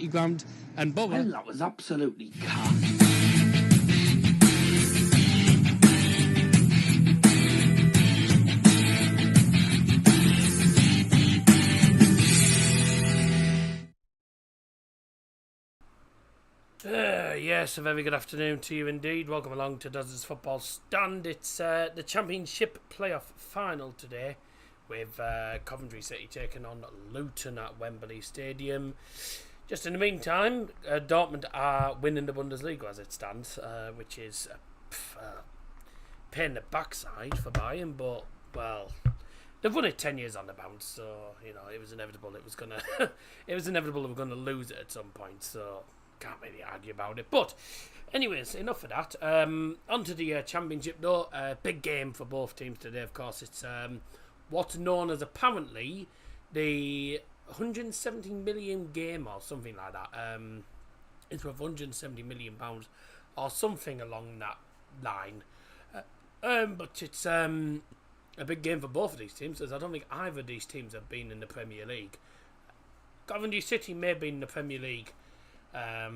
your ground and bother. Well, that was absolutely cut. Yes, a very good afternoon to you indeed. Welcome along to Does Football Stand. It's the Championship playoff final today with Coventry City taking on Luton at Wembley Stadium. Just in the meantime, Dortmund are winning the Bundesliga as it stands, which is a pain in the backside for Bayern, but, well, they've won it 10 years on the bounce, so, you know, it was inevitable it was going to it was inevitable they were going to lose it at some point, so can't really argue about it. But anyways, enough of that. Onto the Championship though. Big game for both teams today, of course. It's what's known as apparently the 170 million game or something like that. It's worth 170 million pounds or something along that line. But it's a big game for both of these teams, as I don't think either of these teams have been in the Premier League. Coventry City may have been in the Premier League. I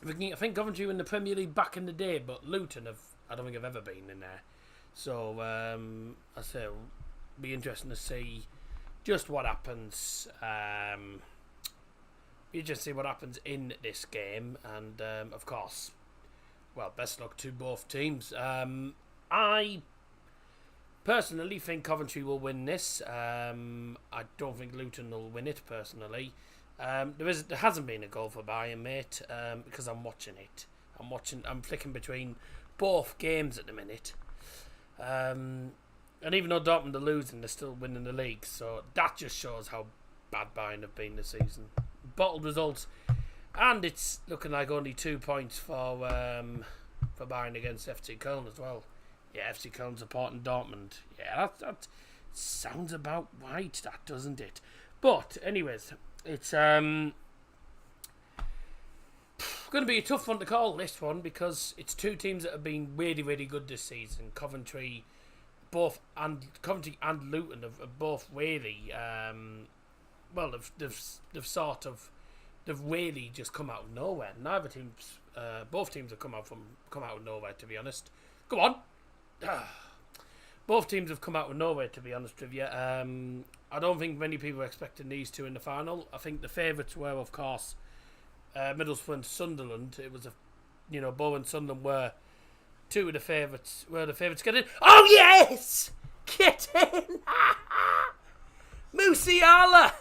think Coventry were in the Premier League back in the day, but Luton I don't think have ever been in there. So I say it'll be interesting to see just what happens. You just see what happens in this game, and of course, well, best luck to both teams. I personally think Coventry will win this. I don't think Luton will win it personally. There hasn't been a goal for Bayern, mate, because I'm watching it. I'm flicking between both games at the minute. And even though Dortmund are losing, they're still winning the league. So that just shows how bad Bayern have been this season. Bottled results, and it's looking like only 2 points for Bayern against FC Köln as well. Yeah, FC Köln supporting Dortmund. Yeah, that sounds about right, that, doesn't it? But anyways, it's going to be a tough one to call, this one, because it's two teams that have been really, really good this season. Coventry and Luton have both really, they've really just come out of nowhere. Both teams have come out of nowhere, to be honest. Go on. Both teams have come out of nowhere, to be honest with you. I don't think many people were expecting these two in the final. I think the favourites were, of course, Middlesbrough and Sunderland. It was Bow and Sunderland were two of the favourites. Were the favourites get in? Oh yes, get in, Musiala.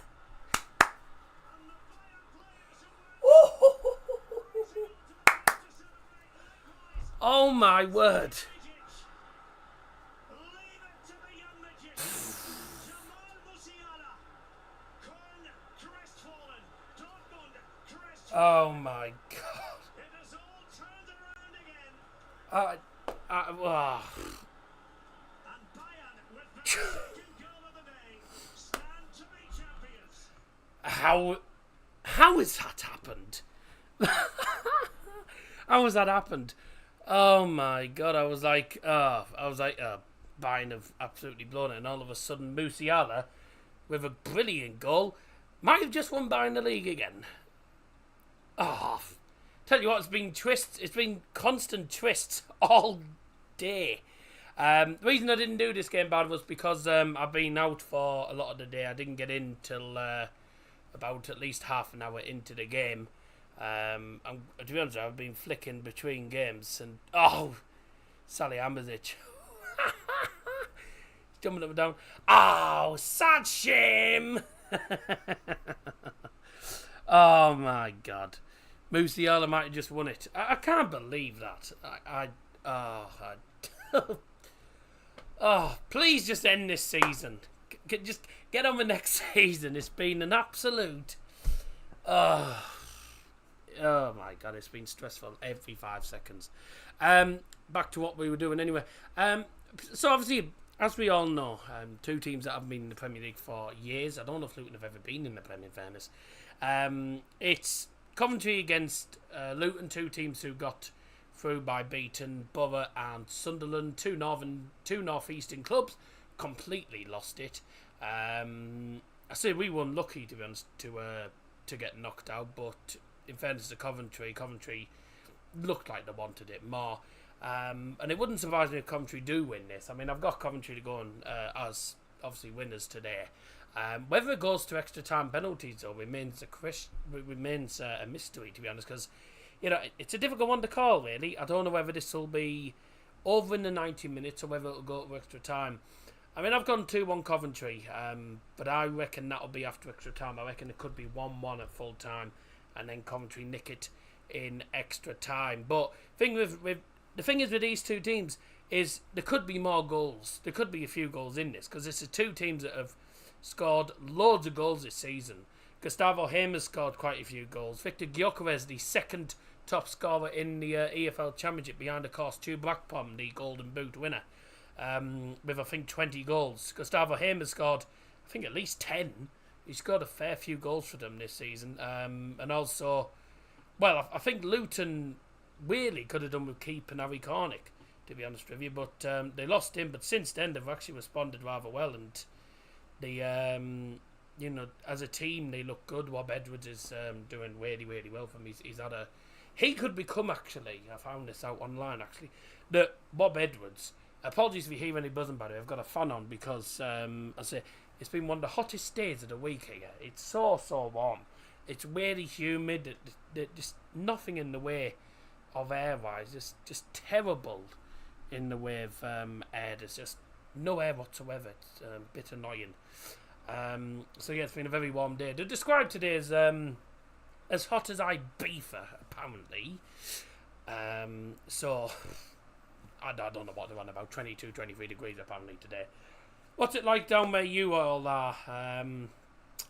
Oh my word. Oh my god. How has that happened? How has that happened? Oh my god, I was like, Bayern have absolutely blown it, and all of a sudden Musiala, with a brilliant goal, might have just won Bayern the league again. Oh, tell you what, it's been twists. It's been constant twists all day. The reason I didn't do this game, bad, was because I've been out for a lot of the day. I didn't get in till about at least half an hour into the game. To be honest, I've been flicking between games, and Sally Amberzic. Jumping up and down. Oh, sad shame. Oh my god. Musiala might have just won it. I can't believe that. Please just end this season. Just get on the next season. It's been an absolute... Oh my god, it's been stressful every 5 seconds. Back to what we were doing anyway. So obviously, as we all know, two teams that haven't been in the Premier League for years. I don't know if Luton have ever been in the Premier, in fairness. It's Coventry against Luton, two teams who got through by beating Borough and Sunderland, two northeastern clubs, completely lost it. I say we were unlucky, to be honest, to to get knocked out, but in fairness to Coventry looked like they wanted it more. And it wouldn't surprise me if Coventry do win this. I mean, I've got Coventry to go on as obviously winners today. Whether it goes to extra time penalties though remains a mystery, to be honest, because it's a difficult one to call, really. I don't know whether this will be over in the 90 minutes or whether it'll go to extra time. I mean, I've gone 2-1 Coventry, but I reckon that'll be after extra time. I reckon it could be 1-1 at full time, and then Coventry nick it in extra time. But the thing is with these two teams is there could be more goals. There could be a few goals in this, because it's the two teams that have scored loads of goals this season. Gustavo Hamer's scored quite a few goals. Victor Gyökeres, the second top scorer in the EFL Championship, behind, of course, Stu Blackpom, the Golden Boot winner, with I think 20 goals. Gustavo Hamer scored, I think, at least 10. He scored a fair few goals for them this season. And also, well, I think Luton really could have done with keeping Harry Cornick, to be honest with you, but they lost him. But since then, they've actually responded rather well, and they, as a team, they look good. Rob Edwards is doing really, really well for him. He could become, actually, I found this out online, actually, that Bob Edwards, apologies if you hear any buzzing about it, I've got a fan on because, I say, it's been one of the hottest days of the week here. It's so warm. It's really humid. There's nothing in the way of air-wise. Just terrible in the way of air. There's just no air whatsoever. It's a bit annoying. So yeah, it's been a very warm day. They describe today as hot as Ibiza, apparently. So I don't know what they're on about. 22, 23 degrees apparently today. What's it like down where you all are?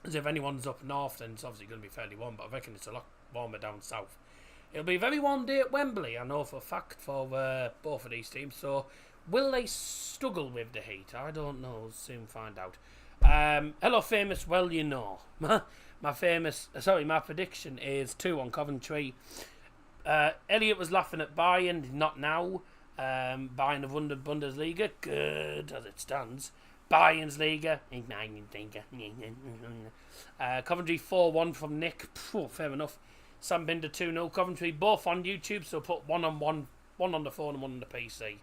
As if anyone's up north, then it's obviously going to be fairly warm, but I reckon it's a lot warmer down south. It'll be a very warm day at Wembley, I know for a fact, for both of these teams. So will they struggle with the heat? I don't know. We'll soon find out. Hello, famous. Well, you know. My prediction is 2-1 Coventry. Elliot was laughing at Bayern, not now. Bayern have won the Bundesliga. Good as it stands. Bayern's Liga. Coventry 4-1 from Nick. Fair enough. Sam Binder 2-0. Coventry both on YouTube, so put one on the phone and one on the PC.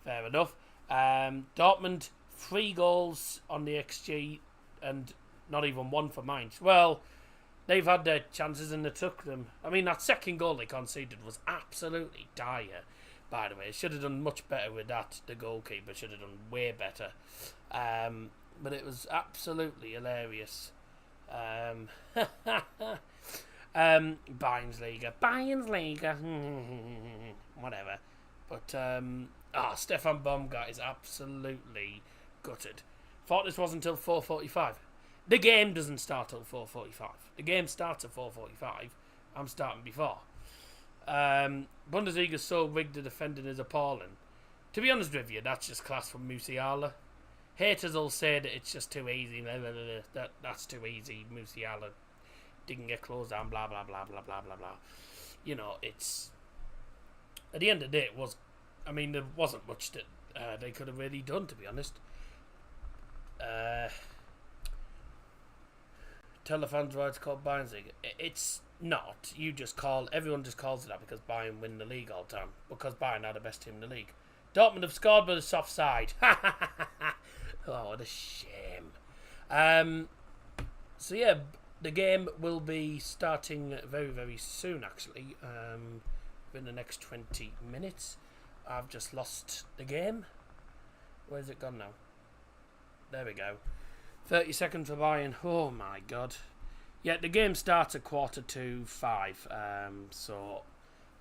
Fair enough. Dortmund 3 goals on the XG and not even one for Mainz. Well, they've had their chances and they took them. I mean, that second goal they conceded was absolutely dire, by the way. Should have done much better with that. The goalkeeper should have done way better. But it was absolutely hilarious. Bayern's Liga. Whatever. But, Stefan Baumgart is absolutely gutted. Thought this was until 4:45. The game doesn't start till 4:45. The game starts at 4:45. I'm starting before. Bundesliga's so rigged, the defending is appalling. To be honest with you, that's just class from Musiala. Haters will say that it's just too easy. That's too easy. Musiala didn't get closed down. Blah blah blah blah blah blah blah. You know, it's at the end of the day, it was. I mean, there wasn't much that they could have really done, to be honest. Tell the fans why it's called Bayern's League. It's not. Everyone just calls it that because Bayern win the league all the time. Because Bayern are the best team in the league. Dortmund have scored but it's offside. Oh, what a shame. So yeah, the game will be starting very, very soon, actually. In the next 20 minutes. I've just lost the game. Where's it gone now? There we go. 30 seconds for Bayern. Oh my god. Yeah, the game starts at 4:45. So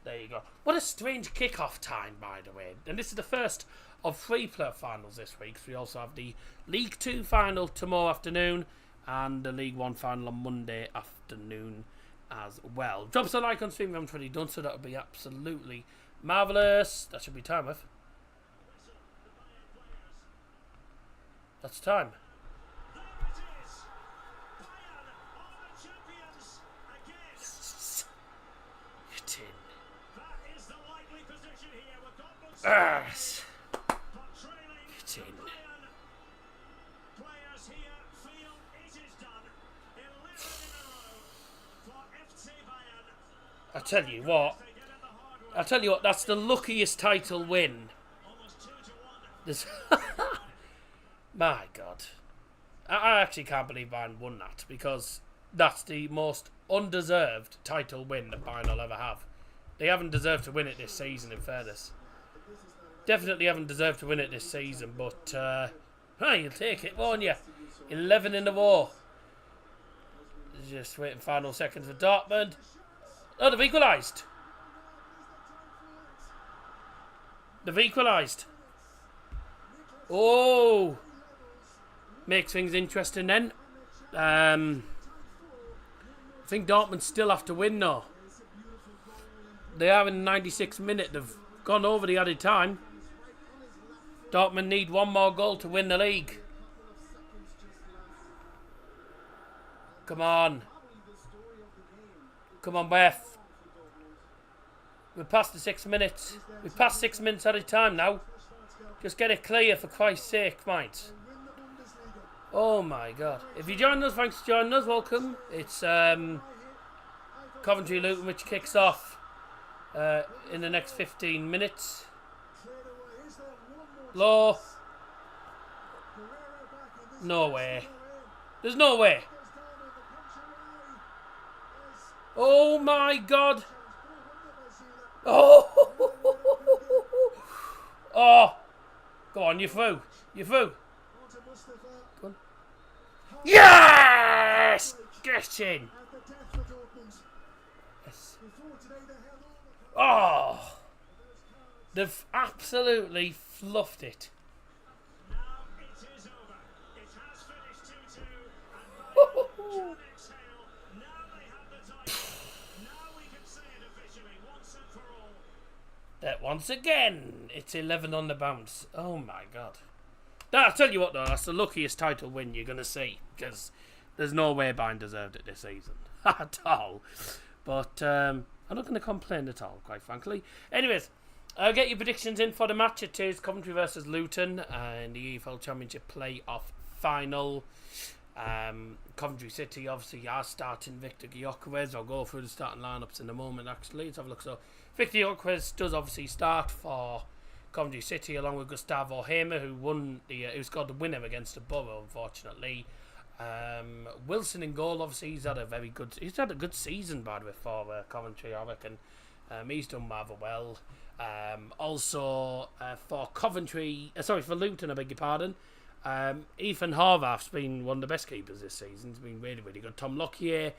there you go. What a strange kickoff time, by the way. And this is the first of 3 playoff finals this week. So we also have the League 2 final tomorrow afternoon and the League 1 final on Monday afternoon as well. Drop us a like on stream if you haven't already done so. That would be absolutely marvellous. That should be time with. That's time. Get in. Yes. Get in. I tell you what, that's the luckiest title win. This, my God. I actually can't believe Bayern won that, because that's the most undeserved title win that Bayern will ever have. They haven't deserved to win it this season, in fairness. Definitely haven't deserved to win it this season, but you'll take it, won't you? 11 in a row. Just waiting final seconds for Dortmund. Oh, they've equalised. They've equalised. Oh! Makes things interesting then. I think Dortmund still have to win though. They are in the 96th minute. They've gone over the added time. Dortmund need one more goal to win the league. Come on. Come on, Beth. We're past the 6 minutes. We've passed 6 minutes at a time now. Just get it clear, for Christ's sake, mate. Oh my God. If you join us, thanks for joining us. Welcome. It's Coventry Luton, which kicks off in the next 15 minutes. Low. No way. There's no way. Oh my God. Oh. Oh. Go on, you're through. You're through. Go on. Yes! Get in. Yes. Oh. They've absolutely fluffed it. That once again, it's 11 on the bounce. Oh my God. I'll tell you what though, that's the luckiest title win you're going to see, because there's no way Bayern deserved it this season. At all. But I'm not going to complain at all, quite frankly. Anyways, get your predictions in for the match. It is Coventry versus Luton in the EFL Championship playoff final. Coventry City obviously are starting Victor Gyökeres. I'll go through the starting lineups in a moment actually. Let's have a look. So Victor Gyökeres does obviously start for Coventry City along with Gustavo Hamer, who scored the winner against the Borough, unfortunately. Wilson in goal, obviously he's had a good season by the way for Coventry, I reckon. He's done rather well. Also for Luton, I beg your pardon. Ethan Horvath's been one of the best keepers this season. He's been really, really good. Tom Lockyer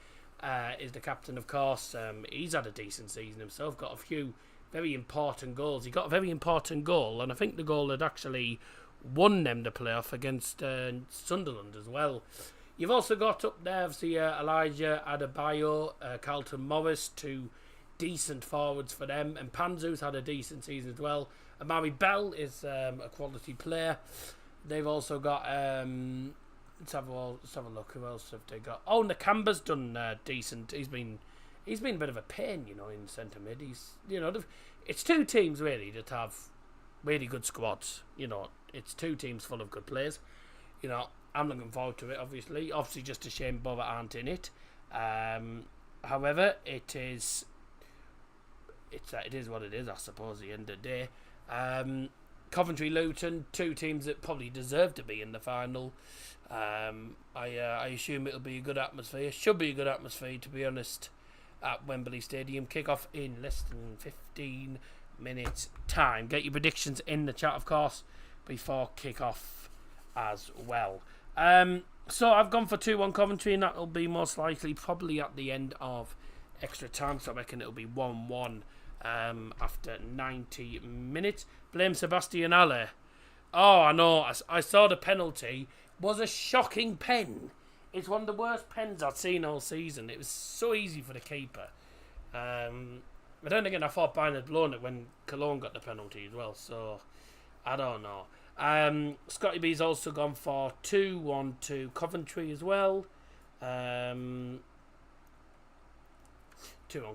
is the captain, of course. He's had a decent season himself. Got a few very important goals. He got a very important goal, and I think the goal had actually won them the playoff against Sunderland as well. You've also got up there, obviously, Elijah Adebayo, Carlton Morris, two decent forwards for them, and Panzu's had a decent season as well. Amari Bell is a quality player. They've also got let's have a look. Who else have they got? Oh, Nakamba's done decent. He's been a bit of a pain, in centre mid. It's two teams really that have really good squads. It's two teams full of good players. I'm looking forward to it. Obviously, just a shame Borough aren't in it. However, it is what it is, I suppose. At the end of the day. Coventry Luton, two teams that probably deserve to be in the final. I assume it'll be a good atmosphere. Should be a good atmosphere, to be honest, at Wembley Stadium. Kick-off in less than 15 minutes time. Get your predictions in the chat, of course, before kick-off as well. So I've gone for 2-1 Coventry, and that'll be most likely probably at the end of extra time. So I reckon it'll be 1-1 after 90 minutes. Blame Sebastian Haller. Oh, I know. I saw the penalty. Was a shocking pen. It's one of the worst pens I've seen all season. It was so easy for the keeper. But then again, I thought Bayern had blown it when Cologne got the penalty as well. So, I don't know. Scotty B's also gone for 2-1 to Coventry as well. 2-1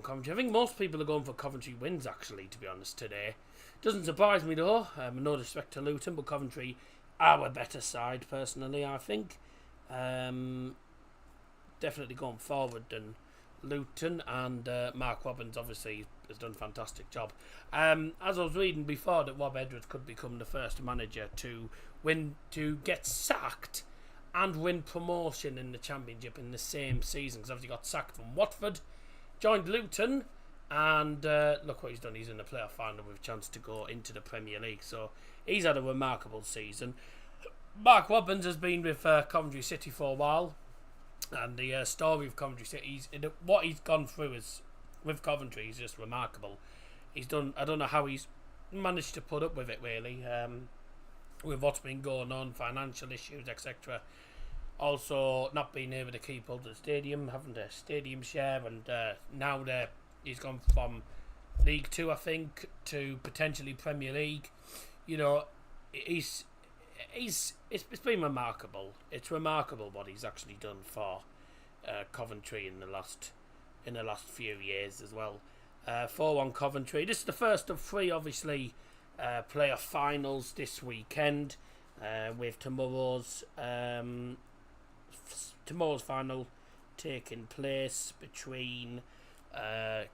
Coventry. I think most people are going for Coventry wins, actually, to be honest, today. Doesn't surprise me, though. No disrespect to Luton, but Coventry are a better side, personally, I think. Definitely going forward than Luton, and Mark Robbins obviously has done a fantastic job. As I was reading before, that Rob Edwards could become the first manager to get sacked and win promotion in the Championship in the same season, because obviously he got sacked from Watford, joined Luton, and look what he's done. He's in the playoff final with a chance to go into the Premier League. So he's had a remarkable season. Mark Robbins has been with Coventry City for a while, and the story of Coventry City, what he's gone through is with Coventry is just remarkable. He's done. I don't know how he's managed to put up with it, really, with what's been going on, financial issues, etc. Also, not being able to keep hold of the stadium, having a stadium share, and now he's gone from League Two, I think, to potentially Premier League. You know, it's been remarkable. It's remarkable what he's actually done for Coventry in the last few years as well. 4-1 Coventry. This is the first of three, obviously, playoff finals this weekend, with tomorrow's final taking place between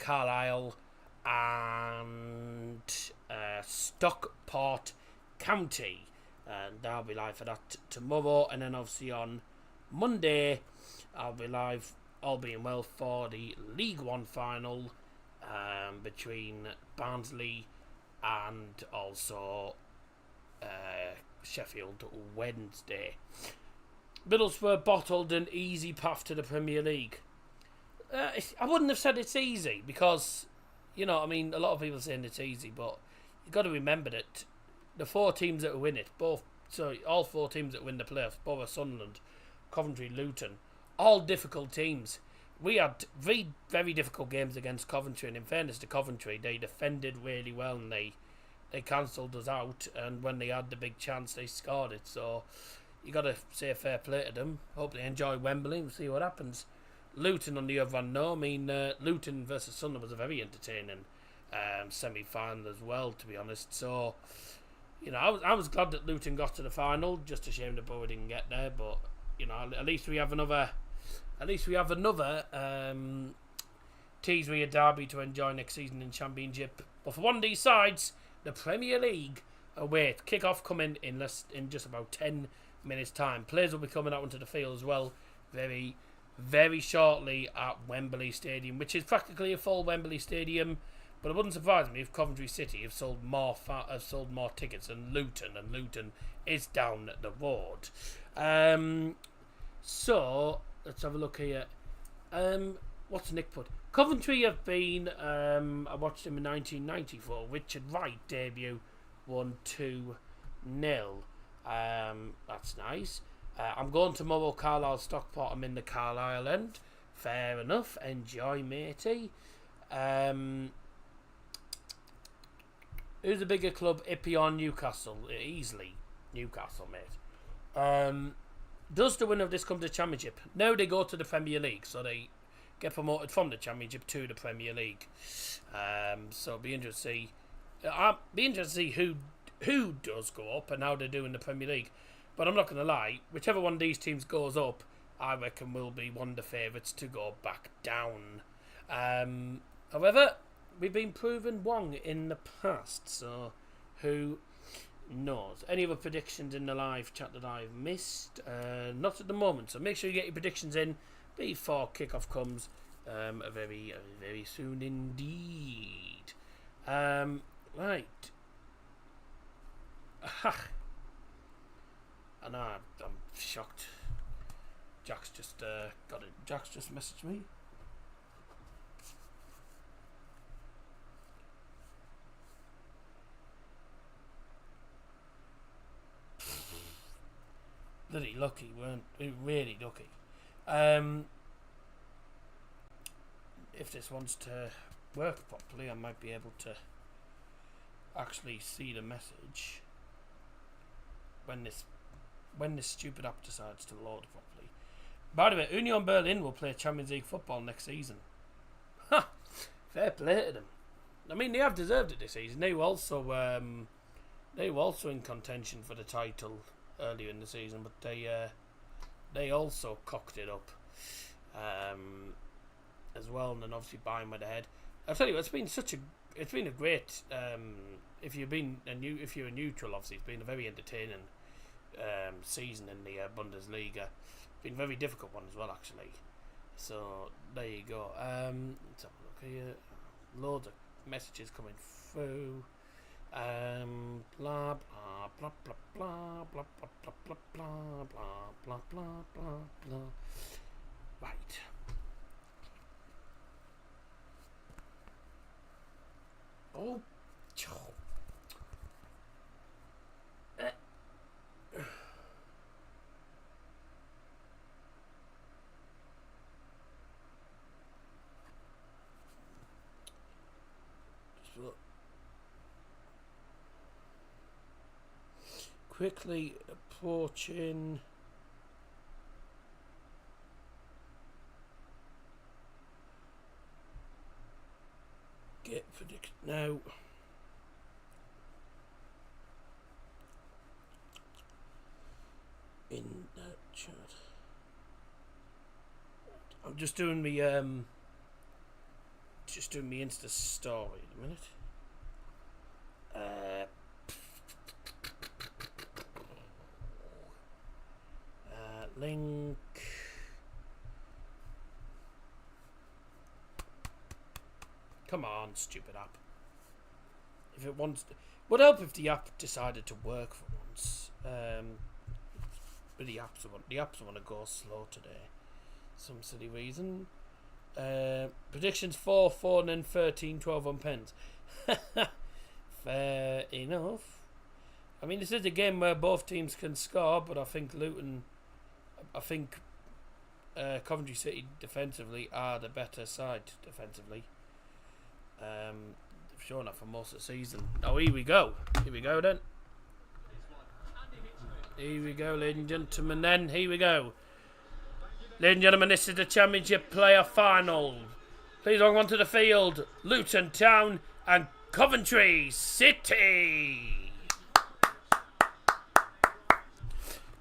Carlisle and Stockport County, and I'll be live for that tomorrow. And then obviously on Monday I'll be live, all being well, for the League One final between Barnsley and also Sheffield Wednesday. Middlesbrough bottled an easy path to the Premier League. I wouldn't have said it's easy, because, you know, I mean, a lot of people are saying it's easy, but you've got to remember that the four teams that win it, all four teams that win the playoffs, Borough, Sunderland, Coventry, Luton, all difficult teams. We had very, very difficult games against Coventry, and in fairness to Coventry, they defended really well, and they cancelled us out, and when they had the big chance, they scored it. So you got to say fair play to them. Hope they enjoy Wembley. We'll see what happens. Luton, on the other hand, no. I mean, Luton versus Sunderland was a very entertaining semi-final as well, to be honest. So, you know, I was glad that Luton got to the final. Just a shame that Borough didn't get there, but, you know, at least we have another Teeswear derby to enjoy next season in Championship. But for one of these sides, the Premier League await. Kick-off coming in just about 10 minutes' time. Players will be coming out onto the field as well very, very shortly at Wembley Stadium, which is practically a full Wembley Stadium. But it wouldn't surprise me if Coventry City have sold more tickets than Luton, and Luton is down the road. So let's have a look here. What's Nick put? Coventry have been. I watched him in 1994. Richard Wright debut, 1-2-0. That's nice. I'm going tomorrow, Carlisle Stockport. I'm in the Carlisle end. Fair enough. Enjoy, matey. Who's the bigger club, Ipswich or Newcastle? Easily Newcastle, mate. Does the winner of this come to the Championship? No, they go to the Premier League, so they get promoted from the Championship to the Premier League. So it'll be interesting to see who does go up and how they do in the Premier League. But I'm not going to lie, whichever one of these teams goes up, I reckon will be one of the favourites to go back down. However, we've been proven wrong in the past, so who knows? Any other predictions in the live chat that I've missed? Not at the moment, so make sure you get your predictions in before kickoff comes very, very soon indeed. Right. Aha. I know, I'm shocked. Jack's just got it. Jack's just messaged me. Bloody lucky, weren't we? Really lucky. If this wants to work properly, I might be able to actually see the message when this stupid app decides to load properly. By the way, Union Berlin will play Champions League football next season. Ha! Fair play to them. I mean, they have deserved it this season. They were also in contention for the title earlier in the season, but they also cocked it up. as well, and then obviously Bayern with the head. I'll tell you, it's been a great. If you're a neutral, obviously it's been a very entertaining season in the Bundesliga. It's been a very difficult one as well, actually. So there you go. Let's have a look here. Loads of messages coming through. Blah blah blah blah blah blah blah blah blah blah blah blah blah blah. Right. Oh. Quickly approaching. Get predict now. In that chat. I'm just doing me Insta story in a minute. Link. Come on, stupid app. If it wants, would help if the app decided to work for once. But the apps want to go slow today, some silly reason. Predictions 4, and then 13, 12 on pens. Fair enough. I mean, this is a game where both teams can score, but I think Coventry City defensively are the better side defensively. They've shown that for most of the season. Oh, here we go then. Here we go, ladies and gentlemen, then. Here we go. Ladies and gentlemen, this is the Championship Playoff Final. Please welcome onto the field, Luton Town and Coventry City.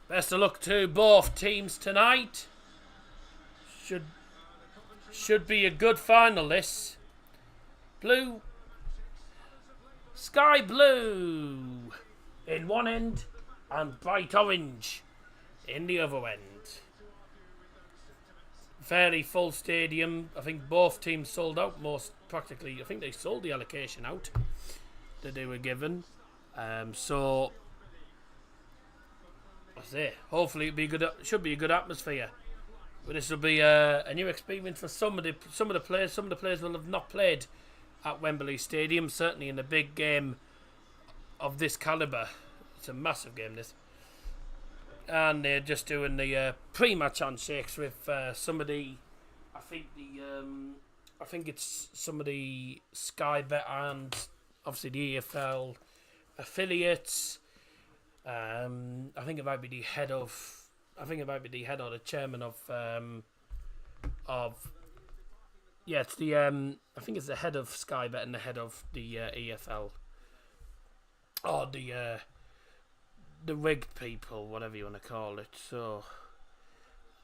Best of luck to both teams tonight. Should be a good final, this. Blue. Sky blue in one end and bright orange in the other end. Fairly full stadium. I think both teams sold out practically. I think they sold the allocation out that they were given. So I say, hopefully it'll be good. Should be a good atmosphere. But this will be a new experience for some of the players. Some of the players will have not played at Wembley Stadium. Certainly in a big game of this calibre. It's a massive game, this. And they're just doing the pre-match handshakes with some of the, I think it's some of the Sky Bet and obviously the EFL affiliates. I think it might be the head of the chairman of it's the I think it's the head of Sky Bet and the head of the EFL or the rigged people, whatever you want to call it. So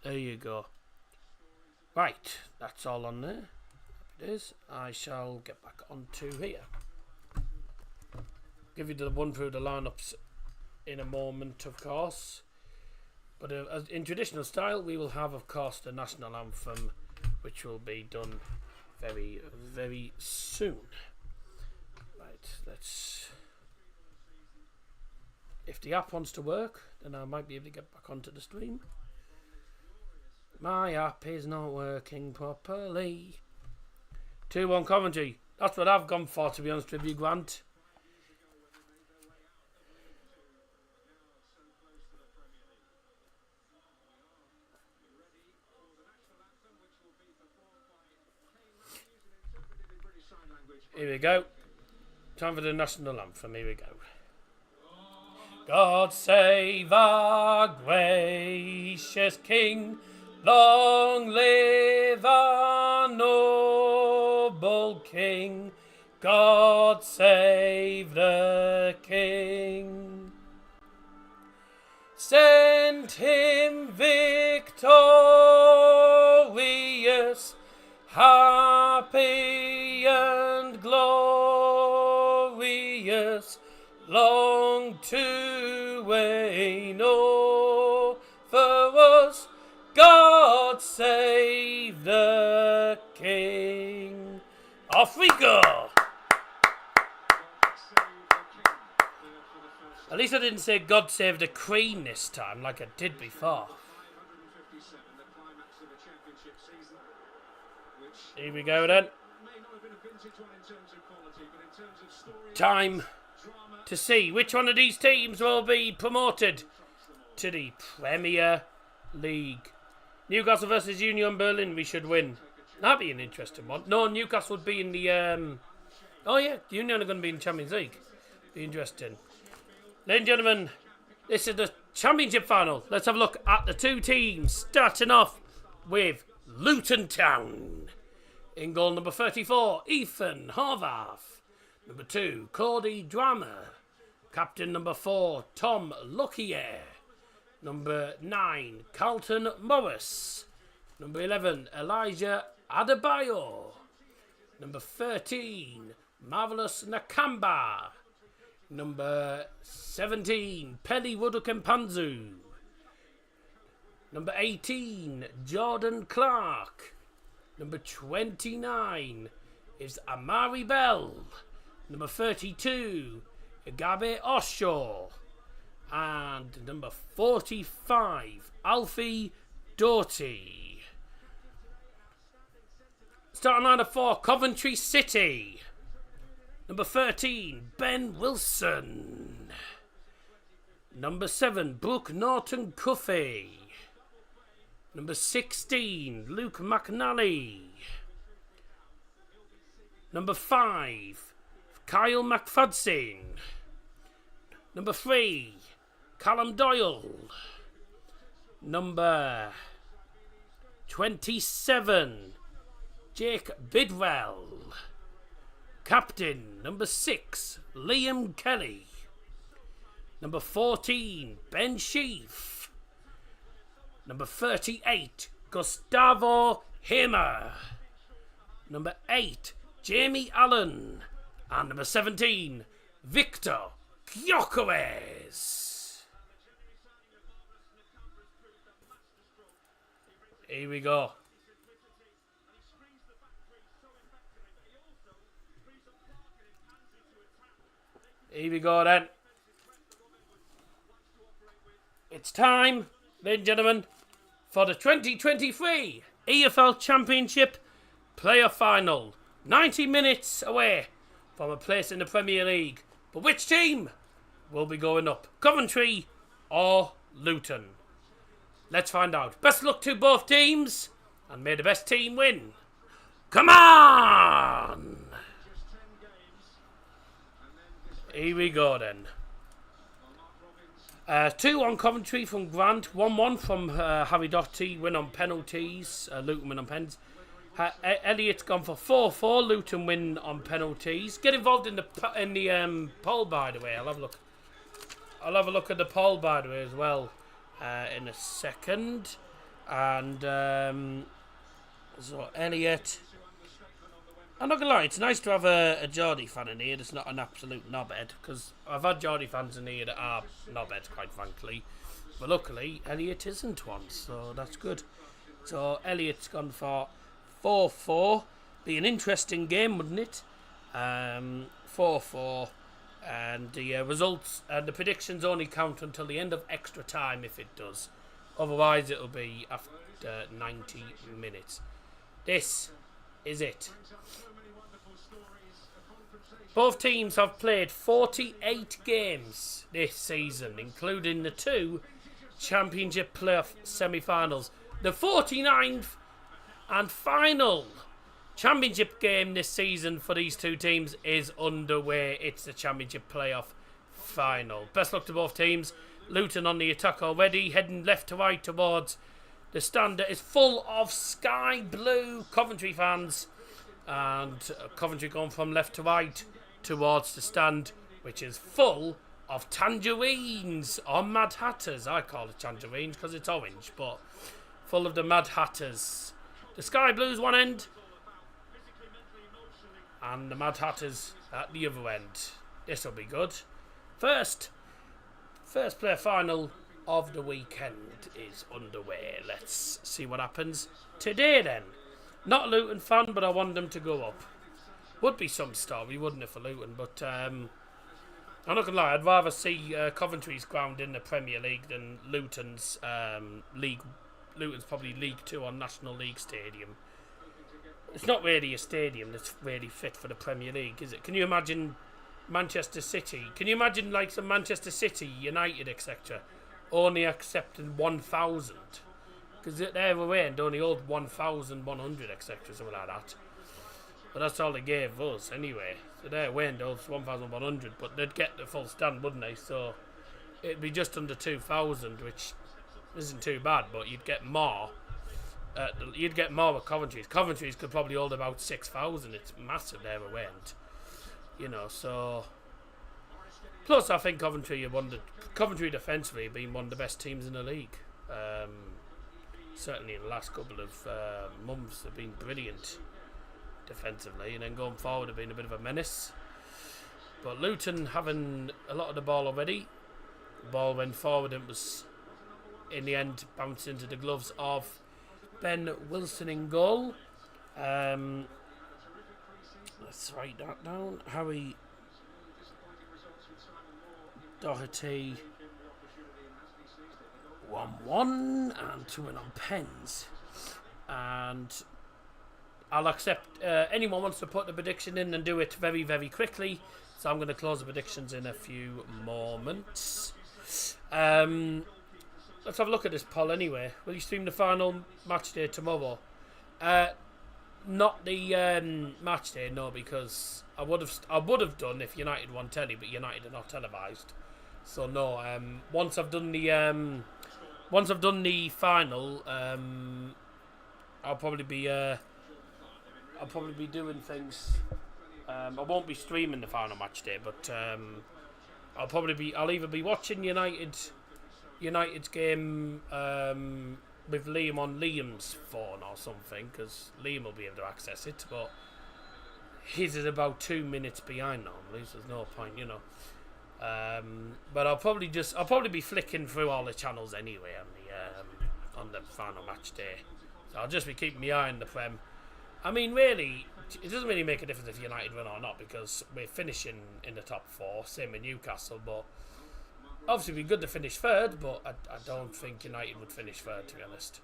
there you go. Right, that's all on there. It is. I shall get back onto here. Give you the one through the lineups in a moment, of course. But as in traditional style, we will have, of course, the national anthem, which will be done very, very soon. Right, let's. If the app wants to work, then I might be able to get back onto the stream. My app is not working properly. 2-1 Coventry. That's what I've gone for, to be honest with you, Grant. Here we go. Time for the national anthem. Here we go. God save our gracious King. Long live our noble King. God save the King. Send him victorious. Happy and glorious, long to reign over us. God save the King. Off we go. At least I didn't say God save the Queen this time like I did before. Here we go then. Time to see which one of these teams will be promoted to the Premier League. Newcastle versus Union Berlin, we should win. That'd be an interesting one. No, Newcastle would be in the... Oh yeah, Union are going to be in the Champions League. Be interesting. Ladies and gentlemen, this is the Championship final. Let's have a look at the two teams. Starting off with Luton Town. In goal number 34, Ethan Horvath. Number 2, Cody Drammer. Captain number 4, Tom Luckier. Number 9, Carlton Morris. Number 11, Elijah Adebayo. Number 13, Marvelous Nakamba. Number 17, Pelly Wudukempanzu. Number 18, Jordan Clark. Number 29 is Amari Bell. Number 32, Agabe Osho. And number 45, Alfie Doughty. Starting lineup for Coventry City. Number 13, Ben Wilson. Number 7, Brooke Norton Cuffey. Number 16, Luke McNally. Number 5, Kyle McFadden. Number 3, Callum Doyle. Number 27, Jake Bidwell. Captain, number 6, Liam Kelly. Number 14, Ben Sheaf. Number 38, Gustavo Hamer. Number 8, Jamie Allen. And number 17, Victor Gyökeres. Here we go. Here we go then. It's time, ladies and gentlemen, for the 2023 EFL Championship Player Final. 90 minutes away from a place in the Premier League. But which team will be going up? Coventry or Luton? Let's find out. Best luck to both teams, and may the best team win. Come on! Here we go then. 2 on Coventry from Grant, 1-1 from Harry Doherty, win on penalties, Luton win on pens. Elliott's gone for 4-4, Luton win on penalties. Get involved in the poll, by the way. I'll have a look. I'll have a look at the poll, by the way, as well in a second. And so Elliott. I'm not gonna lie, it's nice to have a Geordie fan in here that's not an absolute knobhead, because I've had Geordie fans in here that are knobheads, quite frankly. But luckily, Elliott isn't one, so that's good. So Elliott's gone for 4-4. Be an interesting game, wouldn't it? 4-4. And the results and the predictions only count until the end of extra time if it does. Otherwise, it'll be after 90 minutes. This is it. Both teams have played 48 games this season, including the 2 Championship playoff semi-finals. The 49th and final Championship game this season for these two teams is underway. It's the Championship playoff final. Best luck to both teams. Luton on the attack already, heading left to right towards the stand that is full of sky blue Coventry fans. And Coventry going from left to right towards the stand, which is full of tangerines or Mad Hatters. I call it tangerines because it's orange, but full of the Mad Hatters. The sky blue's one end, and the Mad Hatters at the other end. This will be good. First player final of the weekend is underway. Let's see what happens today then. Not a Luton fan, but I want them to go up. Would be some story, wouldn't it, for Luton? But I'm not gonna lie, I'd rather see Coventry's ground in the Premier League than Luton's league. Luton's probably League 2 or National League stadium. It's not really a stadium that's really fit for the Premier League, is it? Can you imagine Manchester City? Can you imagine like some Manchester City, United, etc. only accepting 1,000? Because they're away and only hold 1,100, etc. Something like that. But that's all they gave us anyway. So their wind holds 1,100, but they'd get the full stand, wouldn't they? So it'd be just under 2,000, which isn't too bad, but you'd get more. You'd get more with Coventry's. Coventry's could probably hold about 6,000. It's massive their wind, you know. So plus, I think Coventry defensively have been one of the best teams in the league. Certainly in the last couple of months, they've been brilliant defensively, and then going forward have been a bit of a menace. But Luton having a lot of the ball already. The ball went forward and was in the end bounced into the gloves of Ben Wilson in goal. Let's write that down. Harry Doherty 1-1 and 2 on pens. And I'll accept anyone wants to put the prediction in and do it very, very quickly. So I'm going to close the predictions in a few moments. Let's have a look at this poll anyway. Will you stream the final match day tomorrow? Not the match day, no, because I would have done if United won telly, but United are not televised. So no. Once I've done the final, I'll probably be doing things. I won't be streaming the final match day, but I'll either be watching United's game with Liam on Liam's phone or something, because Liam will be able to access it, but his is about 2 minutes behind normally, so there's no point, you know. But I'll probably be flicking through all the channels anyway on the final match day. So I'll just be keeping my eye on the Prem. I mean, really, it doesn't really make a difference if United win or not, because we're finishing in the top 4, same with Newcastle. But obviously, it'd be good to finish third, but I don't think United would finish third, to be honest.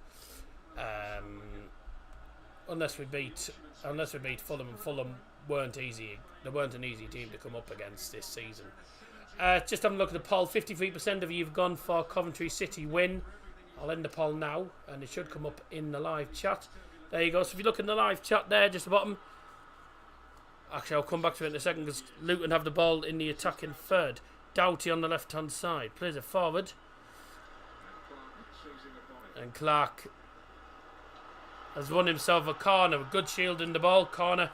Unless we beat Fulham, and Fulham weren't easy. They weren't an easy team to come up against this season. Just having a look at the poll. 53% of you have gone for Coventry City win. I'll end the poll now, and it should come up in the live chat. There you go. So if you look in the live chat there, just the bottom. Actually, I'll come back to it in a second, because Luton have the ball in the attacking third. Doughty on the left-hand side. Plays it forward. And Clark has won himself a corner. Good shielding the ball. Corner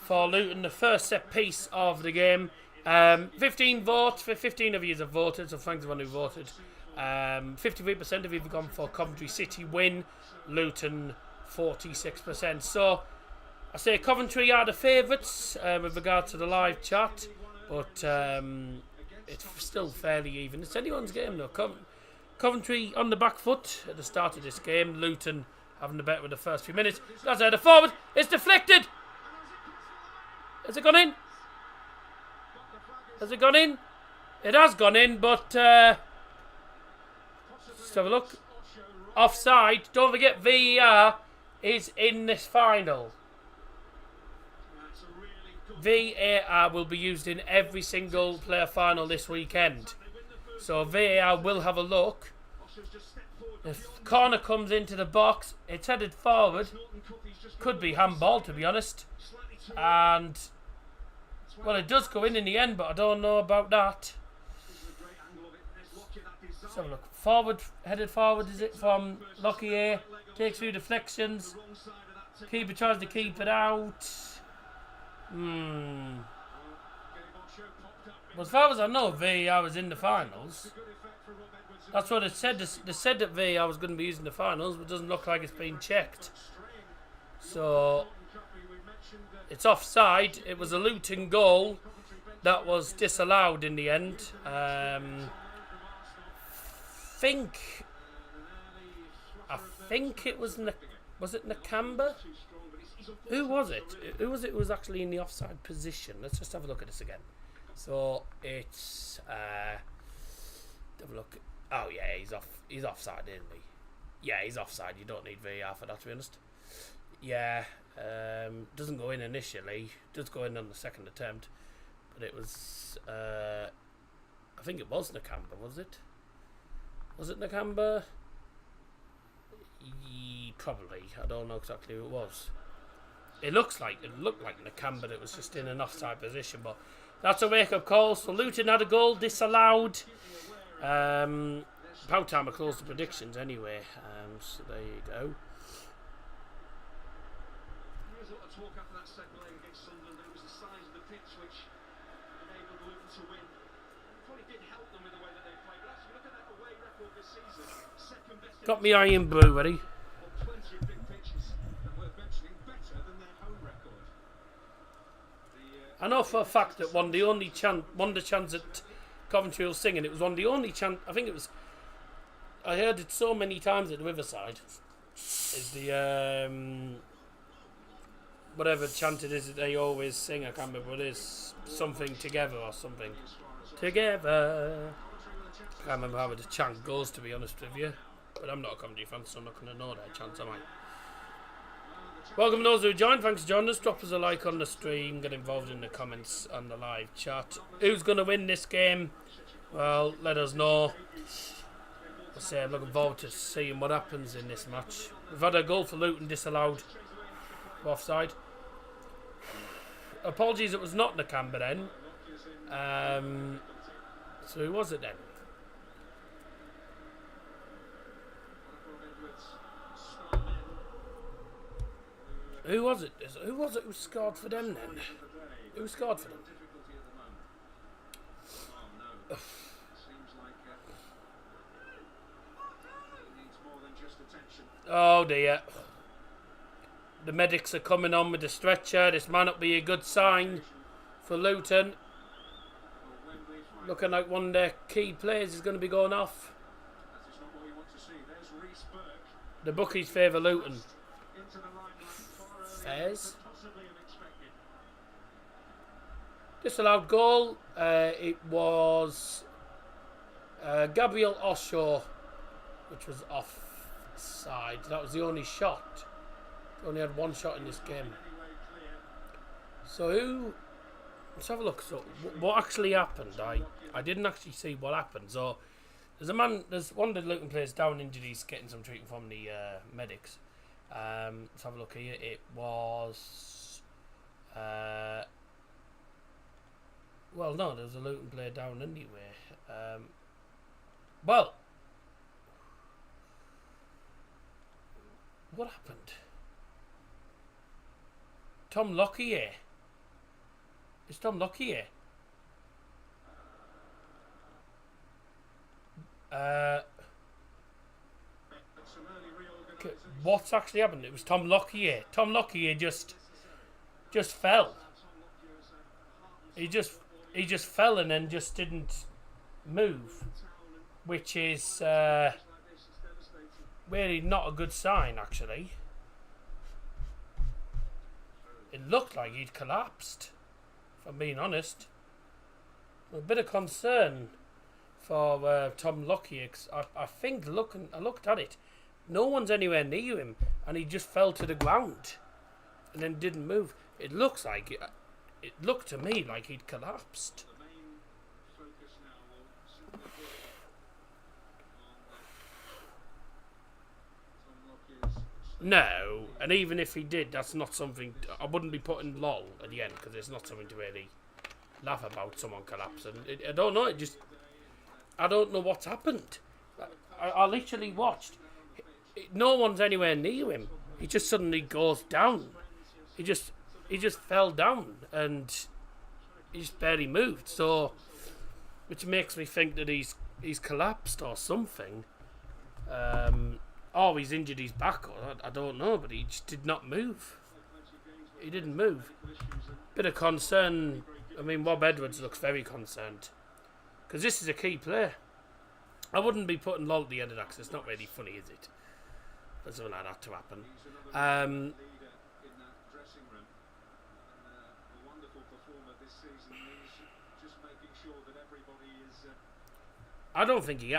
for Luton. The first set piece of the game. 15 votes. 15 of you have voted, so thanks to everyone who voted. 53% of you have gone for Coventry City win. Luton 46%. So I say Coventry are the favourites with regard to the live chat, but it's still fairly even. It's anyone's game though. Coventry on the back foot at the start of this game. Luton having the better with the first few minutes. That's headed forward. It's deflected. Has it gone in? Has it gone in? It has gone in, but let's have a look. Offside. Don't forget VAR is in this final. VAR will be used in every single player final this weekend. So VAR will have a look. If corner comes into the box, it's headed forward. Could be handball, to be honest. And well, it does go in the end, but I don't know about that. Let's have a look. Forward, headed forward, is it from Lockyer? Takes through deflections. Keeper tries to keep it out. Well, as far as I know, VAR was in the finals. That's what it said. They said that VAR was going to be used in the finals, but it doesn't look like it's been checked. So It's offside. It was a Luton goal that was disallowed in the end. I think it was was it Nakamba? Who was it? Who was it who was actually in the offside position? Let's just have a look at this again. So it's have a look. Oh yeah, he's offside, isn't he? Yeah, he's offside. You don't need VAR for that, to be honest. Yeah, doesn't go in initially. Does go in on the second attempt, but it was. I think it was Nakamba. Was it? Was it Nakamba? Probably. I don't know exactly who it was. It looked like Nakamba, but it was just in an offside position. But that's a wake-up call. So Luton had a goal disallowed. About time I closed the predictions anyway. So there you go. Here's what I talk after that second leg against Sunderland. It was the size of the pitch which enabled Luton to win. Probably did help them with the way that they played. But actually, look at that away record this season. Second best. Got me iron blue ready. Plenty of big pitches that were mentioning better than their home record. I know for a fact that one of the chants that Coventry was singing, it was one of the only chants. I think it was. I heard it so many times at the Riverside. Is the whatever chant it is that they always sing? I can't remember what it is. Something together or something. Together. I can't remember how the chant goes, to be honest with you. But I'm not a Coventry fan, so I'm not going to know their chants, am I? Welcome to those who joined. Thanks for joining us. Drop us a like on the stream. Get involved in the comments on the live chat. Who's going to win this game? Well, let us know. I say I'm looking forward to seeing what happens in this match. We've had a goal for Luton disallowed. Offside. Apologies, it was not Nakamba then. So who was it then? Who was it? Who scored for them then? Who scored for them? Oh dear. The medics are coming on with the stretcher. This might not be a good sign for Luton. Looking like one of their key players is going to be going off. The bookies favour Luton. Fairs. Disallowed goal. It was Gabriel Oshaw, which was offside. That was the only shot. He only had one shot in this game. So who? Let's have a look. So what actually happened? I didn't actually see what happened. So there's one of the Luton players down injured. He's getting some treatment from the medics. Let's have a look here. It was well, no, there's a Luton player down anyway. Well, what happened? Tom Lockyer. Is Tom Lockyer? What's actually happened? It was Tom Lockyer. Tom Lockyer just fell. He just fell and then just didn't move, which is really not a good sign, actually. It looked like he'd collapsed, if I'm being honest. A bit of concern for Tom Lockyer. I think I looked at it. No one's anywhere near him, and he just fell to the ground and then didn't move. It looks like it looked to me like he'd collapsed. No, and even if he did, that's not something. I wouldn't be putting lol at the end because it's not something to really laugh about. Someone collapsing. I don't know. I don't know what's happened. I literally watched. No one's anywhere near him. He just suddenly goes down. He just fell down and he just barely moved. So, which makes me think that he's collapsed or something. Or he's injured his back, or I don't know, but he just did not move. He didn't move. Bit of concern. I mean, Rob Edwards looks very concerned. Because this is a key player. I wouldn't be putting Lol at the end of that because it's not really funny, is it? For something like that to happen. I don't think he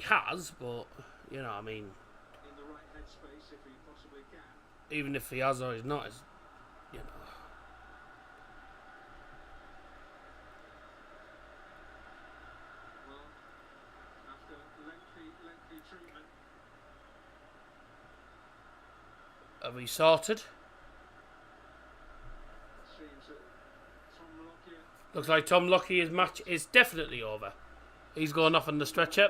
has, but you know, I mean, even if he has or he's not, it's, you know. Are we sorted? Looks like Tom Lockyer's match is definitely over. He's going off on the stretcher.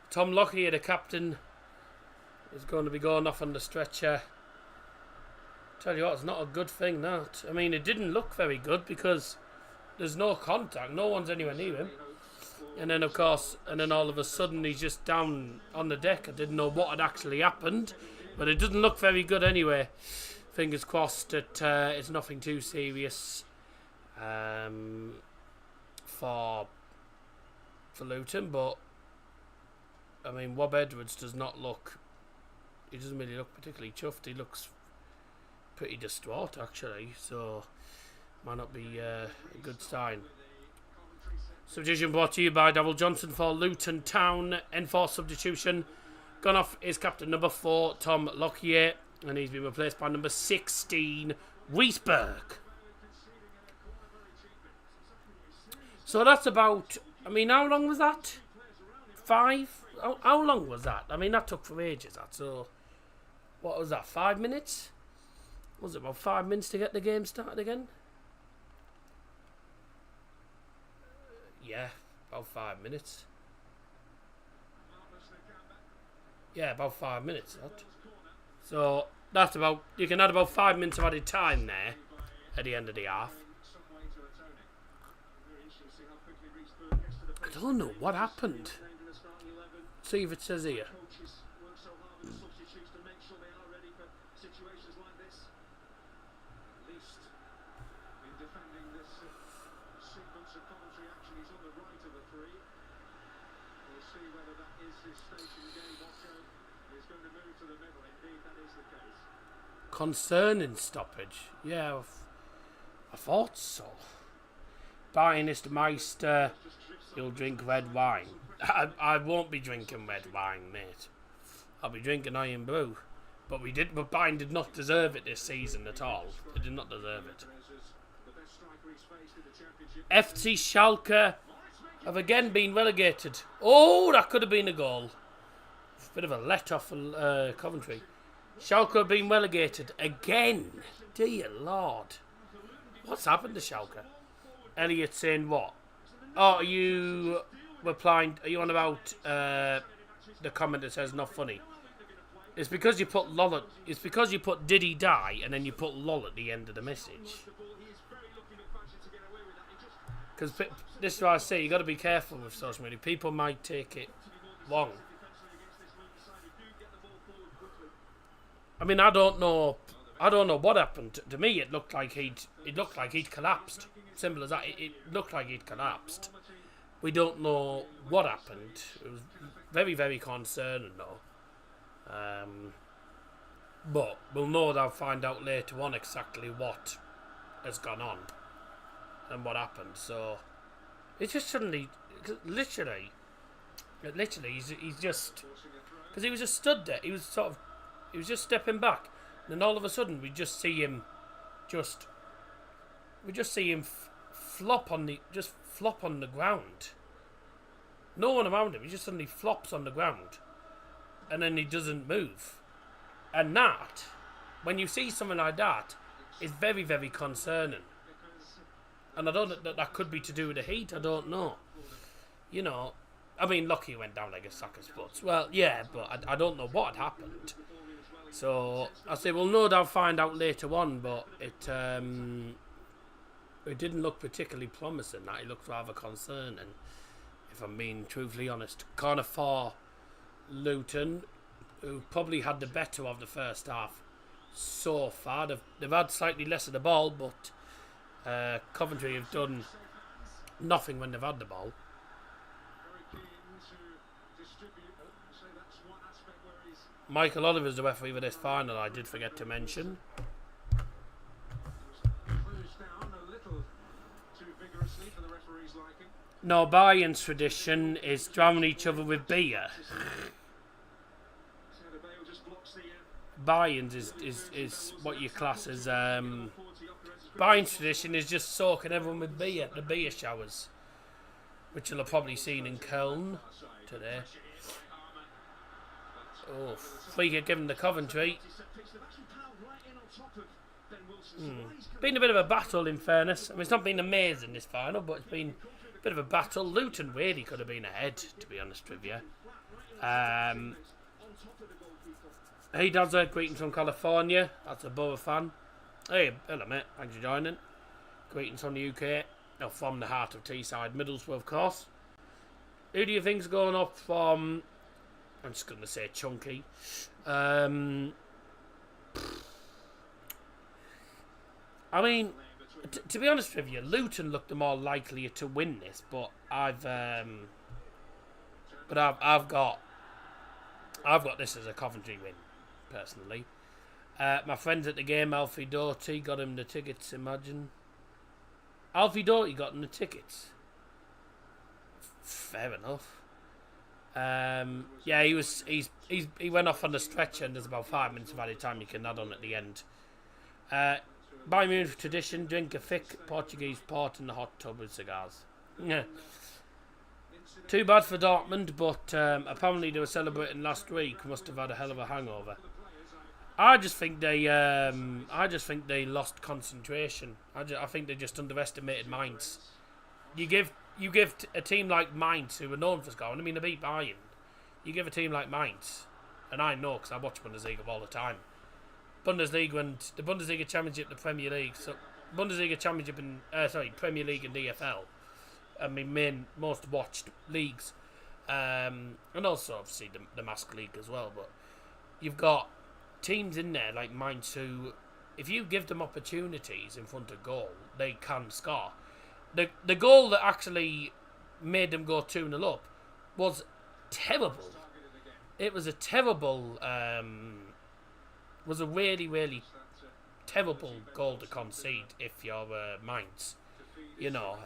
Tom Lockyer, the captain, is going to be going off on the stretcher. Tell you what, it's not a good thing, that. I mean, it didn't look very good because there's no contact. No one's anywhere near him. And then, of course, all of a sudden he's just down on the deck. I didn't know what had actually happened, but it doesn't look very good anyway. Fingers crossed that it's nothing too serious for Luton, but I mean, Rob Edwards does not look. He doesn't really look particularly chuffed. He looks pretty distraught, actually. So, might not be a good sign. Substitution brought to you by Davil Johnson for Luton Town. Enforced substitution. Gone off is captain number 4, Tom Lockyer, and he's been replaced by number 16, Wiesberg. So that's about. I mean, how long was that? 5? How long was that? I mean, that took for ages. That. So, what was that? 5 minutes? Was it about 5 minutes to get the game started again? Yeah, about 5 minutes. Yeah, about 5 minutes. That. So that's about. You can add about 5 minutes of added time there at the end of the half. I don't know what happened. See if it says here. Concerning stoppage. Yeah, I thought so. Bayernist Meister, you'll drink red wine. I won't be drinking red wine, mate. I'll be drinking iron brew. But Bayern did not deserve it this season at all. They did not deserve it. FC Schalke have again been relegated. Oh, that could have been a goal. Bit of a let-off for Coventry. Schalke have been relegated again. Dear Lord. What's happened to Schalke? Elliot saying what? Oh, are you replying? Are you on about the comment that says not funny? It's because you put lol. It's because you put did he die and then you put lol at the end of the message. Because this is why I say you got to be careful with social media. People might take it wrong. I mean, I don't know what happened. To me, it looked like he'd collapsed. Simple as that. It looked like he'd collapsed. We don't know what happened. It was very, very concerning, though. But we'll know that. I'll find out later on exactly what has gone on and what happened. So it just suddenly, literally, he's just because he was just stood there. He was just stepping back, and then all of a sudden we just see him flop on the ground. No one around him. He just suddenly flops on the ground, and then he doesn't move. And that, when you see something like that, is very, very concerning. And I don't know that could be to do with the heat. I don't know. You know, I mean, Lockie went down like a sack of spuds. Well, yeah, but I don't know what had happened. So I say we'll no doubt find out later on, but it didn't look particularly promising. That it looked rather concerning, if I'm being truthfully honest. Corner for Luton, who probably had the better of the first half so far. They've had slightly less of the ball, but Coventry have done nothing when they've had the ball. Michael Oliver's the referee for this final, I did forget to mention. No, Bayern's tradition is drowning each other with beer. Bayern's is what you class as Bayern's tradition is just soaking everyone with beer, the beer showers, which you'll have probably seen in Köln today. Oh, free kick given to Coventry. Been a bit of a battle, in fairness. I mean, it's not been amazing this final, but it's been a bit of a battle. Luton really could have been ahead, to be honest with you. Hey, Dazza, greetings from California. That's a Borough fan. Hey, hello, mate. Thanks for joining. Greetings from the UK. Oh, from the heart of Teesside, Middlesbrough, of course. Who do you think's going up from... I'm just going to say chunky. I mean, to be honest with you, Luton looked the more likelier to win this, but I've got this as a Coventry win, personally. My friends at the game, Alfie Doughty, got him the tickets. Imagine, Alfie Doughty got him the tickets. Fair enough. Yeah, he went off on the stretcher, and there's about 5 minutes of added time you can add on at the end. Bayern Munich tradition: drink a thick Portuguese port in the hot tub with cigars. Yeah. Too bad for Dortmund, but apparently they were celebrating last week. Must have had a hell of a hangover. I just think they lost concentration. I think they just underestimated Mainz. You give a team like Mainz, who are known for scoring. I mean, they beat Bayern. You give a team like Mainz, and I know because I watch Bundesliga all the time. Bundesliga and the Bundesliga Championship, the Premier League, so Bundesliga Championship and Premier League and DFL. I mean, most watched leagues, and also obviously the Mask League as well. But you've got teams in there like Mainz who, if you give them opportunities in front of goal, they can score. The goal that actually made them go 2-0 up was terrible. It was a terrible, was a really, really terrible goal to concede if you're Mainz. You know,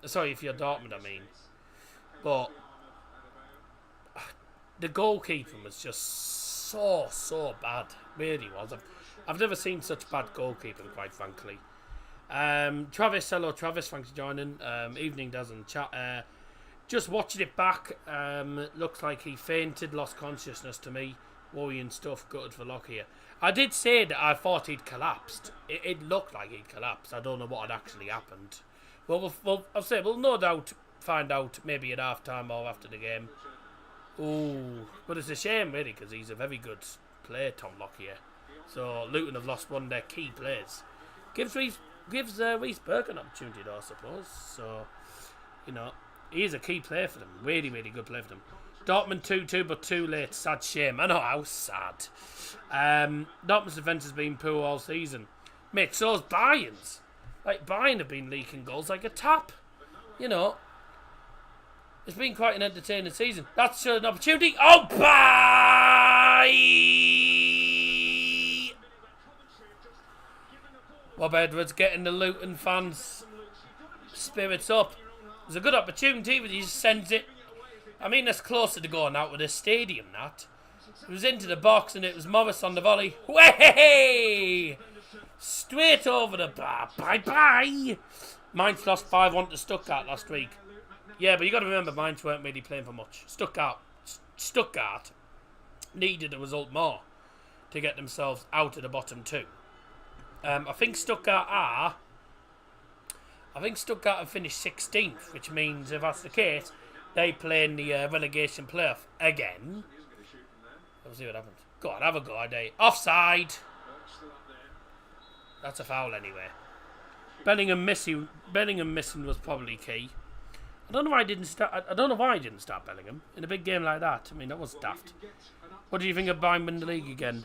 sorry, if you're Dortmund, I mean. But the goalkeeper was just so bad. Really was. I've never seen such bad goalkeeping, quite frankly. Travis, hello Travis, thanks for joining. Evening does in chat. Just watching it back, looks like he fainted, lost consciousness to me. Worrying stuff, gutted for Lockyer. I did say that I thought he'd collapsed. It looked like he'd collapsed. I don't know what had actually happened. Well, we'll no doubt find out maybe at half time or after the game. Ooh, but it's a shame really because he's a very good player, Tom Lockyer. So Luton have lost one of their key players. Gives Reece Burke an opportunity though, I suppose. So, you know, he is a key player for them. Really, really good player for them. Dortmund 2-2, but too late. Sad shame. I know how sad. Dortmund's defence has been poor all season. Mate, so's Bayern's. Like, Bayern have been leaking goals like a tap. You know. It's been quite an entertaining season. That's an opportunity. Oh, bye! Rob Edwards getting the Luton fans' spirits up. There's a good opportunity, but he just sends it. I mean, that's closer to going out with a stadium, that. It was into the box and it was Morris on the volley. Way! Straight over the bar. Bye-bye! Mainz lost 5-1 to Stuttgart last week. Yeah, but you got to remember, Mainz weren't really playing for much. Stuttgart needed a result more to get themselves out of the bottom two. I think Stuttgart have finished 16th, which means if that's the case, they play in the relegation playoff again. We'll see what happens. Go on, have a go, Ade. Offside. Still up there. That's a foul anyway. Bellingham missing was probably key. I don't know why I didn't start Bellingham in a big game like that. I mean, that was daft. What do you think of buying in the league again?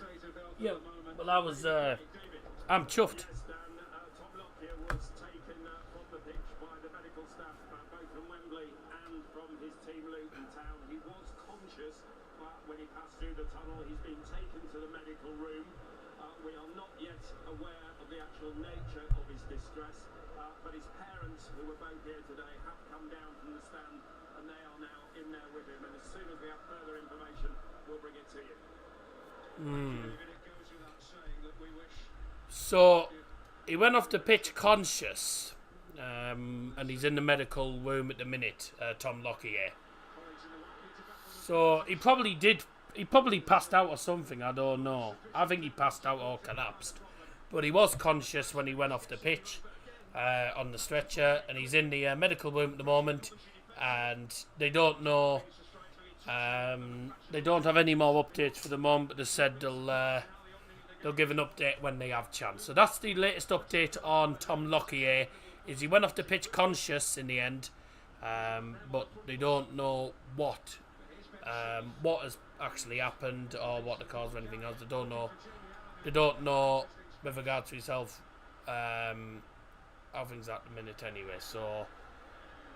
Yeah, well, I was. I'm chuffed. Tom Lockyer was taken from the pitch by the medical staff, both from Wembley and from his team Luton Town. He was conscious, but when he passed through the tunnel, he's been taken to the medical room. We are not yet aware of the actual nature of his distress, but his parents, who were both here today, have come down from the stand, and they are now in there with him. And as soon as we have further information, we'll bring it to you. It goes without saying that we wish. So he went off the pitch conscious, and he's in the medical room at the minute. Tom Lockyer. So he probably did. He probably passed out or something. I don't know. I think he passed out or collapsed, but he was conscious when he went off the pitch on the stretcher, and he's in the medical room at the moment. And they don't know. They don't have any more updates for the moment, but they said they'll give an update when they have chance. So that's the latest update on Tom Lockyer. Is he went off the pitch conscious in the end, but they don't know what has actually happened or what the cause or anything else. They don't know. They don't know with regard to himself how things at the minute anyway. So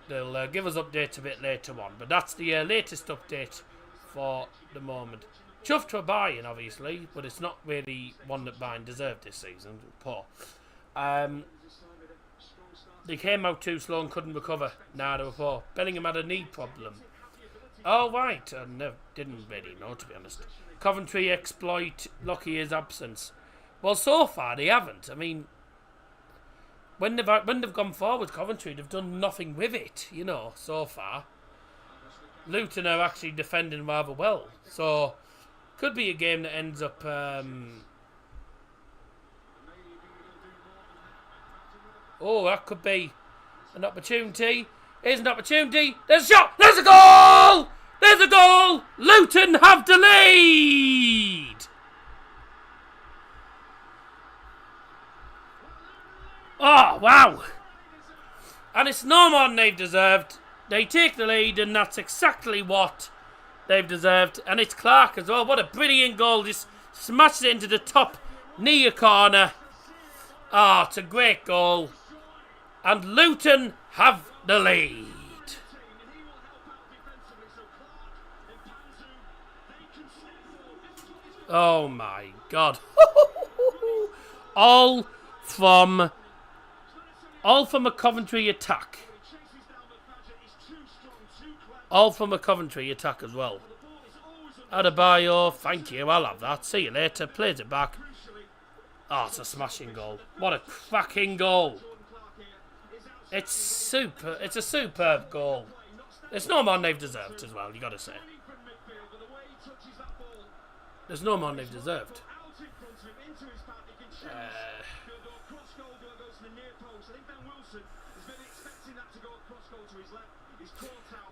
they'll give us updates a bit later on. But that's the latest update for the moment. Chuffed for Bayern, obviously, but it's not really one that Bayern deserved this season. Poor. They came out too slow and couldn't recover. Nah, they were poor. Bellingham had a knee problem. Oh, right. I didn't really know, to be honest. Coventry exploit Lockyer's absence. Well, so far they haven't. I mean, when they've gone forward, Coventry, they've done nothing with it, you know, so far. Luton are actually defending rather well. So, could be a game that ends up... Oh, that could be an opportunity. Here's an opportunity. There's a shot. There's a goal. There's a goal. Luton have the lead. Oh, wow. And it's no more than they've deserved. They take the lead, and that's exactly what they've deserved. And it's Clark as well. What a brilliant goal. Just smashed it into the top near corner. Ah, it's a great goal. And Luton have the lead. Oh my God. All from a Coventry attack. All from a Coventry attack as well. Adebayo, thank you, I'll have that. See you later. Plays it back. Oh, it's a smashing goal. What a cracking goal. It's super. It's a superb goal. It's no more than they've deserved as well, you got to say. There's no more than they've deserved.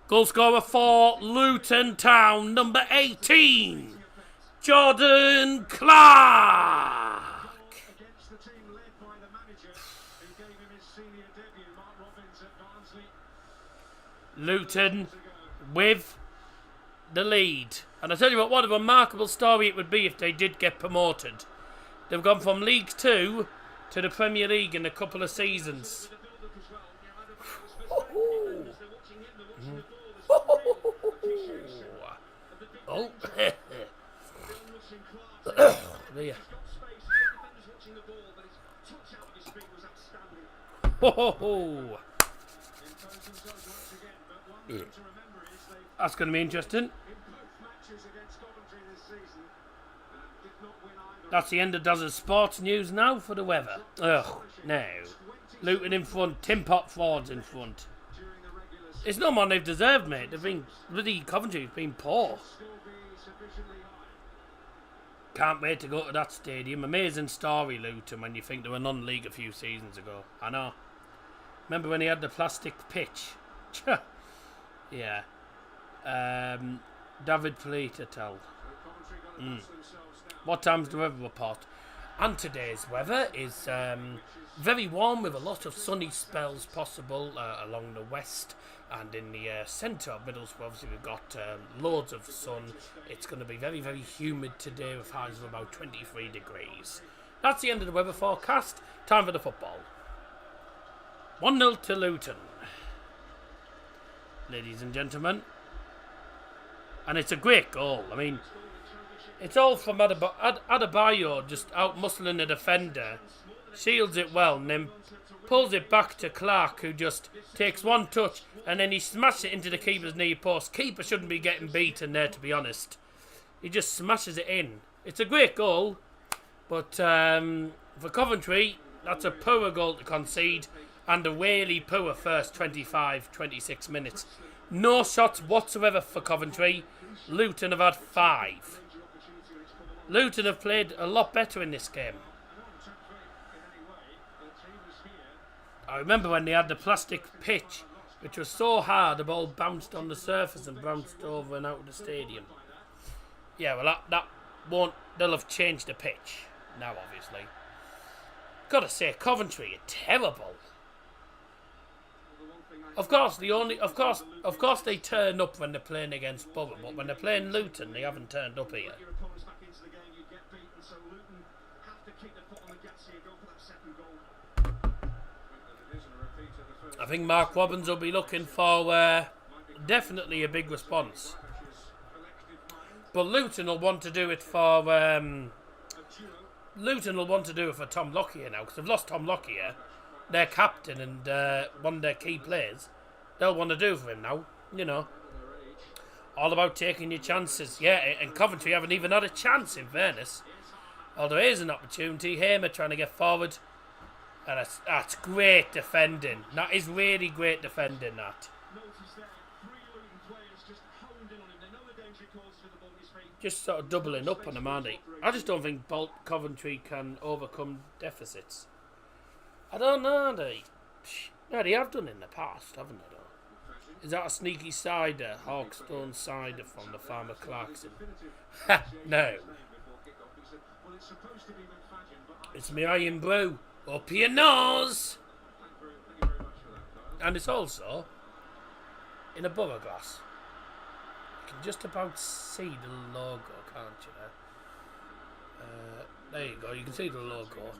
Goal scorer for Luton Town, number 18, Jordan Clark. Luton with the lead. And I tell you what a remarkable story it would be if they did get promoted. They've gone from League 2 to the Premier League in a couple of seasons. Oh. There. Oh. That's going to be interesting. That's the end of Does Sports News now for the weather. Ugh, no. Luton in front, Tim Pot Ford's in front. It's not more than they've deserved, mate. They've been, bloody Coventry's been poor. Can't wait to go to that stadium. Amazing story, Luton, when you think they were non-league a few seasons ago. I know. Remember when he had the plastic pitch? Yeah. David Fleet tell. What time's the weather report? And today's weather is very warm with a lot of sunny spells possible along the west and in the centre of Middlesbrough. Obviously, we've got loads of sun. It's going to be very, very humid today with highs of about 23 degrees. That's the end of the weather forecast. Time for the football. 1-0 to Luton. Ladies and gentlemen. And it's a great goal. I mean, it's all from Adebayo just out-muscling the defender. Shields it well and then pulls it back to Clark, who just takes one touch and then he smashes it into the keeper's knee post. Keeper shouldn't be getting beaten there, to be honest. He just smashes it in. It's a great goal, but for Coventry, that's a poor goal to concede and a really poor first 25-26 minutes. No shots whatsoever for Coventry. Luton have had 5. Luton have played a lot better in this game. I remember when they had the plastic pitch, which was so hard, the ball bounced on the surface and bounced over and out of the stadium. Yeah, well, that won't. They'll have changed the pitch now, obviously. Gotta say, Coventry are terrible. Of course, they turn up when they're playing against Borough, but when they're playing Luton, they haven't turned up here. I think Mark Robbins will be looking for definitely a big response. But Luton will want to do it for Tom Lockyer now, because they've lost Tom Lockyer, their captain and one of their key players. They'll want to do for him now, you know. All about taking your chances. Yeah, and Coventry haven't even had a chance, in fairness. Although there is an opportunity. Hamer trying to get forward. And that's great defending. That is really great defending, that. Just sort of doubling up on them, aren't they? I just don't think Coventry can overcome deficits. I don't know, no, they have done in the past, haven't they, though? Is that a sneaky cider? Hawkstone cider from the Farmer Clarkson? Ha, no. It's my iron brew. Up your nose! And it's also in a Borough glass. You can just about see the logo, can't you? There you go, you can see the logo.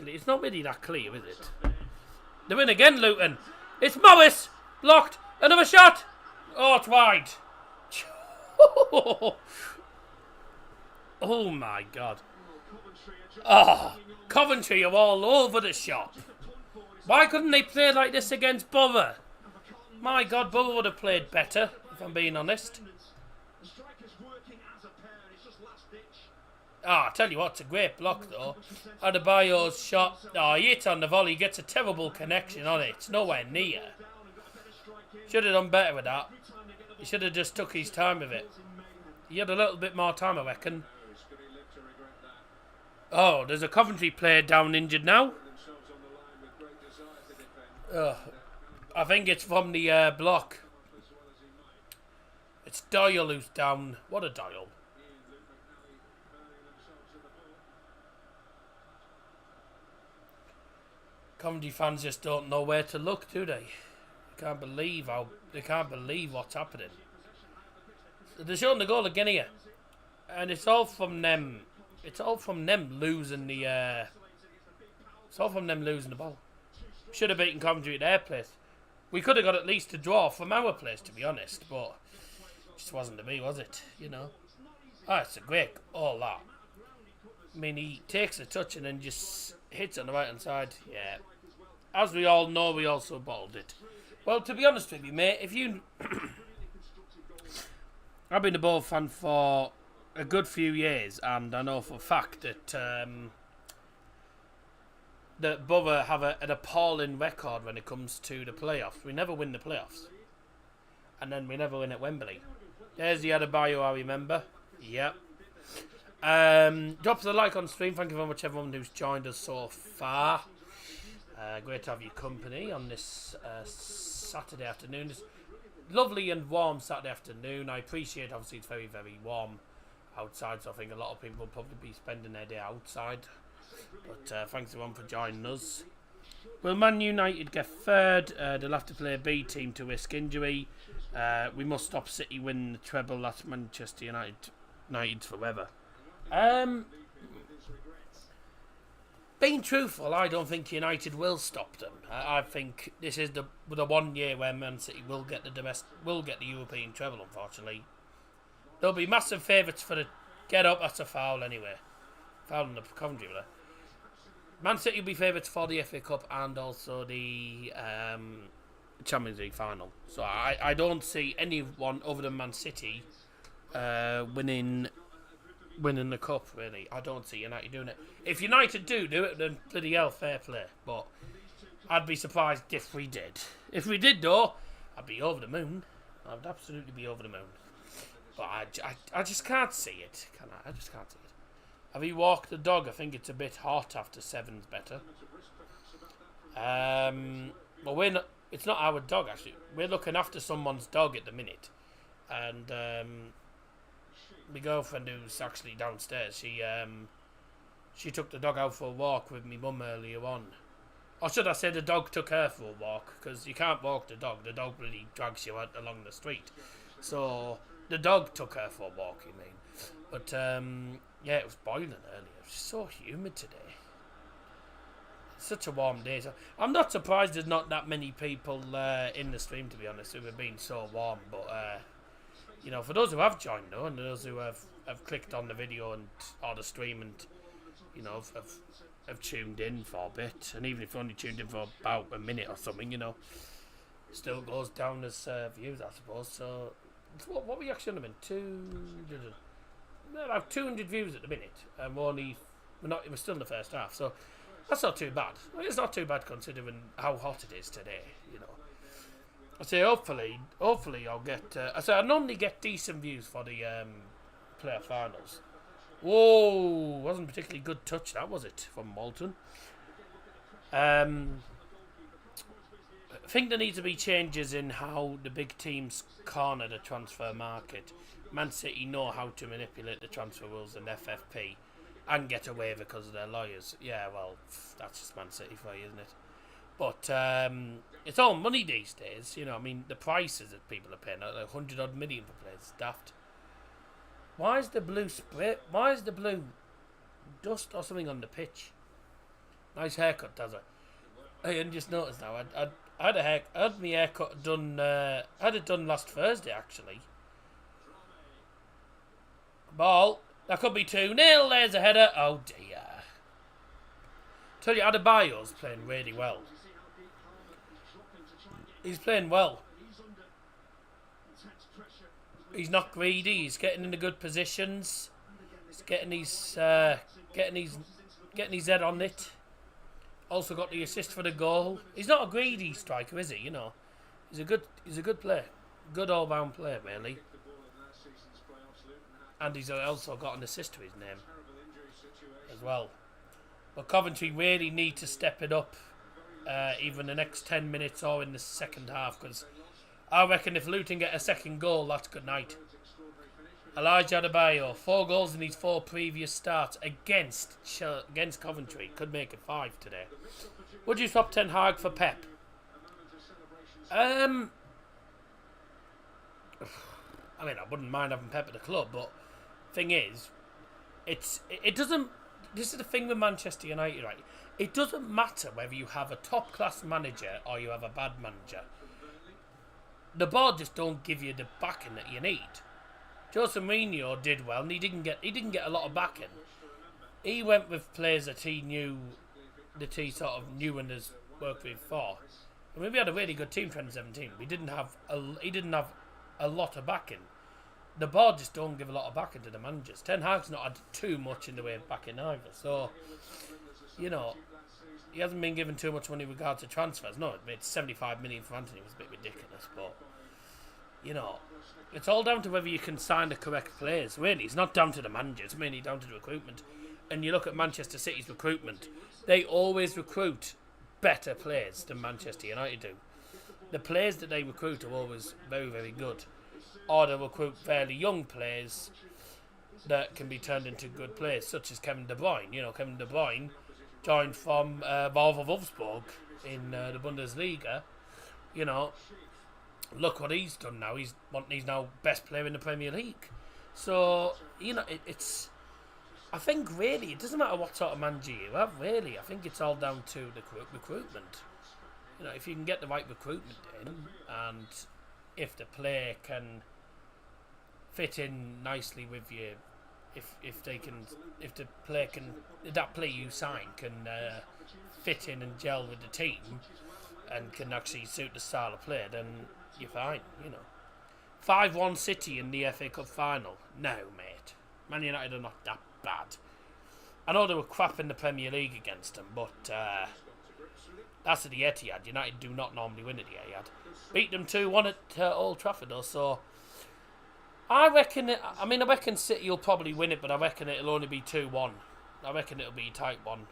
It's not really that clear, is it? They win again, Luton. It's Morris! Blocked! Another shot! Oh, it's wide. Oh my God. Oh, Coventry are all over the shop. Why couldn't they play like this against Borough? My God, Borough would have played better, if I'm being honest. I tell you what, it's a great block though. Adebayo's shot, he hit on the volley, gets a terrible connection on it. It's nowhere near. Should have done better with that. He should have just took his time with it. He had a little bit more time, I reckon. Oh, there's a Coventry player down injured now. I think it's from the block. It's Doyle who's down. What a Doyle. Coventry fans just don't know where to look, do they? They can't believe what's happening. They're showing the goal again here. And it's all from them. It's all from them losing the ball. Should have beaten Coventry at their place. We could have got at least a draw from our place, to be honest, but it just wasn't to be, was it? You know. It's a great all that. I mean, he takes a touch and then just hits on the right hand side. Yeah. As we all know, we also bottled it. Well, to be honest with you, mate, if you I've been a Borough fan for a good few years, and I know for a fact that Borough have an appalling record when it comes to the playoffs. We never win the playoffs. And then we never win at Wembley. There's the Adebayo I remember. Yep. Drop us a like on stream. Thank you very much, everyone who's joined us so far. Great to have your company on this Saturday afternoon. This lovely and warm Saturday afternoon. I appreciate, obviously, it's very, very warm outside, so I think a lot of people will probably be spending their day outside. But thanks everyone for joining us. Will Man United get third? They'll have to play a B team to risk injury. We must stop City winning the treble. That's Manchester United forever. Being truthful, I don't think United will stop them. I think this is the 1 year where Man City will get the European treble. Unfortunately, they'll be massive favourites for the get up. That's a foul anyway. Foul in the Coventry there. Man City will be favourites for the FA Cup and also the Champions League final. So I don't see anyone other than Man City winning the cup, really. I don't see United doing it. If United do it, then bloody hell, fair play. But I'd be surprised if we did. If we did, though, I'd be over the moon. I would absolutely be over the moon. But I just can't see it, can I? I just can't see it. Have you walked the dog? I think it's a bit hot after 7's better. Well, it's not our dog, actually. We're looking after someone's dog at the minute. And my girlfriend, who's actually downstairs, she took the dog out for a walk with my mum earlier on. Or should I say the dog took her for a walk, because you can't walk the dog really drags you out along the street. So the dog took her for a walk, you mean. But yeah, it was boiling earlier. It was so humid today. It's such a warm day. So I'm not surprised there's not that many people in the stream, to be honest, who have been so warm. But you know, for those who have joined though, and those who have clicked on the video or the stream and, you know, have tuned in for a bit, and even if you only tuned in for about a minute or something, you know, still goes down as views, I suppose. So what we actually on about 200 views at the minute, and we're still in the first half, so that's not too bad. It's not too bad considering how hot it is today, you know. I say hopefully I'll get. I normally get decent views for the playoff finals. Whoa, wasn't particularly good touch that, was it, from Walton? I think there needs to be changes in how the big teams corner the transfer market. Man City know how to manipulate the transfer rules and FFP and get away because of their lawyers. Yeah, well, that's just Man City for you, isn't it? But it's all money these days, you know. I mean, the prices that people are paying, like 100 odd million for players, is daft. Why is the blue dust or something on the pitch? Nice haircut, does it? I just noticed now. I had my haircut done. I had it done last Thursday, actually. Ball. That could be 2-0. There's a header. Oh dear. Tell you, Adebayo's playing really well. He's playing well. He's not greedy. He's getting into good positions. He's getting his head on it. Also got the assist for the goal. He's not a greedy striker, is he? You know, he's a good player, good all-round player, really. And he's also got an assist to his name as well. But Coventry really need to step it up, either in the next 10 minutes or in the second half, because I reckon if Luton get a second goal, that's good night. Elijah Adebayo, 4 goals in his 4 previous starts against Coventry. Could make it 5 today. Would you swap Ten Hag for Pep? I mean, I wouldn't mind having Pep at the club, but thing is, it doesn't. This is the thing with Manchester United, right? It doesn't matter whether you have a top-class manager or you have a bad manager. The board just don't give you the backing that you need. Jose Mourinho did well, and he didn't get a lot of backing. He went with players that he sort of knew and has worked with for. I mean, we had a really good team 2017. He didn't have a lot of backing. The board just don't give a lot of backing to the managers. Ten Hag's not had too much in the way of backing either. So, you know, he hasn't been given too much money with regard to transfers. No, it made 75 million for Anthony. It was a bit ridiculous, but, you know, it's all down to whether you can sign the correct players. Really, it's not down to the managers. It's mainly down to the recruitment. And you look at Manchester City's recruitment, they always recruit better players than Manchester United do. The players that they recruit are always very, very good. Or they recruit fairly young players that can be turned into good players, such as Kevin De Bruyne. You know, Kevin De Bruyne joined from Volvo Wolfsburg in the Bundesliga. You know, look what he's done now. He's now best player in the Premier League. So, you know, it's... I think really, it doesn't matter what sort of manager you have, really. I think it's all down to the recruitment. You know, if you can get the right recruitment in, and if the player can fit in nicely with you, if that player you sign can fit in and gel with the team and can actually suit the style of play, then you're fine, you know. 5-1 City in the FA Cup final. No, mate. Man United are not that bad. I know they were crap in the Premier League against them, but that's at the Etihad. United do not normally win at the Etihad. Beat them 2-1 at Old Trafford, though, so I reckon City will probably win it, but I reckon it'll only be 2-1. I reckon it'll be a tight one.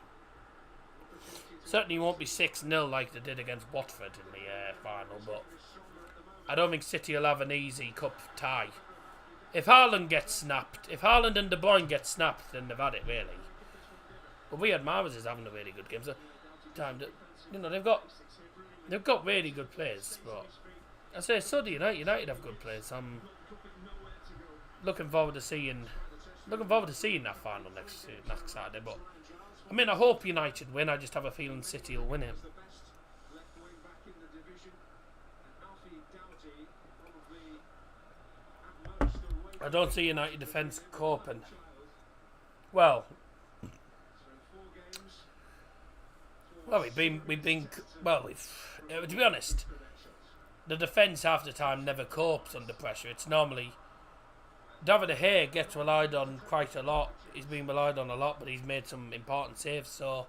Certainly won't be 6-0 like they did against Watford in the final, but I don't think City will have an easy cup tie. If Haaland and De Bruyne get snapped, then they've had it, really. But Riyad Mahrez is having a really good game. So, you know, they've got really good players. But I say, so do United. United have good players. I'm looking forward to seeing that final next Saturday. But I mean, I hope United win. I just have a feeling City will win it. I don't see United defence coping. To be honest, the defence half the time never copes under pressure. It's normally David De Gea gets relied on quite a lot. He's been relied on a lot, but he's made some important saves. So,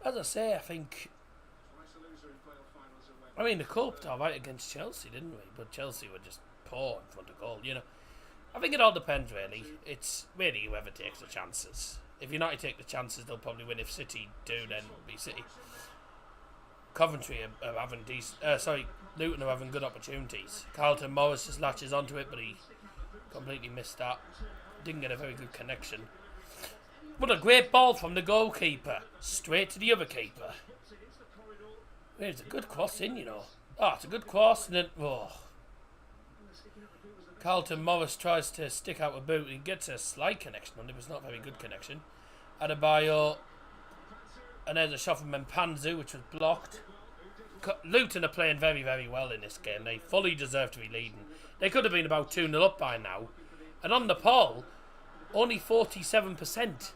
as I say, I think. I mean, they coped all right against Chelsea, didn't we? But Chelsea were just poor in front of goal, you know. I think it all depends, really. It's really whoever takes the chances. If United take the chances, they'll probably win. If City do, then it'll be City. Coventry are having Luton are having good opportunities. Carlton Morris just latches onto it, but he completely missed that. Didn't get a very good connection. What a great ball from the goalkeeper. Straight to the other keeper. It's a good cross in, you know. It's a good cross, and then... Carlton Morris tries to stick out a boot. He gets a slight connection on it, but it's not a very good connection. Adebayo. And there's a shot from Mpanzu, which was blocked. Luton are playing very, very well in this game. They fully deserve to be leading. They could have been about 2-0 up by now. And on the poll, only 47%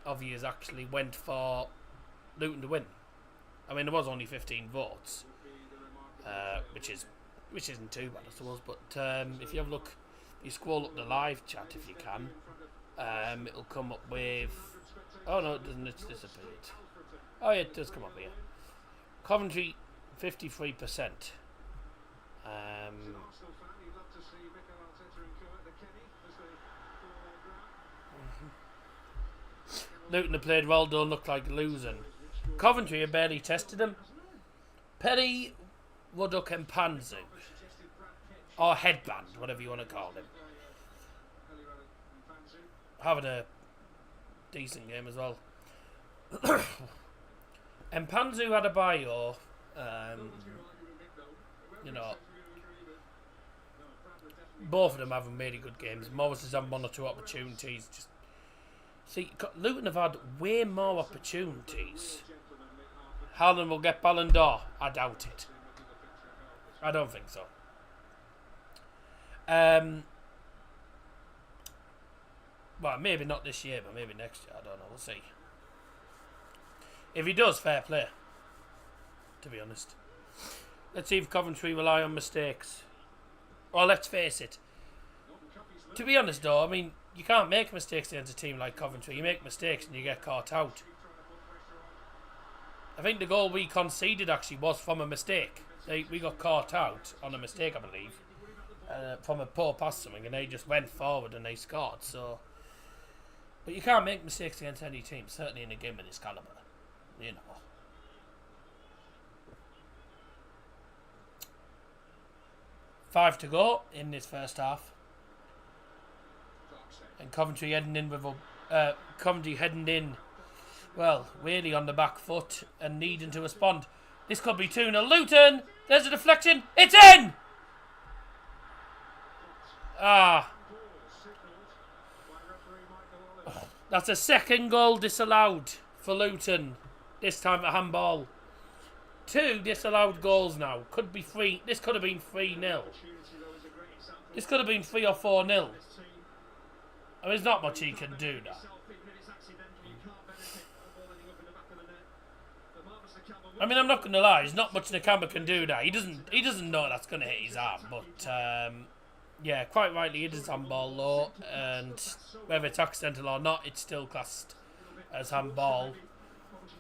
of yous actually went for Luton to win. I mean, there was only 15 votes, which isn't too bad, I suppose. But if you have a look, you scroll up the live chat if you can, it'll come up with... Oh no, it doesn't, it's disappeared. Oh yeah, it does come up here. Coventry, 53%. Luton have played well, don't look like losing. Coventry have barely tested them. Perry, Ruddock and Panzu. Or Headband, whatever you want to call him. Having a decent game as well. And Panzu had a bio. You know, both of them having really good games. Morris has had one or two opportunities. Luton have had way more opportunities. Haaland will get Ballon d'Or. I doubt it. I don't think so. Well, maybe not this year, but maybe next year. I don't know. We'll see. If he does, fair play. To be honest. Let's see if Coventry rely on mistakes. Or let's face it. To be honest, though, I mean, you can't make mistakes against a team like Coventry. You make mistakes and you get caught out. I think the goal we conceded actually was from a mistake. We got caught out on a mistake, I believe, from a poor pass something, and they just went forward and they scored. So, but you can't make mistakes against any team, certainly in a game of this calibre. You know. Five to go in this first half. And Coventry heading in with Coventry heading in, well, really on the back foot and needing to respond. This could be 2-0 Luton. There's a deflection. It's in! That's a second goal disallowed for Luton. This time for handball. 2 disallowed goals now. Could be 3. This could have been 3-0. This could have been 3 or 4-0. I mean, there's not much he can do now. I mean, I'm not going to lie. There's not much Nakamba can do now. He doesn't know that's going to hit his arm. But yeah, quite rightly, it is handball though, and whether it's accidental or not, it's still classed as handball.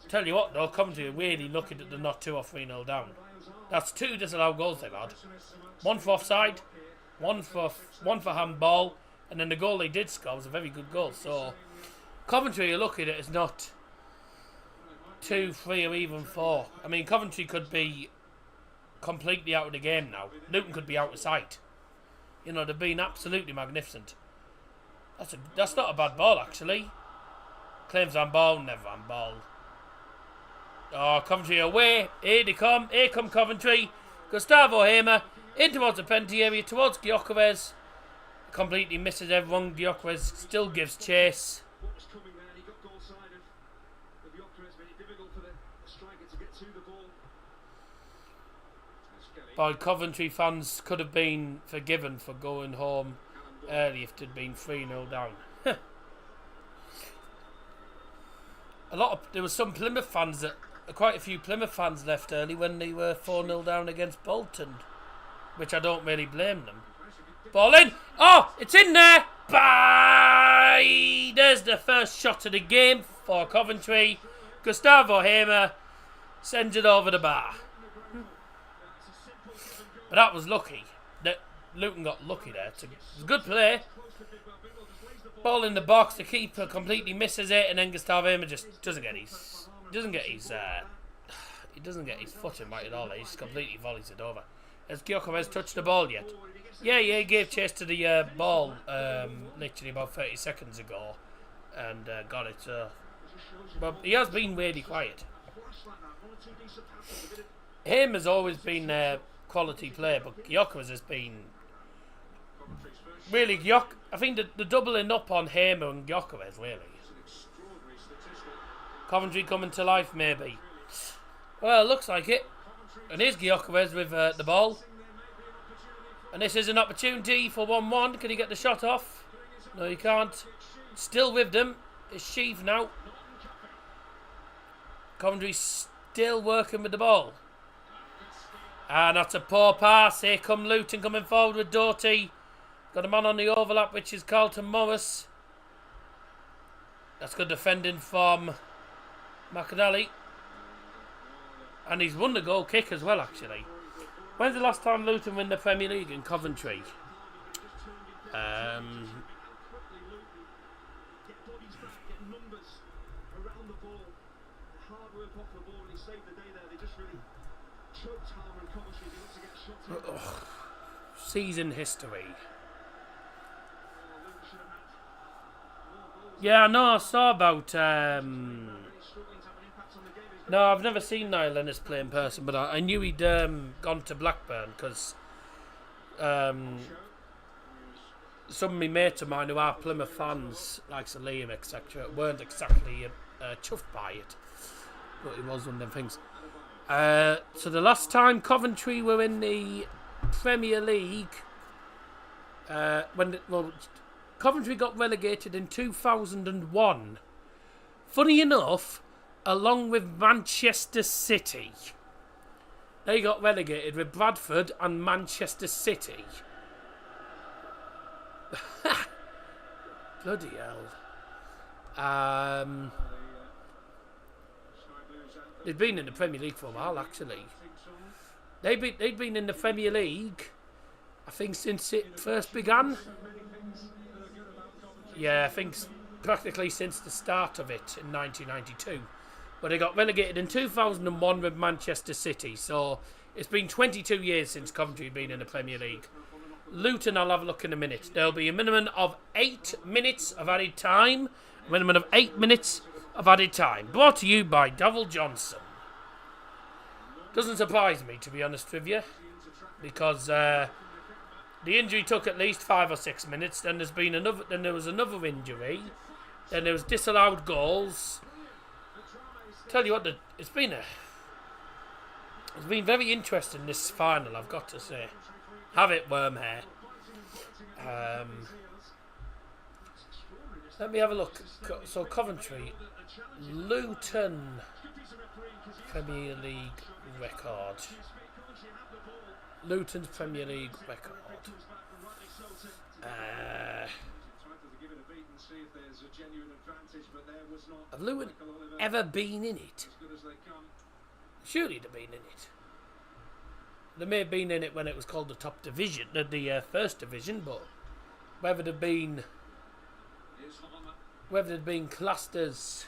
Tell you what though, Coventry are really lucky that they're not 2 or 3-0 down. That's 2 disallowed goals they've had. 1 for offside, one for handball, and then the goal they did score was a very good goal. So Coventry are lucky that it's not 2, 3 or even 4. I mean, Coventry could be completely out of the game now. Luton could be out of sight. You know, they've been absolutely magnificent. That's not a bad ball, actually. Claims handball, never handball. Oh, Coventry away. Here they come. Here come Coventry. Gustavo Hamer in towards the penalty area, towards Gyökeres. Completely misses everyone. Gyökeres still gives chase. What was coming there, and he got goal side of the Gyökeres, made it difficult for the striker to get to the ball. Boy, Coventry fans could have been forgiven for going home early if they'd been 3-0 down. There was some Plymouth fans quite a few Plymouth fans left early when they were 4-0 down against Bolton, which I don't really blame them. Ball in. Oh, it's in there. Bye. There's the first shot of the game for Coventry. Gustavo Hamer sends it over the bar. But that was lucky. Luton got lucky there. It was a good play. Ball in the box. The keeper completely misses it, and then Gustavo Hamer just doesn't get his footing right at all. He just completely volleys it over. Has Gyökeres touched the ball yet? Yeah, he gave chase to the ball literally about 30 seconds ago and got it. But he has been really quiet. Hamer's always been a quality player, but Gyökeres has been really. I think the doubling up on Hamer and Gyökeres really. Coventry coming to life, maybe. Well, looks like it. And here's Gyökeres with the ball. And this is an opportunity for 1-1. Can he get the shot off? No, he can't. Still with them. It's Sheaf now. Coventry still working with the ball. And that's a poor pass. Here come Luton coming forward with Doughty. Got a man on the overlap, which is Carlton Morris. That's good defending from McAnally. And he's won the goal kick as well, actually. When's the last time Luton win the Premier League in Coventry? Season history. Yeah, no, I saw about. No, I've never seen Niall Ennis play in person, but I knew he'd gone to Blackburn because some of my mates of mine who are Plymouth fans, like Sir Liam, etc., weren't exactly chuffed by it, but it was one of them things. So the last time Coventry were in the Premier League, Coventry got relegated in 2001. Funny enough, along with Manchester City. They got relegated with Bradford and Manchester City. Bloody hell. They'd been in the Premier League for a while, actually. They'd been in the Premier League, I think, since it first began. Yeah, I think practically since the start of it in 1992. But they got relegated in 2001 with Manchester City. So it's been 22 years since Coventry have been in the Premier League. Luton, I'll have a look in a minute. There'll be a minimum of 8 minutes of added time. A minimum of 8 minutes of added time. Brought to you by Davil Johnson. Doesn't surprise me, to be honest with you, because the injury took at least 5 or 6 minutes. Then there was another injury. Then there was disallowed goals. Tell you what, it's been very interesting, this final, I've got to say. Have it, Wormhair. Let me have a look. So Coventry, Luton Premier League record. Luton's Premier League record. Have Luton ever been in it? Surely they've been in it. They may have been in it when it was called the top division, the first division, but whether they've been classed as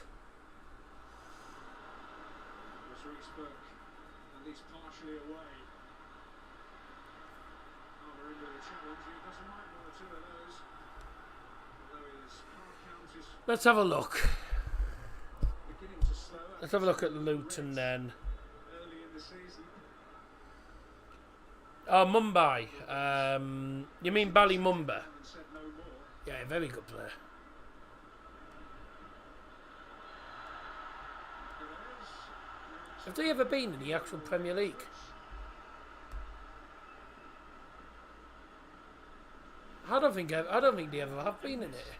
Let's have a look. Let's have a look at Luton then. Oh, Mumbai. You mean Ballymumba? Yeah, very good player. Have they ever been in the actual Premier League? I don't think they ever have been in it.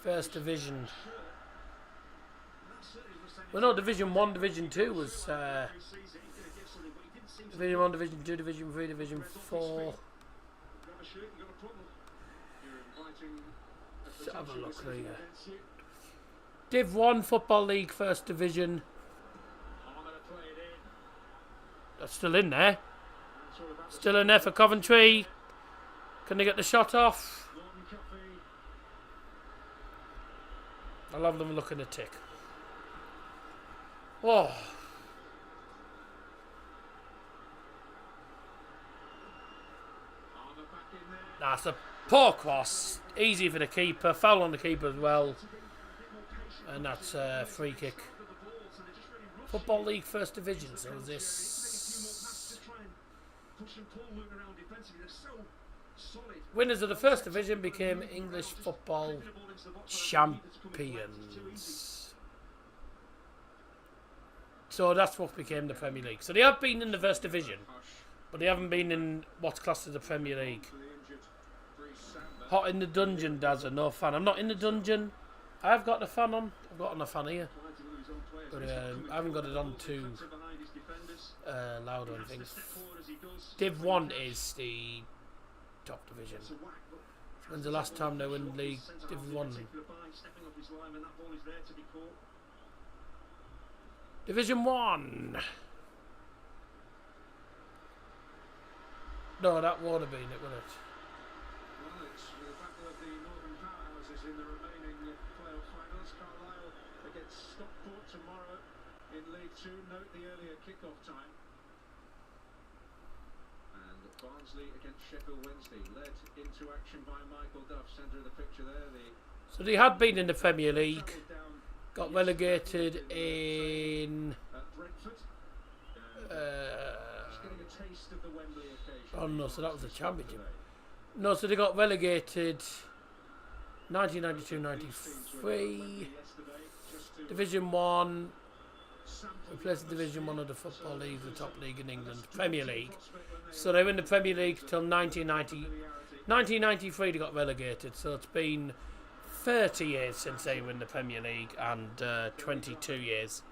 First division. Well, no, Division 1, Division 2 was Division 1, Division 2, Division 3, Division 4. Let's have a look here. Div 1 Football League First Division. That's still in there. Still in there for Coventry. Can they get the shot off? I'll have them look in a tick. Oh. That's a poor cross. Easy for the keeper. Foul on the keeper as well. And that's a free kick. Football League First Division. So this... Winners of the First Division became English football champions. So that's what became the Premier League. So they have been in the First Division, but they haven't been in what's classed as the Premier League. Hot in the dungeon, Dazza. No fan. I'm not in the dungeon. I've got the fan on. I've got on the fan here. But I haven't got it on too loud or anything. Div 1 is the top division. When's the last time they won League Div 1? Division 1! No, that would have been it, wouldn't it? Well, it's the battle of the Northern Powerhouses in the remaining playoff finals. Carlisle against Stockport tomorrow in League 2. Note the earlier kick-off time. And Barnsley against Sheffield Wednesday, led into action by Michael Duff, centre of the picture there. So they had been in the Premier League, got relegated in... oh no, so that was the Championship. No, so they got relegated 1992-93. Division 1, replaced Division 1 of the Football League, the top league in England, Premier League. So they were in the Premier League till 1990. 1993 they got relegated, so it's been 30 years since they were in the Premier League and 22 years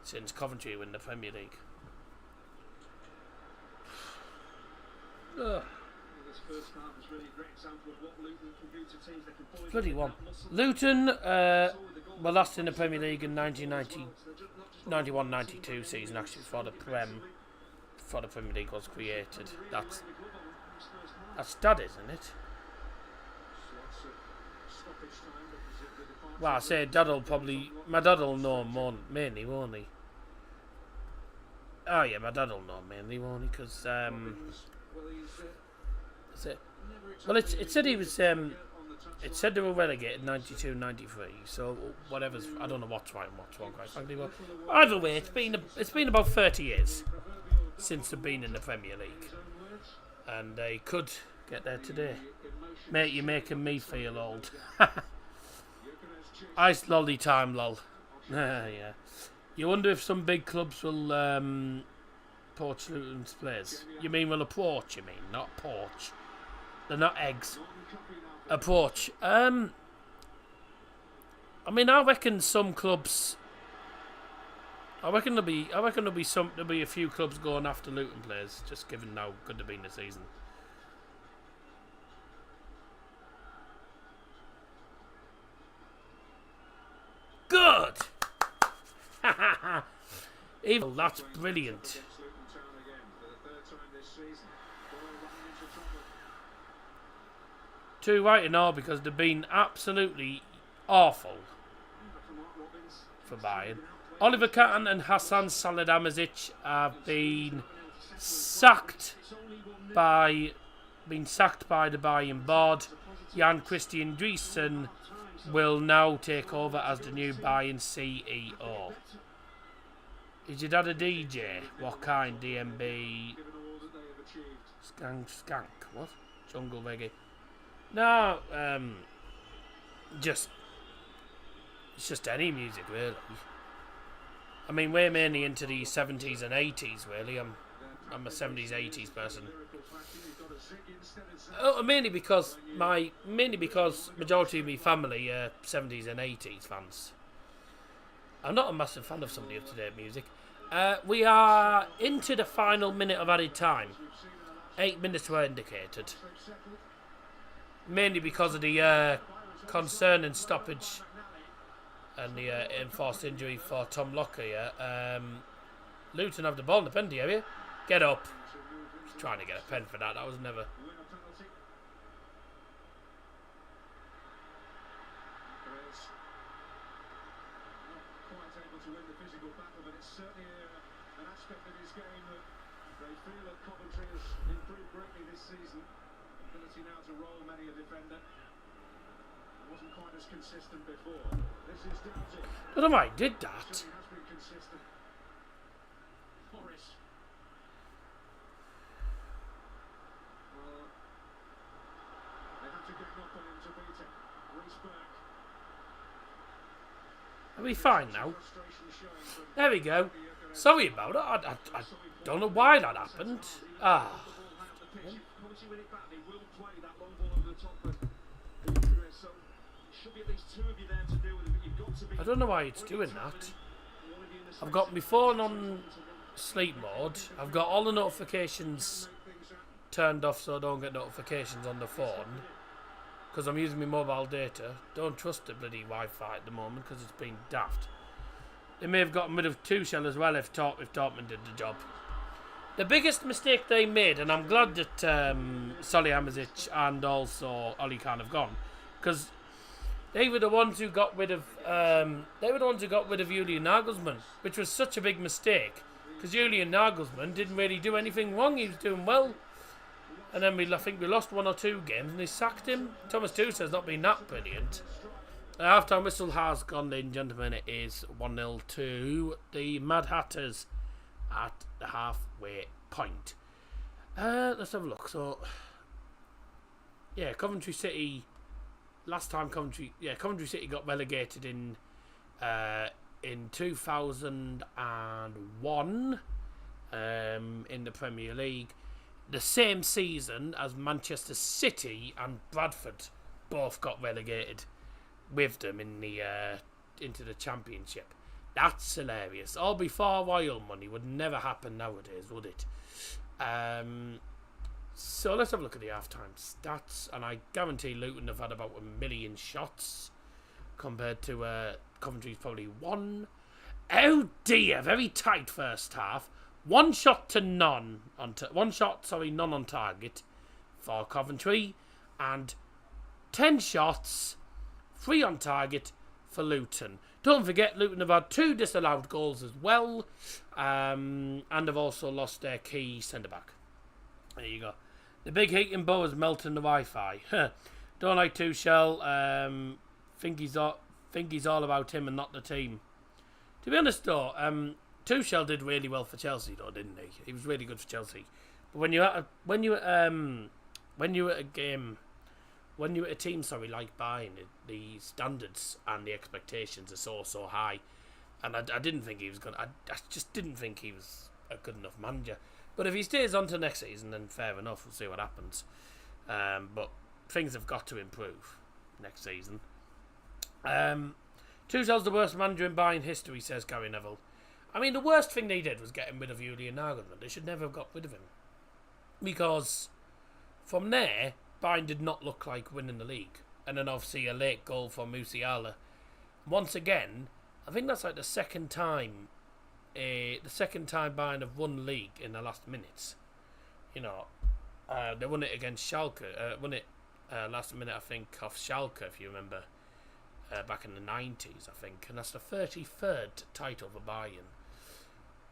since Coventry were in the Premier League. Bloody one. Luton were last in the Premier League in 1991-92 season, actually, before the Premier League was created. That's dad, isn't it? Well, I say my dad'll know more, mainly, won't he? Oh yeah, my dad'll know mainly, won't he? Because Is it? Well, it said he was. It said they were relegated 92-93. So whatever's, I don't know what's right and what's wrong, quite frankly. But either way, it's been about 30 years since they've been in the Premier League, and they could get there today. Mate, you're making me feel old. Ice lolly time, lol. Yeah. You wonder if some big clubs will poach Luton's players. You mean will approach? You mean not poach? They're not eggs. Approach. I mean, I reckon some clubs. I reckon there'll be a few clubs going after Luton players, just given how good they've been this season. Good. Even that's brilliant. Too right and all, because they've been absolutely awful for Bayern. Oliver Kahn and Hassan Salihamidzic have been sacked by the Bayern board. Jan Christian Driesen will now take over as the new Bayern CEO. Is your dad a DJ? What kind? DMB? Skank? What? Jungle reggae? No, it's just any music, really. I mean, we're mainly into the 70s and 80s, really. I'm a 70s, 80s person. Mainly because majority of my family are 70s and 80s fans. I'm not a massive fan of some of the up-to-date music. We are into the final minute of added time. 8 minutes were indicated. Mainly because of the concerning stoppage and the enforced injury for Tom Lockyer. Luton have the ball in the penalty area. Get up. He's trying to get a pen for that. That was never. Certainly an aspect of his game that they feel that Coventry has improved greatly this season. Ability now to roll many a defender. It wasn't quite as consistent before. This is Doughty. I don't know why he did that. He has been consistent. Morris. Well, they have to get up on him to beat it. Reece Burke. Are we fine now? There we go. Sorry about it. I don't know why that happened. I don't know why it's doing that. I've got my phone on sleep mode. I've got all the notifications turned off so I don't get notifications on the phone, because I'm using my mobile data. Don't trust the bloody Wi-Fi at the moment because it's been daft. They may have gotten rid of Tuchel as well if Dortmund did the job. The biggest mistake they made, and I'm glad that Salihamidzic and also Oli Khan have gone, because they were the ones who got rid of Julian Nagelsmann, which was such a big mistake, because Julian Nagelsmann didn't really do anything wrong. He was doing well. And then I think we lost 1 or 2 games and they sacked him. Thomas Tuchel's not been that brilliant. The half-time whistle has gone in, gentlemen. It is 1-0 to the Mad Hatters at the halfway point. Let's have a look. So, yeah, Coventry City. Last time Coventry City got relegated in 2001 in the Premier League. The same season as Manchester City and Bradford both got relegated with them in the into the Championship. That's hilarious. All before royal money. Would never happen nowadays, would it? So let's have a look at the half-time stats, and I guarantee Luton have had about 1 million shots compared to Coventry's probably 1. Oh dear, very tight first half. None on target for Coventry, and 10 shots, 3 on target for Luton. Don't forget, Luton have had 2 disallowed goals as well, and have also lost their key centre-back. There you go. The big heating bow is melting the Wi-Fi. Don't like Tuchel. Think he's all about him and not the team. To be honest though, Tuchel did really well for Chelsea though, didn't he? He was really good for Chelsea. But when you're at a team, like Bayern, the standards and the expectations are so high, and I didn't think he was gonna. I just didn't think he was a good enough manager. But if he stays on to next season, then fair enough. We'll see what happens. But things have got to improve next season. Tuchel's the worst manager in Bayern history, says Gary Neville. I mean, the worst thing they did was getting rid of Julian Nagelsmann. They should never have got rid of him. Because from there, Bayern did not look like winning the league. And then obviously a late goal from Musiala. Once again, I think that's like the second time Bayern have won the league in the last minutes. You know, they won it against Schalke. Won it last minute, I think, off Schalke, if you remember. Back in the 90s, I think. And that's the 33rd title for Bayern,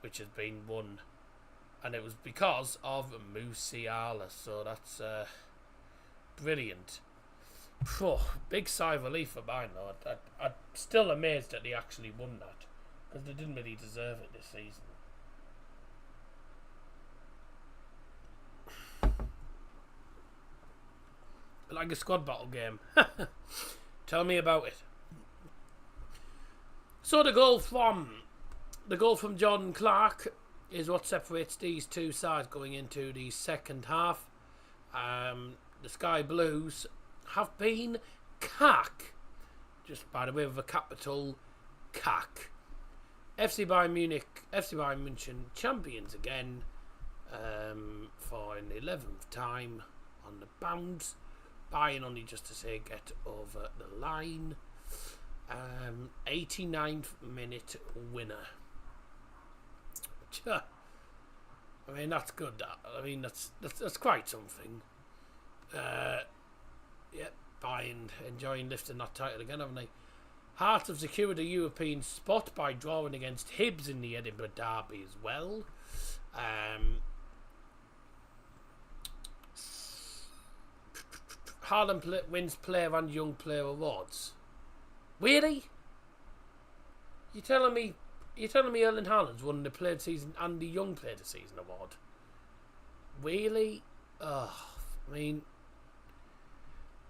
which has been won. And it was because of Musiala. So that's brilliant. Big sigh of relief for Bayern, though. I'm still amazed that they actually won that, because they didn't really deserve it this season. Like a squad battle game. Tell me about it. So the goal from Jordan Clark is what separates these two sides going into the second half. The Sky Blues have been cack, just by the way of a capital cack. FC Bayern München champions again, for an 11th time on the bounce. Bayern only just to say get over the line. 89th minute winner. I mean, that's good. I mean, that's quite something. Bayern enjoying lifting that title again, haven't they? Hearts have secured a European spot by drawing against Hibs in the Edinburgh Derby as well. Haaland wins Player and Young Player awards. Really? You're telling me Erling Haaland's won the Player of the Season and the Young Player of the Season award? Really? I mean,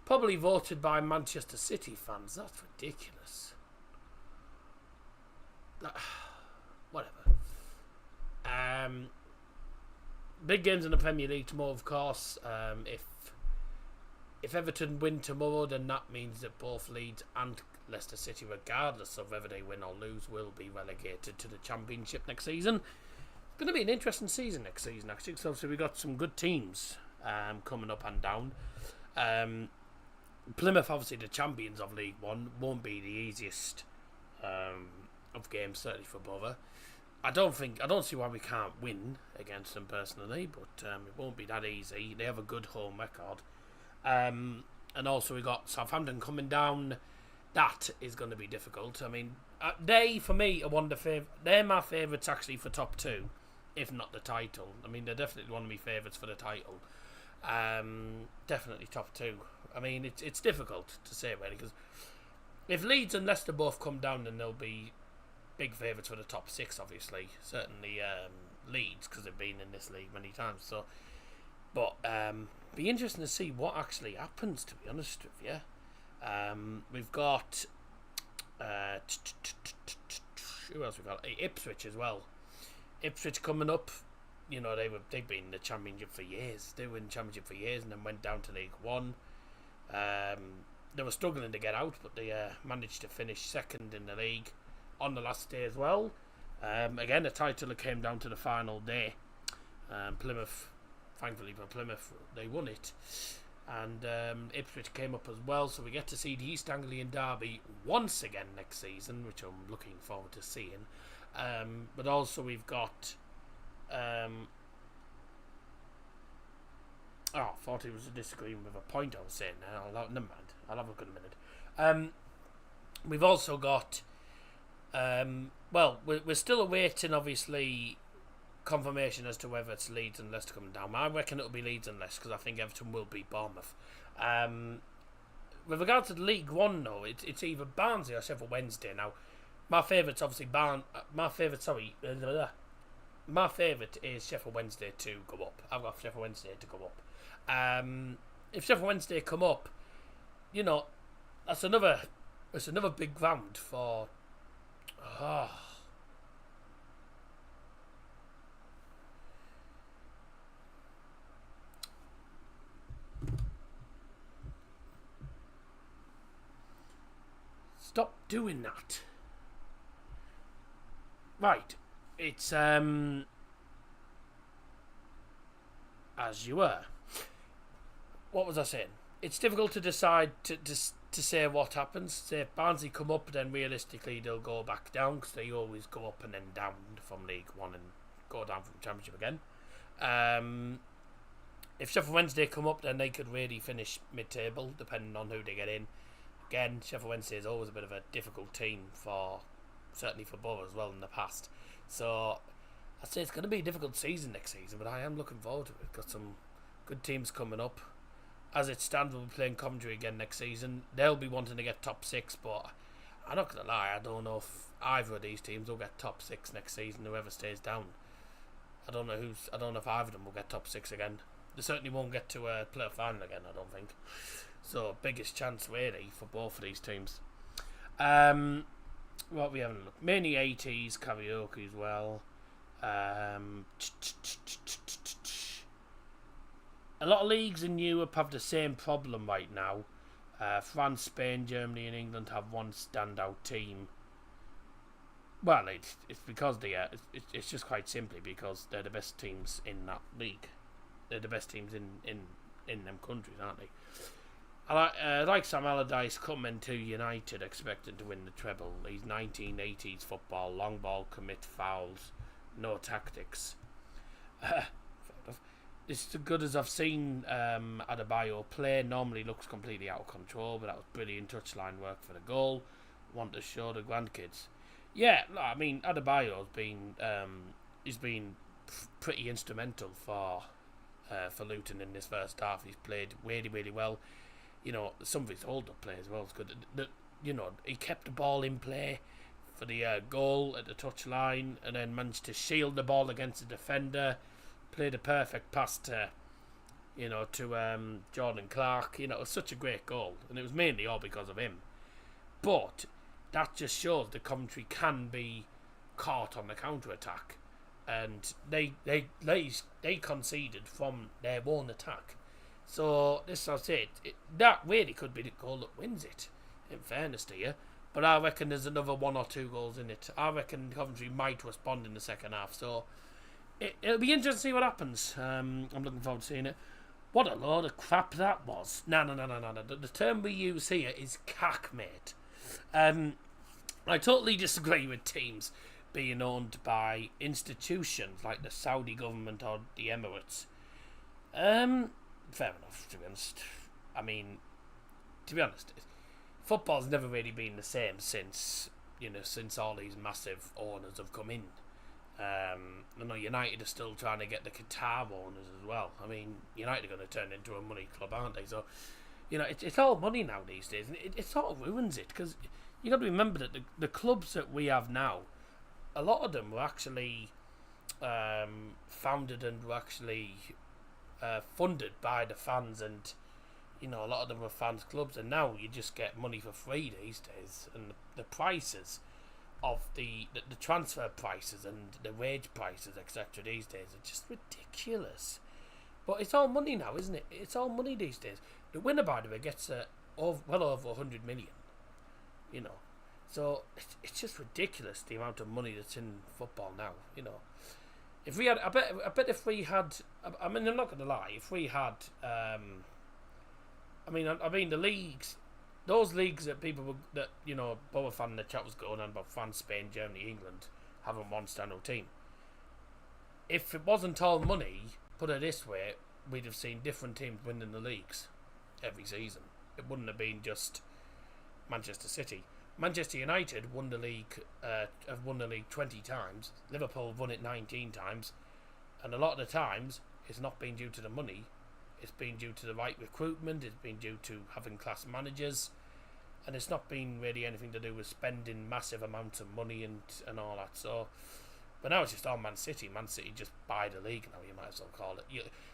probably voted by Manchester City fans. That's ridiculous. Whatever. Big games in the Premier League tomorrow, of course. If Everton win tomorrow, then that means that both Leeds and Leicester City, regardless of whether they win or lose, will be relegated to the Championship next season. It's going to be an interesting season next season, actually, because obviously we've got some good teams coming up and down. Plymouth, obviously the champions of League One, won't be the easiest of games, certainly for Borough. I don't see why we can't win against them personally, but it won't be that easy. They have a good home record. And also we got Southampton coming down. That is going to be difficult. I mean, they, for me, are one of the they're my favourites actually for top two, if not the title. I mean, they're definitely one of my favourites for the title. Definitely top two. I mean, it's difficult to say really, because if Leeds and Leicester both come down, then they'll be big favourites for the top six, obviously. Certainly Leeds, because they've been in this league many times. So, but be interesting to see what actually happens, to be honest with you. We've got who else we've got? Ipswich as well. Ipswich coming up. You know, they've been in the Championship for years. They were in the Championship for years and then went down to League One. They were struggling to get out, but they managed to finish second in the league on the last day as well. Again, a title that came down to the final day. Plymouth, thankfully for Plymouth, they won it. And Ipswich came up as well, so we get to see the East Anglian Derby once again next season, which I'm looking forward to seeing. But also we've got I thought he was disagreeing with a point I was saying there. Never mind, I'll have a good minute. We've also got we're still awaiting, obviously, confirmation as to whether it's Leeds and Leicester coming down. I reckon it'll be Leeds and Leicester because I think Everton will beat Bournemouth. With regard to League One, though, it's either Barnsley or Sheffield Wednesday. Now, my favourite's obviously my favourite is Sheffield Wednesday to go up. I've got Sheffield Wednesday to go up. If Sheffield Wednesday come up, you know, it's another big ground for. Stop doing that. Right, it's as you were. What was I saying? It's difficult to decide to say what happens. Say if Barnsley come up, then realistically they'll go back down because they always go up and then down from League One and go down from Championship again. If Sheffield Wednesday come up, then they could really finish mid-table, depending on who they get in. Again, Sheffield Wednesday is always a bit of a difficult team certainly for Borough as well in the past. So I'd say it's going to be a difficult season next season, but I am looking forward to it. We've got some good teams coming up. As it stands, we'll be playing Coventry again next season. They'll be wanting to get top 6, but I'm not going to lie, I don't know if either of these teams will get top 6 next season, whoever stays down. I don't know if either of them will get top 6 again. They certainly won't get to play a final again, I don't think. So, biggest chance really for both of these teams. What we having a look? Mainly 80s, karaoke as well. A lot of leagues in Europe have the same problem right now. France, Spain, Germany and England have one standout team. Well, it's because they are. It's just quite simply because they're the best teams in that league. They're the best teams in them countries, aren't they? I like Sam Allardyce coming to United expecting to win the treble. He's 1980s football, long ball, commit fouls, no tactics. It's as good as I've seen Adebayo play. Normally looks completely out of control, but that was brilliant touchline work for the goal. Want to show the grandkids. Yeah, I mean Adebayo's been he's been pretty instrumental for Luton in this first half. He's played really, really well. You know, some of his older play as well is good. You know, he kept the ball in play for the goal at the touchline, and then managed to shield the ball against the defender. Played a perfect pass to Jordan Clark. You know, it was such a great goal, and it was mainly all because of him. But that just shows that Coventry can be caught on the counter attack, and they conceded from their own attack. So this, I'll say, that really could be the goal that wins it. In fairness to you, but I reckon there's another 1 or 2 goals in it. I reckon Coventry might respond in the second half. So it'll be interesting to see what happens. I'm looking forward to seeing it. What a load of crap that was. No. The term we use here is cack, mate. I totally disagree with teams being owned by institutions like the Saudi government or the Emirates. Fair enough, to be honest. I mean, to be honest, football's never really been the same since all these massive owners have come in. I know United are still trying to get the Qatar owners as well. I mean, United are going to turn into a money club, aren't they? So, it's all money now these days, and it sort of ruins it, because you got to remember that the clubs that we have now, a lot of them were actually founded and were actually funded by the fans, and a lot of them were fans clubs, and now you just get money for free these days, and the prices of the transfer prices and the wage prices, etc. these days are just ridiculous. But it's all money now, isn't it? It's all money these days. The winner, by the way, gets well over 100 million. So it's just ridiculous the amount of money that's in football now. If we had, I bet if we had, I mean, I'm not going to lie, if we had, I mean the leagues, those leagues that people were, that Borough fan in the chat was going on about France, Spain, Germany, England having one standout team. If it wasn't all money, put it this way, we'd have seen different teams winning the leagues every season. It wouldn't have been just Manchester City. Manchester United won the league, have won the league 20 times. Liverpool have won it 19 times. And a lot of the times, it's not been due to the money. It's been due to the right recruitment. It's been due to having class managers. And it's not been really anything to do with spending massive amounts of money and all that. So, but now it's just all Man City. Man City just buy the league now. You might as well call it.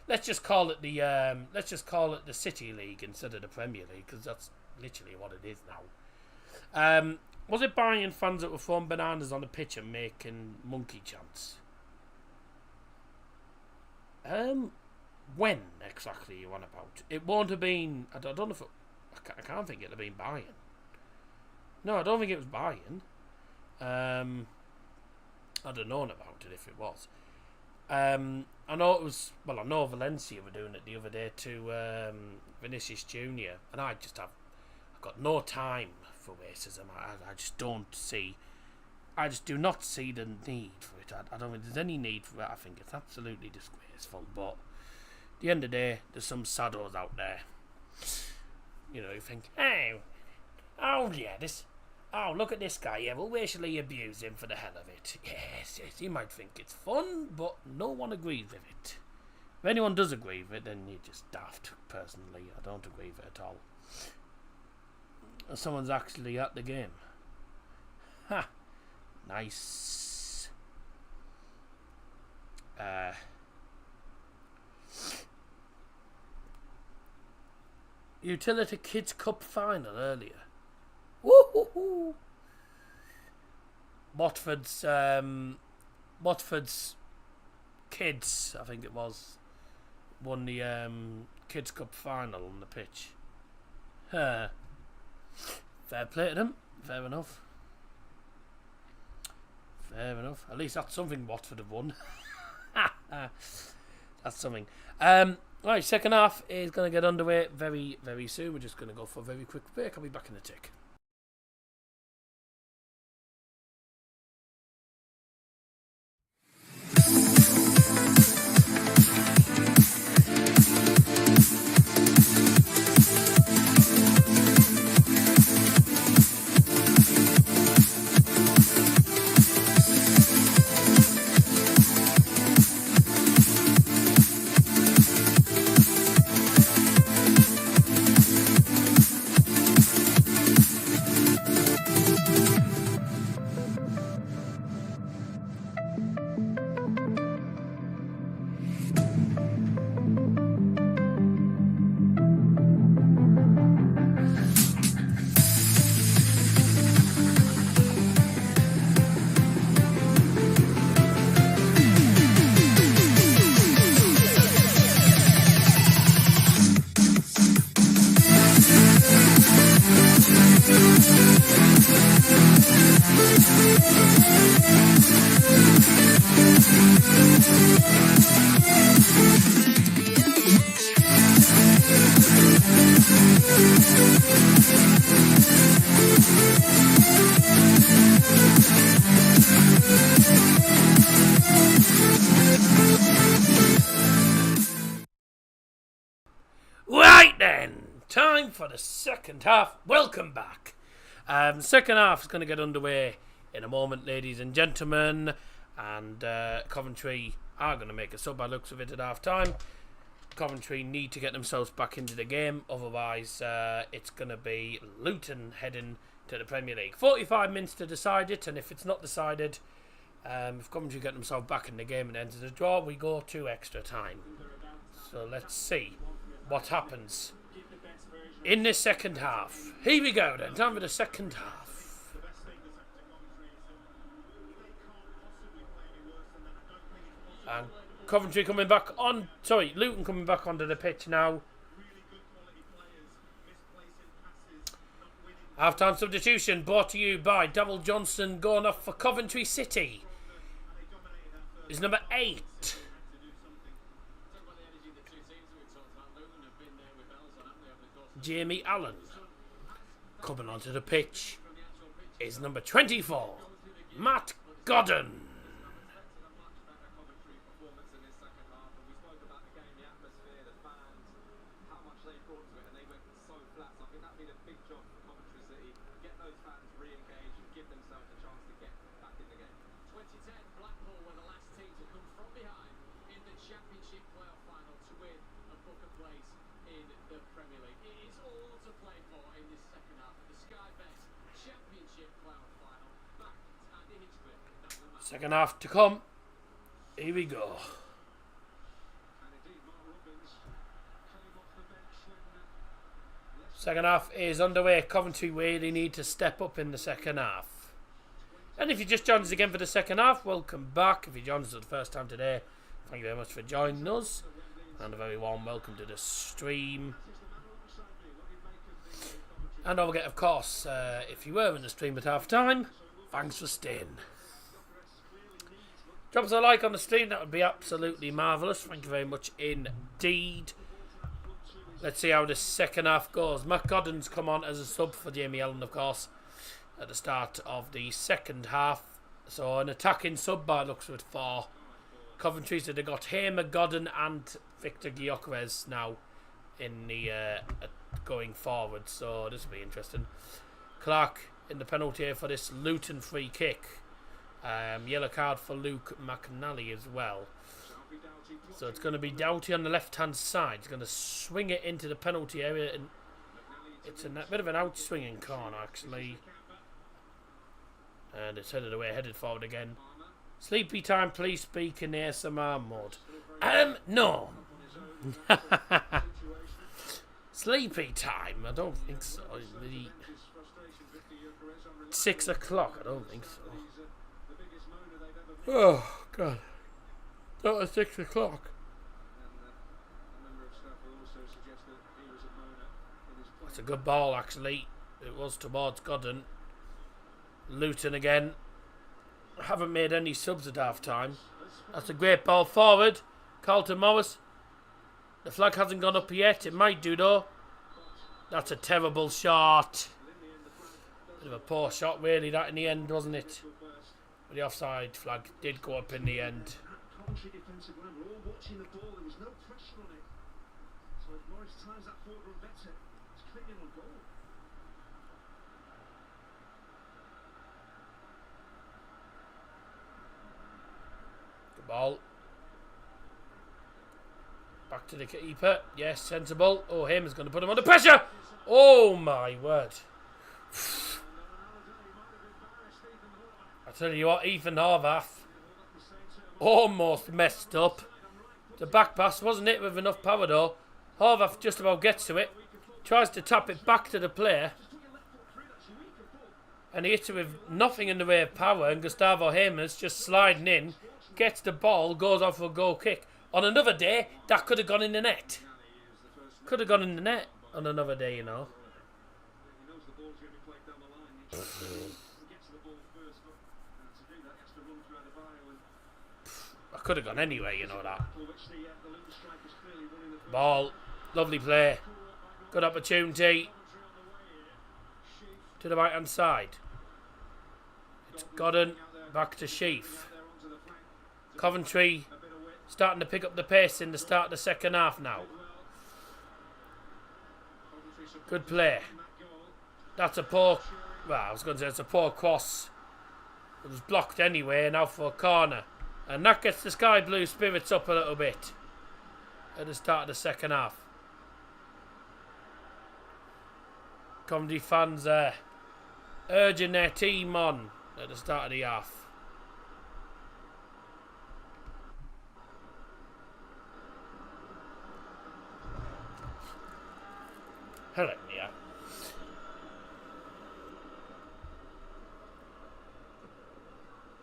Let's just call it the City League instead of the Premier League, because that's literally what it is now. Was it Bayern fans that were throwing bananas on the pitch and making monkey chants? When exactly you on about? It won't have been. I don't know if I can't think it'd have been Bayern. No, I don't think it was Bayern. I'd have known about it if it was. I know it was. Well, I know Valencia were doing it the other day to Vinicius Junior, and I've got no time for racism. I just don't see. I just do not see the need for it. I don't think there's any need for it. I think it's absolutely disgraceful. But at the end of the day, there's some saddos out there. You know, you think, look at this guy. Yeah, we'll racially abuse him for the hell of it. Yes, you might think it's fun, but no one agrees with it. If anyone does agree with it, then you're just daft. Personally, I don't agree with it at all. Someone's actually at the game. Ha! Nice. Utility Kids Cup final earlier. Woo-hoo-hoo. Watford's kids, I think it was, won the Kids Cup final on the pitch. Fair play to them. Fair enough. At least that's something Watford have won. That's something. Right, second half is going to get underway very, very soon. We're just going to go for a very quick break. I'll be back in a tick. Time for the second half. Welcome back. Second half is going to get underway in a moment, ladies and gentlemen. And Coventry are going to make a sub by looks of it at half time. Coventry need to get themselves back into the game. Otherwise, it's going to be Luton heading to the Premier League. 45 minutes to decide it. And if it's not decided, if Coventry get themselves back in the game and enter the draw, we go to extra time. So let's see what happens in this second half. Here we go then, time for the second half. And Coventry coming back on, Luton coming back onto the pitch now. Half-time substitution brought to you by Davil Johnson going off for Coventry City. Is number 8. Jamie Allen. Coming onto the pitch is number 24, Matt Godden. Second half to come. Here we go. Second half is underway. Coventry really need to step up in the second half. And if you just joined us again for the second half, welcome back. If you joined us for the first time today, thank you very much for joining us. And a very warm welcome to the stream. And don't forget, of course, if you were in the stream at half time, thanks for staying. Drop us a like on the stream, that would be absolutely marvellous. Thank you very much indeed. Let's see how the second half goes. Matt Godden's come on as a sub for Jamie Allen, of course, at the start of the second half. So an attacking sub by looks of it for Coventry. So they got Hamer, Godden and Victor Gyökeres now in the going forward. So this will be interesting. Clark in the penalty area for this Luton free kick. Yellow card for Luke McNally as well. So it's going to be Doughty on the left-hand side. He's going to swing it into the penalty area, and it's a bit of an out-swinging corner, actually. And it's headed away, headed forward again. Sleepy time, please speak in the ASMR mode. No. Sleepy time? I don't think so. 6 o'clock? I don't think so. Oh, God. Not at 6 o'clock. That's a good ball, actually. It was towards Godden. Luton again. Haven't made any subs at half time. That's a great ball forward. Carlton Morris. The flag hasn't gone up yet. It might do, though. That's a terrible shot. Bit of a poor shot, really, that in the end, wasn't it? But the offside flag did go up in the end. Defensive line, we're all watching the ball. There was no pressure on it. So if Morris times that forward run better, it's clearly on goal. Good ball. Back to the keeper. Yes, sensible. Oh, Hamer's going to put him under pressure. Oh, my word. I tell you what, Ethan Horvath almost messed up. The back pass, wasn't it, with enough power though. Horvath just about gets to it. Tries to tap it back to the player. And he hits it with nothing in the way of power. And Gustavo Hamer's just sliding in. Gets the ball, goes off for a goal kick. On another day, that could have gone in the net. Could have gone in the net on another day, you know. Could have gone anywhere, you know that. Ball. Lovely play. Good opportunity. To the right hand side. It's Godden. Back to Sheaf. Coventry starting to pick up the pace in the start of the second half now. Good play. That's a poor... Well, I was going to say it's a poor cross. It was blocked anyway. Now for a corner. And that gets the Sky Blue spirits up a little bit at the start of the second half. Coventry fans urging their team on at the start of the half. Hello, yeah.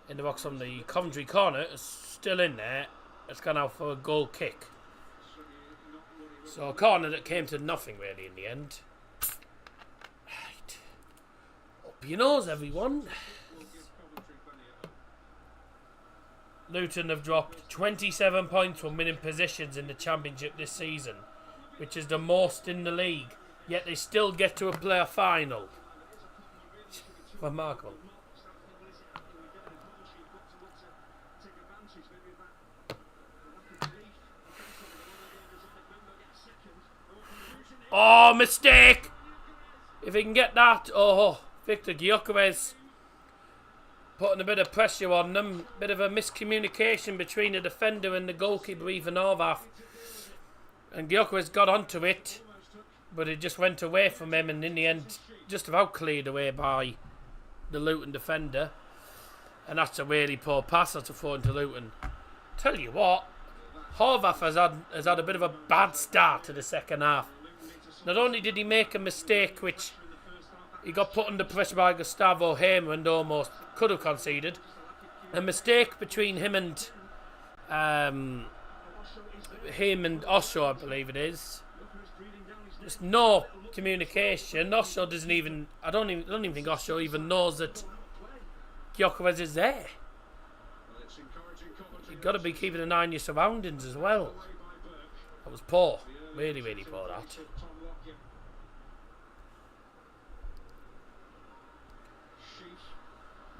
In the box on the Coventry corner, it's still in there. It's gone out for a goal kick. So a corner that came to nothing really in the end. Right. Up your nose, everyone. Luton have dropped 27 points from winning positions in the Championship this season, which is the most in the league. Yet they still get to a playoff final. Remarkable. Oh, mistake! If he can get that, oh, Victor Gyökeres putting a bit of pressure on them. Bit of a miscommunication between the defender and the goalkeeper, Ethan Horvath. And Gyökeres got onto it, but it just went away from him, and in the end, just about cleared away by the Luton defender. And that's a really poor pass. That's a throw into Luton. Tell you what, Horvath has had a bit of a bad start to the second half. Not only did he make a mistake, which he got put under pressure by Gustavo Hamer and almost could have conceded. A mistake between him and Osho, I believe it is. Just no communication. Osho doesn't even. I don't even think Osho even knows that Gyökeres is there. You've got to be keeping an eye on your surroundings as well. That was poor. Really, really poor, that.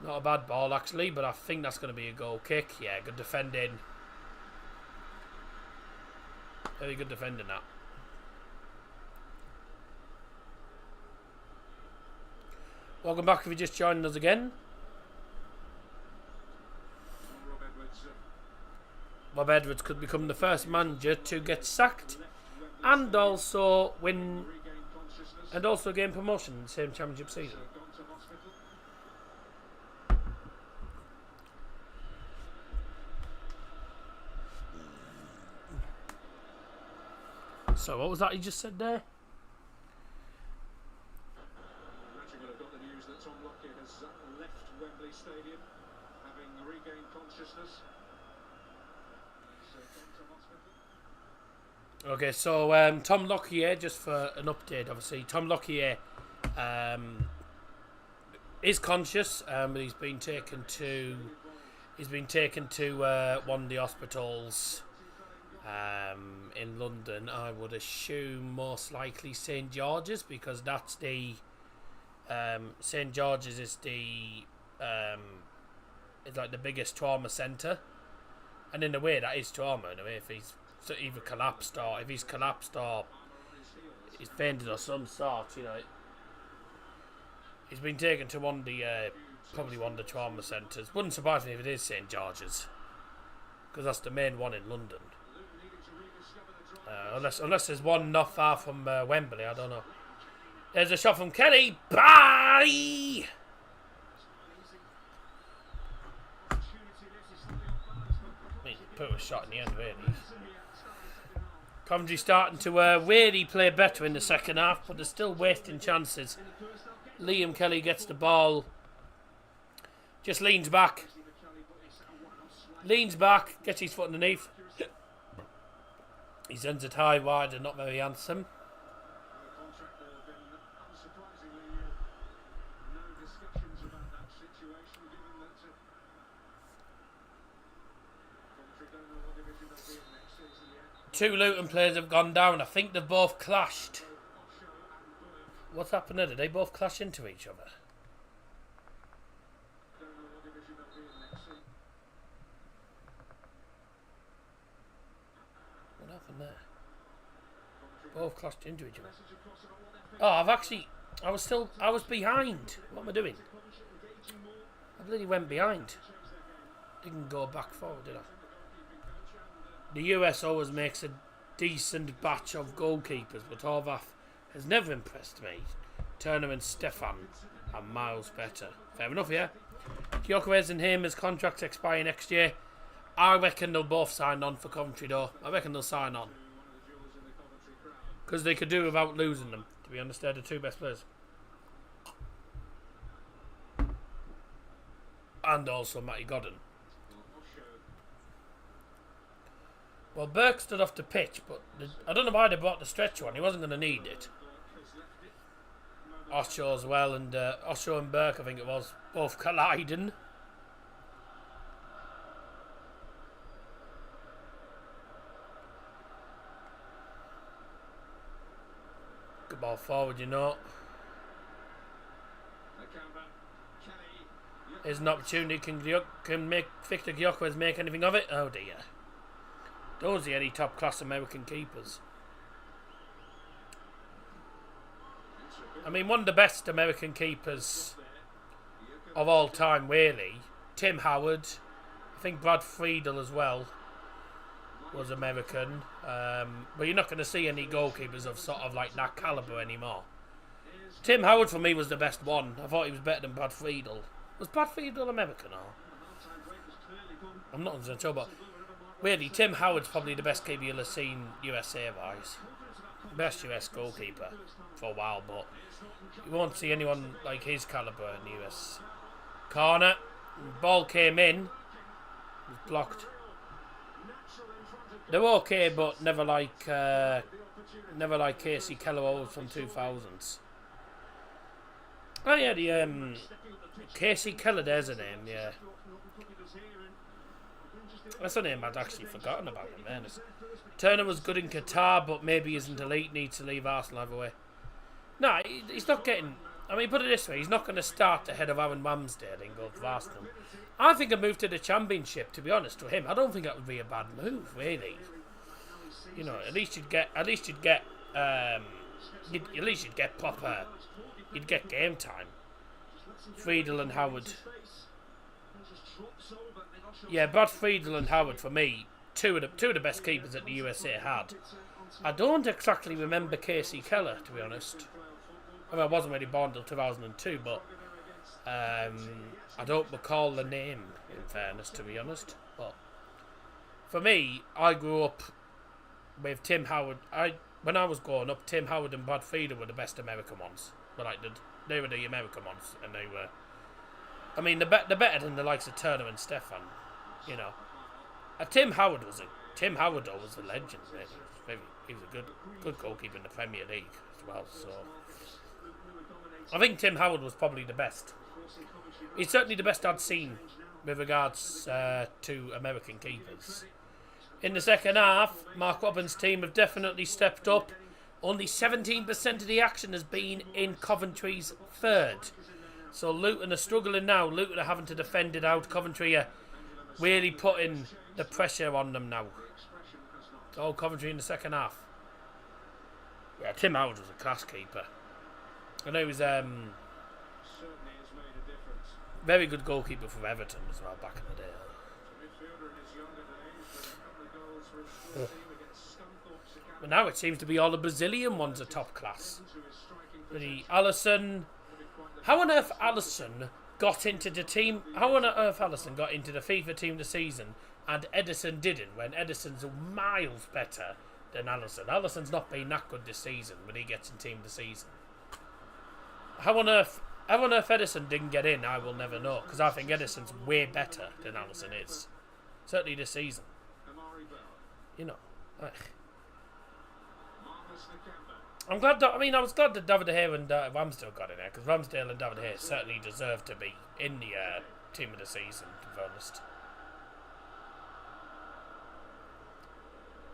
Not a bad ball, actually, but I think that's going to be a goal kick. Yeah, good defending. Very good defending, that. Welcome back if you're just joining us again. Rob Edwards could become the first manager to get sacked and also win and also gain promotion in the same championship season. So what was that you just said there? Imagine I've got the news that Tom Lockyer has left Wembley Stadium, having regained consciousness. Okay, so Tom Lockyer, just for an update, obviously, Tom Lockyer is conscious, but he's been taken to one of the hospitals in London. I would assume most likely St George's, because that's the St George's is the it's like the biggest trauma centre, and in a way that is trauma. In a way, if he's either collapsed or if he's collapsed or he's fainted or some sort, you know, he's been taken to one of the probably one of the trauma centres. Wouldn't surprise me if it is St George's, because that's the main one in London. Unless there's one not far from Wembley, I don't know. There's a shot from Kelly. Bye. Put a shot in the end, really. Coventry starting to really play better in the second half, but they're still wasting chances. Liam Kelly gets the ball, just leans back, gets his foot underneath. He sends it high, wide, and not very handsome. Two Luton players have gone down. I think they've both clashed. What's happened there? Did they both clash into each other? What happened there? Both clashed into each other. Oh, I was behind. What am I doing? I bloody went behind. Didn't go back forward, did I? The US always makes a decent batch of goalkeepers, but Horvath has never impressed me. Turner and Stefan are miles better. Fair enough, yeah. Gyökeres and Hamer's contracts expire next year. I reckon they'll both sign on for Coventry, though. I reckon they'll sign on, because they could do without losing them. To be honest, they're the two best players. And also Matty Godden. Well, Burke stood off the pitch, but I don't know why they brought the stretcher on. He wasn't going to need it. Osho as well, and Osho and Burke, I think it was, both colliding. Good ball forward, you know. There's an opportunity. Can Victor Gyökeres make anything of it? Oh dear. Those are the only top class American keepers. I mean, one of the best American keepers of all time, really. Tim Howard. I think Brad Friedel as well was American. But you're not going to see any goalkeepers of sort of like that calibre anymore. Tim Howard for me was the best one. I thought he was better than Brad Friedel. Was Brad Friedel American or? I'm not sure, but weirdly, Tim Howard's probably the best keeper you'll have seen USA-wise. Best US goalkeeper for a while, but you won't see anyone like his calibre in the US. Corner, ball came in, was blocked. They're okay, but never like Casey Keller from 2000s. Oh yeah, the Casey Keller, there's a name, yeah. That's a name I'd actually forgotten about, in fairness. Turner was good in Qatar, but maybe isn't elite, needs to leave Arsenal either way. No, he's not getting... I mean, put it this way, he's not going to start ahead of Aaron Ramsdale and go to Arsenal. I think a move to the Championship, to be honest, to him, I don't think that would be a bad move, really. You know, at least you'd get proper... You'd get game time. Friedel and Howard. Yeah, Brad Friedel and Howard, for me, two of the best keepers that the USA had. I don't exactly remember Casey Keller, to be honest. I mean, I wasn't really born until 2002, but I don't recall the name, in fairness, to be honest. But for me, I grew up with Tim Howard. When I was growing up, Tim Howard and Brad Friedel were the best American ones. But they were the American ones, and they were. I mean, they're better than the likes of Turner and Stefan, you know. Tim Howard was a legend, really. He was a good goalkeeper in the Premier League as well. So I think Tim Howard was probably the best. He's certainly the best I'd seen with regards to American keepers. In the second half, Mark Robin's team have definitely stepped up. Only 17% of the action has been in Coventry's third. So Luton are struggling now. Luton are having to defend it out. Coventry are really putting the pressure on them now. Oh, Coventry in the second half. Yeah, Tim Howard was a class keeper. I know he was very good goalkeeper for Everton as well back in the day. But now it seems to be all the Brazilian ones are top class. Really, Alisson. How on earth Alisson got into the team? How on earth Alisson got into the FIFA team this season and Edison didn't, when Edison's miles better than Alisson? Alisson's not been that good this season when he gets in team this season. How on earth Edison didn't get in, I will never know, because I think Edison's way better than Alisson is. Certainly this season. You know. I was glad that David De Gea and Ramsdale got in there, because Ramsdale and David De Gea certainly deserve to be in the team of the season, to be honest.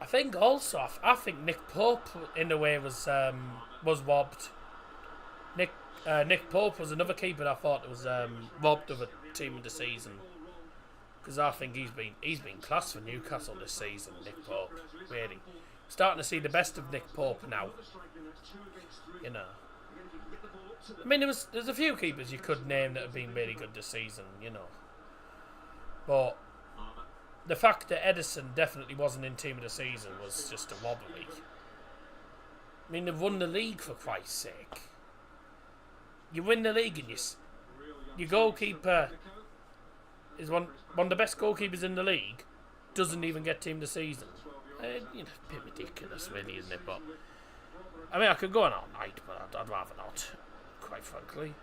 I think Nick Pope in a way was robbed. Nick Pope was another keeper that I thought was robbed of a team of the season, because I think he's been class for Newcastle this season. Nick Pope, really starting to see the best of Nick Pope now. You know, I mean, there's a few keepers you could name that have been really good this season, you know, but the fact that Edison definitely wasn't in team of the season was just a robbery. I mean, they've won the league, for Christ's sake. You win the league and your goalkeeper is one of the best goalkeepers in the league, doesn't even get team of the season. You know, a bit ridiculous, really, isn't it? But I mean, I could go on all night, but I'd rather not, quite frankly.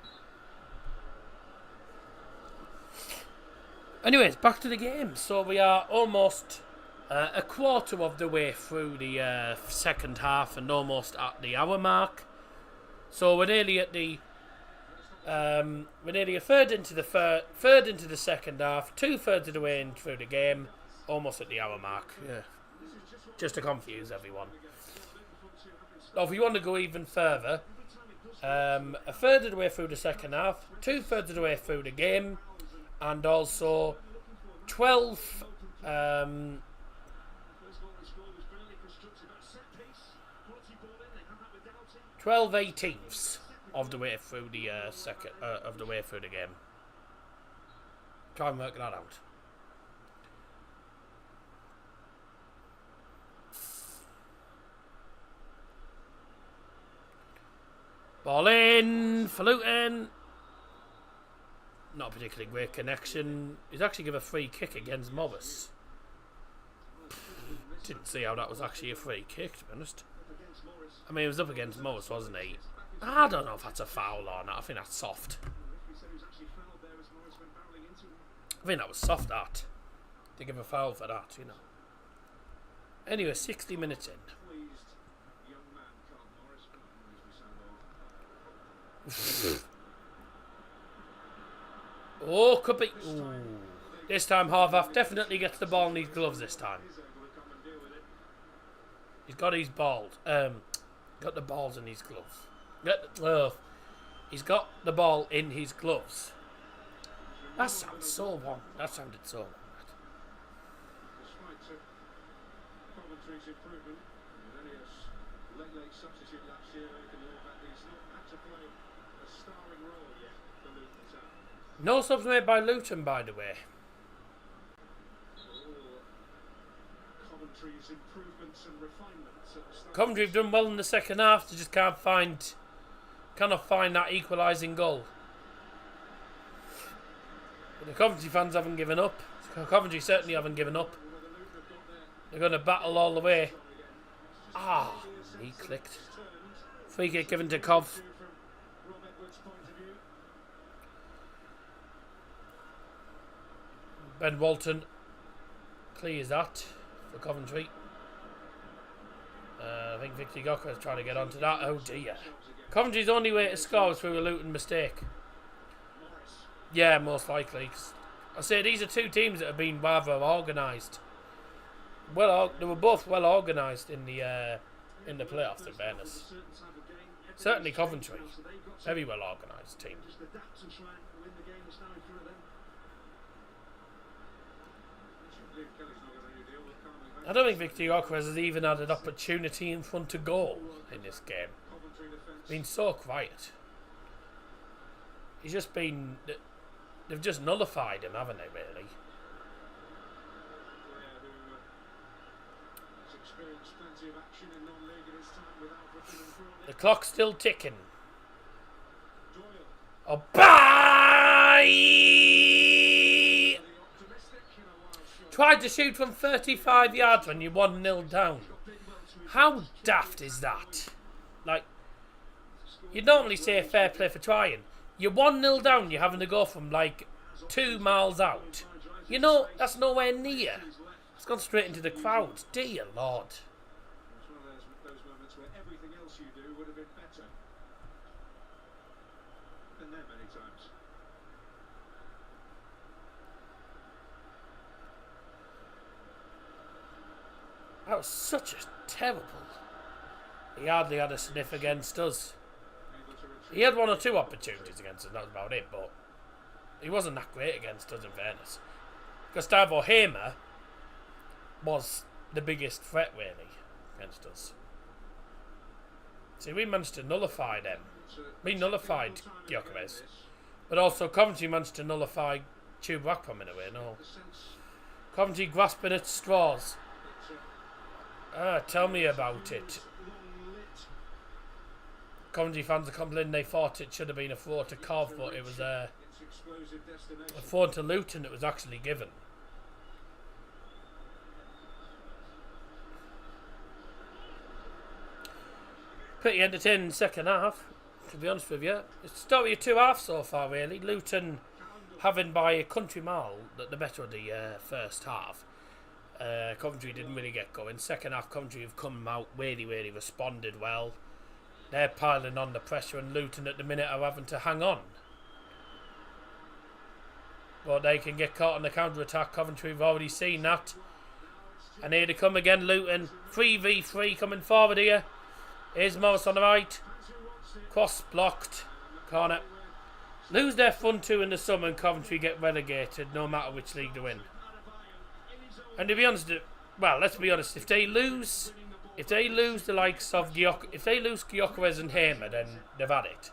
Anyways, back to the game. So we are almost a quarter of the way through the second half and almost at the hour mark. So we're nearly at the we're nearly a third into the second half, 2/3 of the way in through the game, almost at the hour mark. Yeah, just to confuse everyone. Now, if you want to go even further, a third of the way through the second half, 2/3 of the way through the game, and also 12 18ths of the way through the of the way through the game. Try and work that out. Ball in for Luton. not a particularly great connection. He's actually given a free kick against Morris. Didn't see how that was actually a free kick, to be honest. I mean, he was up against Morris, wasn't he? I don't know if that's a foul or not. I think that's soft. I think that was soft, that. They give a foul for that, you know. Anyway, 60 minutes in. Oh, could be. Ooh. This time, Harvath definitely gets the ball in his gloves this time. He's got his balls. Got the balls in his gloves. He's got the ball in his gloves. That sounds so wrong. That sounded so wrong. Despite Coventry's improvement, with only a late substitute last year, they can all back. He's not had to play a starring role yet for Luton Town. No subs made by Luton, by the way. Coventry's improvements and refinements at the start. Coventry have done well in the second half. They just cannot find that equalising goal. But the Coventry fans haven't given up. Coventry certainly haven't given up. They're going to battle all the way. Ah, he clicked. Free kick given to Cov. Ben Walton clears that for Coventry. I think Victor Gokka is trying to get onto that. Oh dear. Coventry's only way to score is through a Luton mistake. Yeah, most likely. I say these are two teams that have been rather organised. Well, they were both well organised in the playoffs, in fairness. Certainly Coventry, very well organised team. I don't think Victor Gokras has even had an opportunity in front of goal in this game. Been so quiet. He's just been. They've just nullified him, haven't they? Really. The clock's still ticking. Oh, bye! Tried to shoot from 35 yards when you're 1-0 down. How daft is that? Like, you'd normally say fair play for trying. You're 1-0 down, you're having to go from like 2 miles out. You know, that's nowhere near. It's gone straight into the crowd. Dear Lord. It's one of those moments where everything else you do would have been better. Been there many times. That was such a terrible. He hardly had a sniff against us. He had 1 or 2 opportunities against us, that was about it, but he wasn't that great against us, in fairness. Gustavo Hamer was the biggest threat, really, against us. See, we managed to nullify them. We nullified Gyökeres, but also Coventry managed to nullify Tube Rakpam in a way, no. Coventry grasping at straws. Tell me about it. Coventry fans are complaining they thought it should have been a throw to Cov, but it was a throw to Luton that was actually given. Pretty entertaining second half, to be honest with you. It's a story of 2 halves so far, really. Luton having by a country mile the better of the first half. Coventry didn't really get going. Second half, Coventry have come out really responded well. They're piling on the pressure, and Luton at the minute are having to hang on. But they can get caught on the counter-attack. Coventry have already seen that. And here they come again, Luton. 3v3 coming forward here. Here's Morris on the right. Cross blocked. Corner. Lose their front 2 in the summer and Coventry get relegated no matter which league they win. And to be honest, well, let's be honest, if they lose the likes of if they lose Gyökeres and Hamer, then they've had it.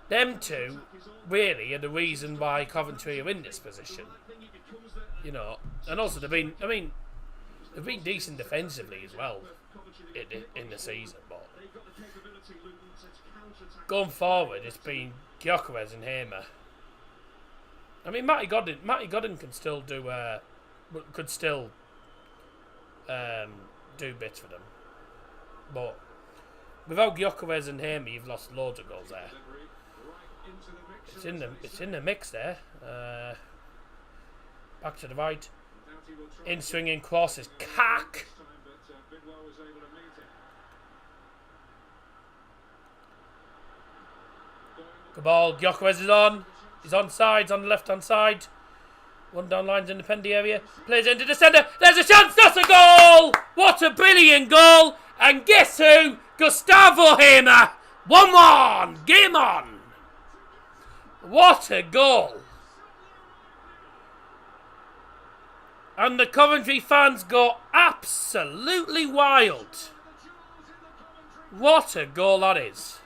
Them two really are the reason why Coventry are in this position. You know, and also they've been decent defensively as well in the season, but going forward, it's been Gyökeres and Hamer. I mean, Matty Godden can still do do bits for them, but without Gyökeres and Hamer, you've lost loads of goals there. It's in the mix there. Back to the right. In swinging crosses. Cack! Good ball. Gyökeres is on. He's on sides, on the left hand side. One down lines in the penalty area. Plays into the centre. There's a chance. That's a goal! What a brilliant goal! And guess who? Gustavo Hamer. 1-1. Game on. What a goal! And the Coventry fans go absolutely wild. What a goal that is.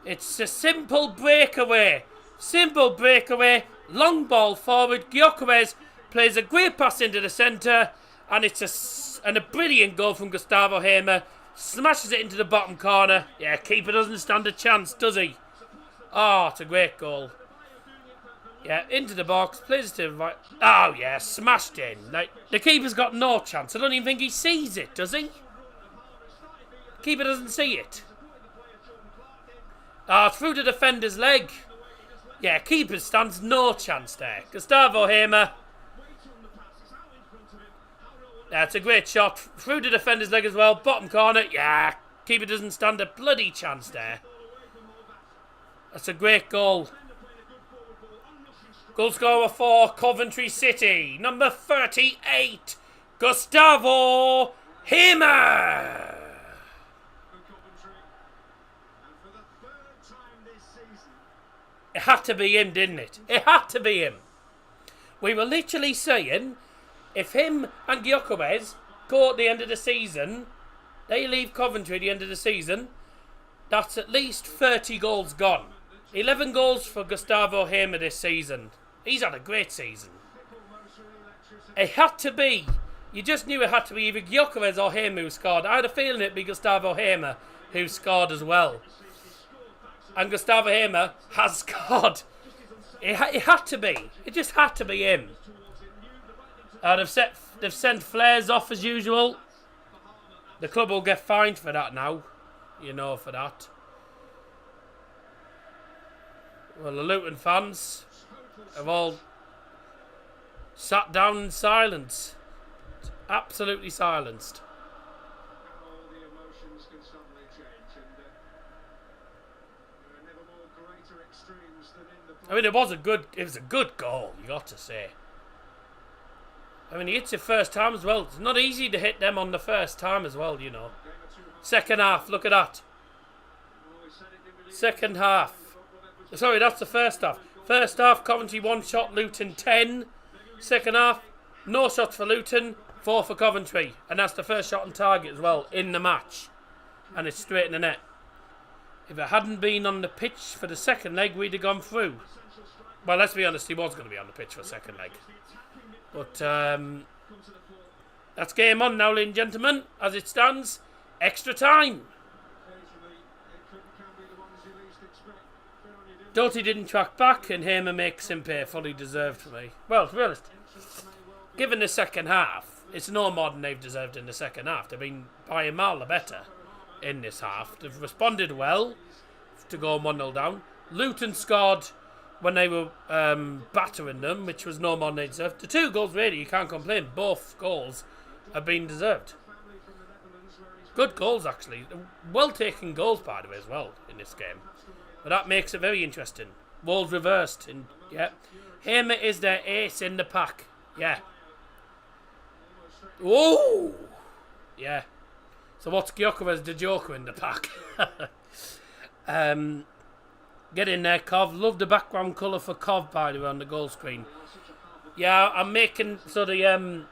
It's a simple breakaway. Simple breakaway. Long ball forward. Gyökeres plays a great pass into the centre. And it's a brilliant goal from Gustavo Hamer. Smashes it into the bottom corner. Yeah, keeper doesn't stand a chance, does he? Oh, it's a great goal. Yeah, into the box. Plays it to the right. Oh, yeah, smashed in. Like, the keeper's got no chance. I don't even think he sees it, does he? Keeper doesn't see it. Ah, through the defender's leg. Yeah, keeper stands no chance there. Gustavo Hamer. That's a great shot. Through the defender's leg as well. Bottom corner. Yeah, keeper doesn't stand a bloody chance there. That's a great goal. Goal scorer for Coventry City. Number 38. Gustavo Hamer. It had to be him, didn't it? It had to be him. We were literally saying, if him and Gyökeres go at the end of the season, they leave Coventry at the end of the season, that's at least 30 goals gone. 11 goals for Gustavo Hamer this season. He's had a great season. It had to be. You just knew it had to be either Gyökeres or Hamer who scored. I had a feeling it'd be Gustavo Hamer who scored as well. And Gustavo Hamer has scored. It had to be. It just had to be him. They've sent flares off as usual. The club will get fined for that now. You know, for that. Well, the Luton fans have all sat down in silence. Absolutely silenced. I mean, it was a good goal, you got to say. I mean, he hits it first time as well. It's not easy to hit them on the first time as well, you know. Second half, look at that. Second half. Sorry, that's the first half. First half, Coventry 1 shot, Luton 10. Second half, no shots for Luton, 4 for Coventry. And that's the first shot on target as well, in the match. And it's straight in the net. If it hadn't been on the pitch for the second leg, we'd have gone through. Well, let's be honest, he was going to be on the pitch for the second leg. But that's game on now, ladies and gentlemen. As it stands, extra time. Doughty didn't track back, and Hamer makes him pay. Fully deserved for me. Well, to be honest, given the second half, it's no more than they've deserved in the second half. They've been by a mile the better in this half. They've responded well to go 1-0 down. Luton scored when they were battering them, which was no more than they deserved. The 2 goals, really, you can't complain. Both goals have been deserved. Good goals, actually. Well taken goals, by the way, as well, in this game. But that makes it very interesting. Roles reversed. And yeah, Hamer is their ace in the pack. Yeah. Whoa! Yeah. So what's Gyökeres the Joker in the pack? Get in there, Cov. Love the background colour for Cov, by the way, on the goal screen. Yeah, I'm making... So the...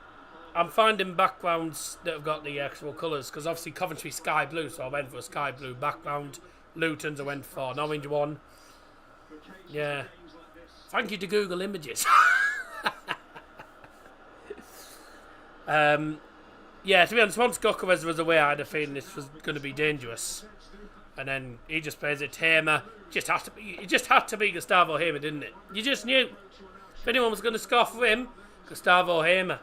I'm finding backgrounds that have got the actual colours, because obviously Coventry sky blue, so I went for a sky blue background. Luton's I went for an orange one. Yeah. Thank you to Google Images. Yeah, to be honest, once Gokovez was away, I had a feeling this was going to be dangerous. And then he just plays it. Hamer it just had to be Gustavo Hamer, didn't it? You just knew. If anyone was going to score for him, Gustavo Hamer.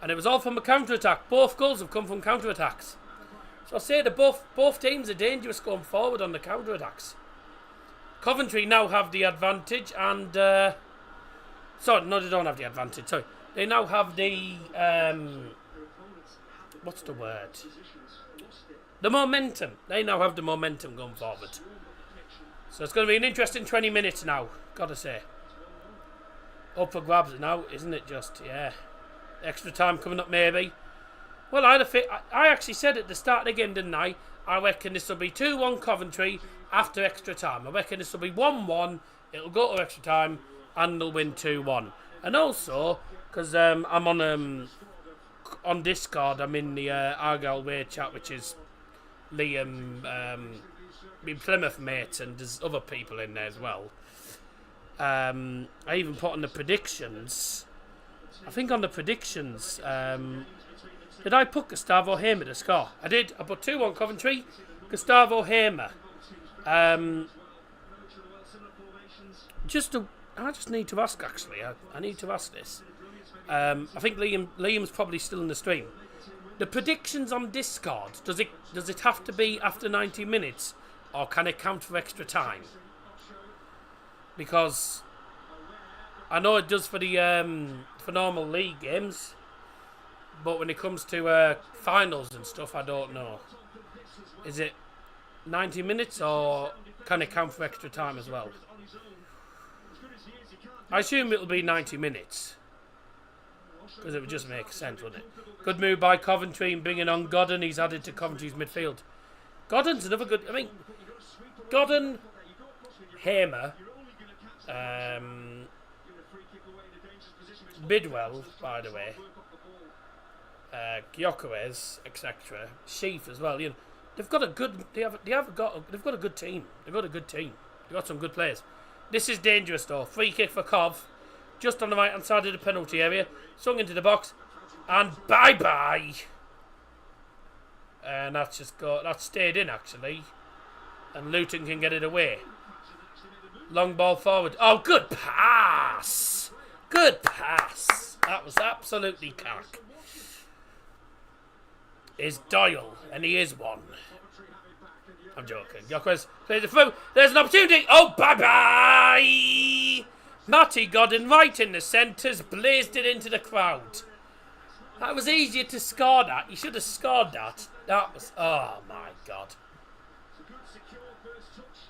And it was all from a counter-attack. Both goals have come from counter-attacks. So I say that both teams are dangerous going forward on the counter-attacks. Coventry now have the advantage and... sorry, no, they don't have the advantage. Sorry. They now have the... what's the word? The momentum. They now have the momentum going forward. So it's going to be an interesting 20 minutes now, gotta say. Up for grabs now, isn't it just? Yeah. Extra time coming up maybe. Well, I actually said at the start of the game, didn't I? I reckon this will be 2-1 Coventry after extra time. I reckon this will be 1-1. It'll go to extra time and they'll win 2-1. And also, because I'm on Discord, I'm in the Argyle Way chat, which is Liam, my Plymouth mates, and there's other people in there as well. I even put on the predictions. I think on the predictions, did I put Gustavo Hamer to score? I did. I put 2-1 Coventry, Gustavo Hamer. I just need to ask, actually. I need to ask this. I think Liam's probably still in the stream. The predictions on Discord, does it have to be after 90 minutes, or can it count for extra time? Because I know it does for the for normal league games, but when it comes to finals and stuff, I don't know. Is it 90 minutes, or can it count for extra time as well? I assume it'll be 90 minutes. Because it would just make sense, wouldn't it? Good move by Coventry in bringing on Godden. He's added to Coventry's midfield. Godden's another good... I mean, Godden, Hamer, Bidwell, by the way, Gyökeres, etc. Sheaf as well. You know, they've got a good... They've got a good team. They've got a good team. They've got some good players. This is dangerous though. Free kick for Cov. Just on the right hand side of the penalty area. Swung into the box. And bye-bye. And that's stayed in actually. And Luton can get it away. Long ball forward. Oh, good pass. Good pass. That was absolutely cack. Is Doyle. And he is one. I'm joking. Gyökeres plays it through. There's an opportunity. Oh, bye-bye. Matty Godden right in the centres. Blazed it into the crowd. That was easier to score that. You should have scored that. That was... Oh, my God.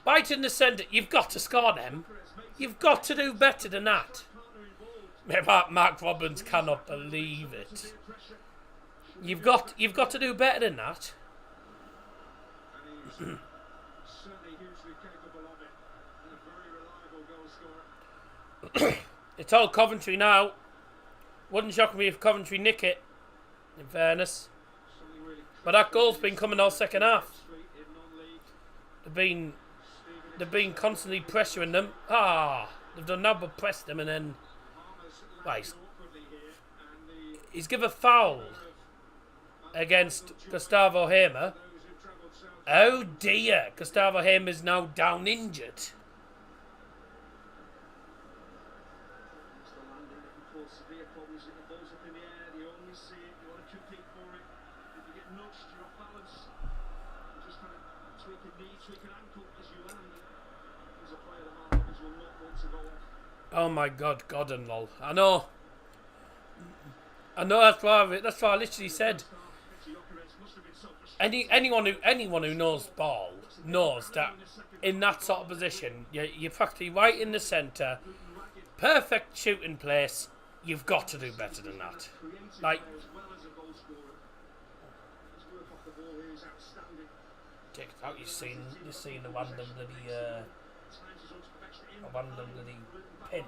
Right in the centre. You've got to score them. You've got to do better than that. Mark Robbins cannot believe it. You've got to do better than that. It's all Coventry now. Wouldn't shock me if Coventry nick it, in fairness. But that goal's been coming all second half. They've been constantly pressuring them. They've done nothing but press them, and then he's given a foul against Gustavo Hamer. Oh dear, Gustavo Hamer is now down injured. Oh my God, Godden, lol. I know. That's why I literally said. Anyone who knows ball knows that in that sort of position, you're practically right in the centre, perfect shooting place. You've got to do better than that. Like, take it out. You've seen the random bloody pin.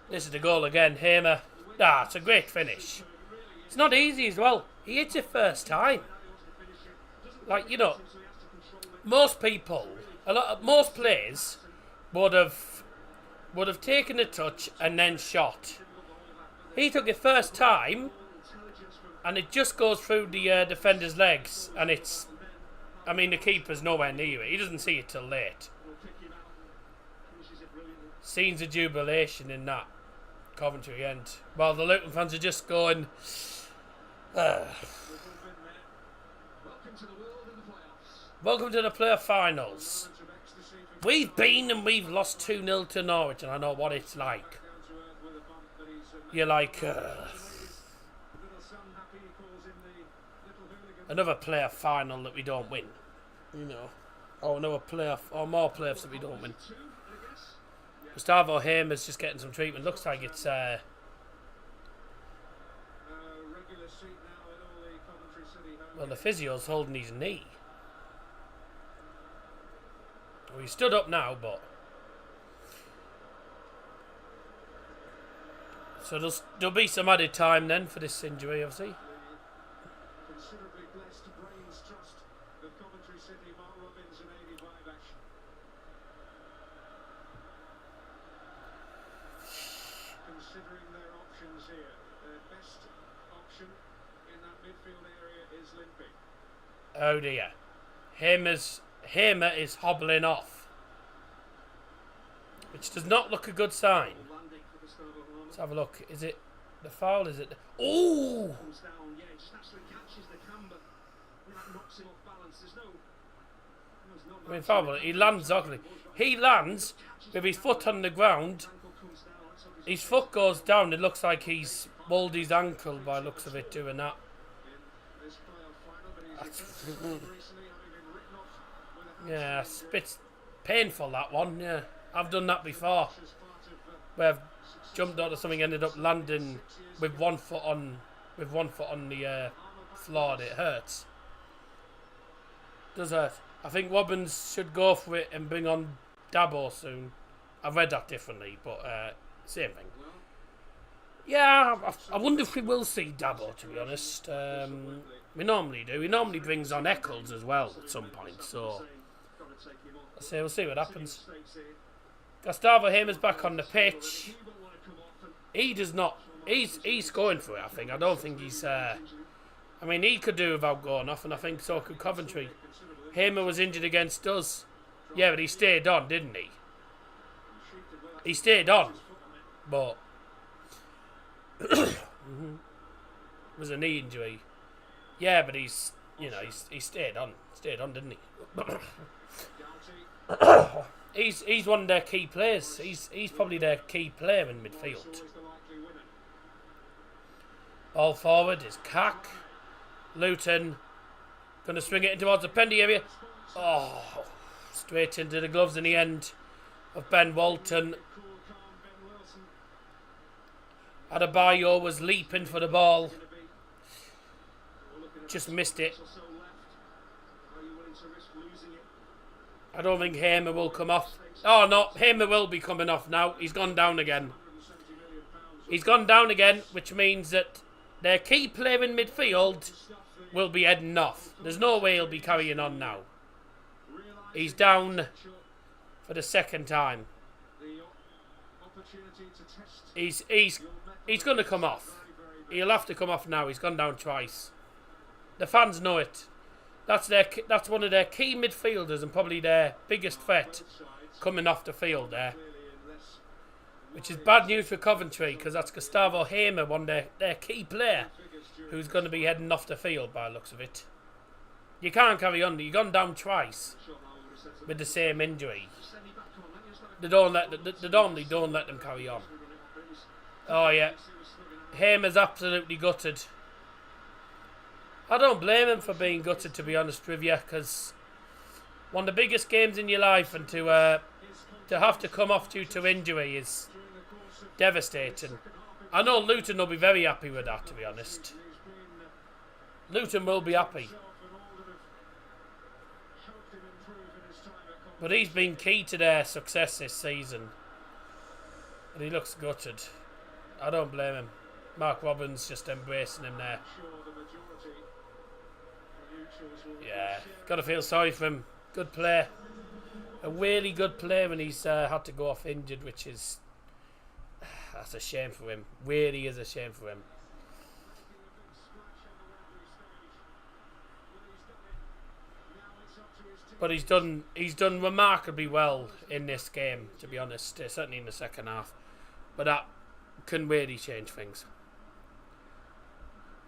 This is the goal again, Hamer. It's a great finish. It's not easy as well. He hits it first time. Like, you know, most players would have taken a touch and then shot. He took it first time, and it just goes through the defender's legs, and it's... I mean, the keeper's nowhere near it. He doesn't see it till late. Scenes of jubilation in that Coventry end. While the Luton fans are just going... Welcome to the playoff finals. We've been and we've lost 2-0 to Norwich, and I know what it's like. You're like... another playoff final that we don't win. You know. Or another playoff, or more playoffs that we don't win. Gustavo Hamer's just getting some treatment. Looks like it's... well, the physio's holding his knee. Well, he stood up now, but... so there'll be some added time then for this injury, obviously. Considerably blessed brains trust of Coventry City, Mark Robbins and Amy Vivac. Considering their options here, their best option in that midfield area is limping. Oh dear. Hamer is hobbling off, which does not look a good sign. Let's have a look. Is it the foul? Is it? Oh! I mean, foul. He lands ugly. He lands with his foot on the ground. His foot goes down. It looks like he's rolled his ankle by the looks of it doing that. Yeah, it's a bit painful, that one. Yeah, I've done that before, where I've jumped onto something, ended up landing with one foot on the floor. It hurts. Does hurt. I think Robbins should go for it and bring on Dabo soon. I've read that differently, but same thing. Yeah, I wonder if we will see Dabo, to be honest. We normally do. He normally brings on Eccles as well at some point, so we'll see what happens. Gustavo Hamer's back on the pitch. He does not... He's going for it, I think. I don't think he's... I mean, he could do without going off, and I think so could Coventry. Hamer was injured against us. Yeah, but he stayed on, didn't he? He stayed on. But... it was a knee injury. Yeah, but he's... You know, he stayed on. Stayed on, didn't he? He's one of their key players. He's probably their key player in midfield. Ball forward is Cack. Luton going to swing it in towards the penalty area. Oh, straight into the gloves in the end of Ben Walton. Adebayo was leaping for the ball. Just missed it. I don't think Hamer will come off. Oh no, Hamer will be coming off now. He's gone down again. He's gone down again, which means that their key player in midfield will be heading off. There's no way he'll be carrying on now. He's down for the second time. He's going to come off. He'll have to come off now. He's gone down twice. The fans know it. That's one of their key midfielders and probably their biggest threat coming off the field there. Which is bad news for Coventry, because that's Gustavo Hamer, one of their key player, who's going to be heading off the field by the looks of it. You can't carry on. You've gone down twice with the same injury. They normally don't let them carry on. Oh yeah, Hamer's absolutely gutted. I don't blame him for being gutted, to be honest with you, because one of the biggest games in your life, and to have to come off due to injury is devastating. I know Luton will be very happy with that, to be honest. Luton will be happy. But he's been key to their success this season. And he looks gutted. I don't blame him. Mark Robbins just embracing him there. Yeah, gotta feel sorry for him. Good player. A really good player, and he's had to go off injured, which is... That's a shame for him. Really is a shame for him. But he's done remarkably well in this game, to be honest. Certainly in the second half. But that can really change things.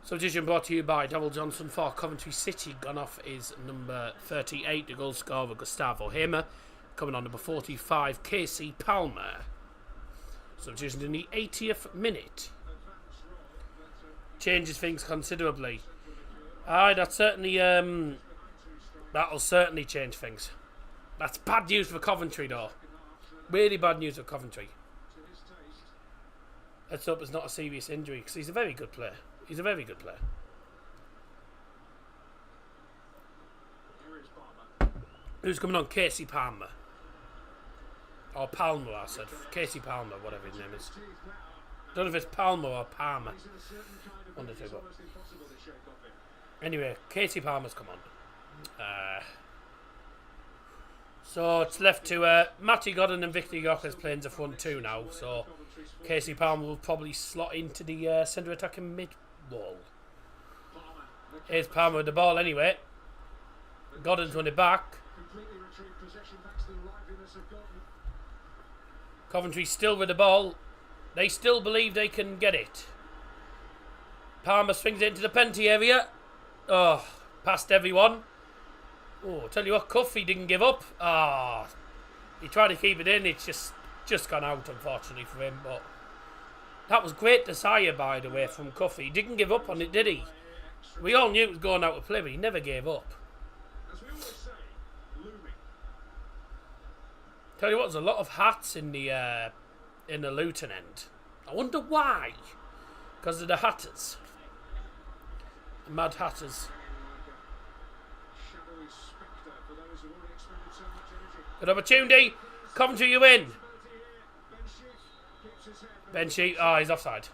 Substitution brought to you by Double Johnson for Coventry City. Gone off is number 38, the goal scorer Gustavo Hamer. Coming on number 45, Casey Palmer. Substitution in the 80th minute. Changes things considerably. Aye, that's certainly that'll certainly change things. That's bad news for Coventry though. Really bad news for Coventry. Let's hope it's not a serious injury, because he's a very good player. He's a very good player. Who's coming on? Casey Palmer. Or Palmer, I said. Casey Palmer, whatever his name is. Don't know if it's Palmer or Palmer. One of the two, but anyway, Casey Palmer's come on. So it's left to Matty Godden and Victor Yockers playing the front two now. So Casey Palmer will probably slot into the centre attacking mid wall. Here's Palmer with the ball anyway. Godden's won it back. Coventry still with the ball. They still believe they can get it. Palmer swings it into the penalty area. Oh, past everyone. Oh, tell you what, Cuffy didn't give up. Ah, he tried to keep it in. It's just gone out, unfortunately for him. But that was great desire, by the way, from Cuffy. He didn't give up on it, did he? We all knew it was going out of play, but he never gave up. Tell you what, there's a lot of hats in the Luton end. I wonder why. Because of the Hatters. The Mad Hatters. Good opportunity. Coventry, you win. Ben Sheep. Oh, he's offside.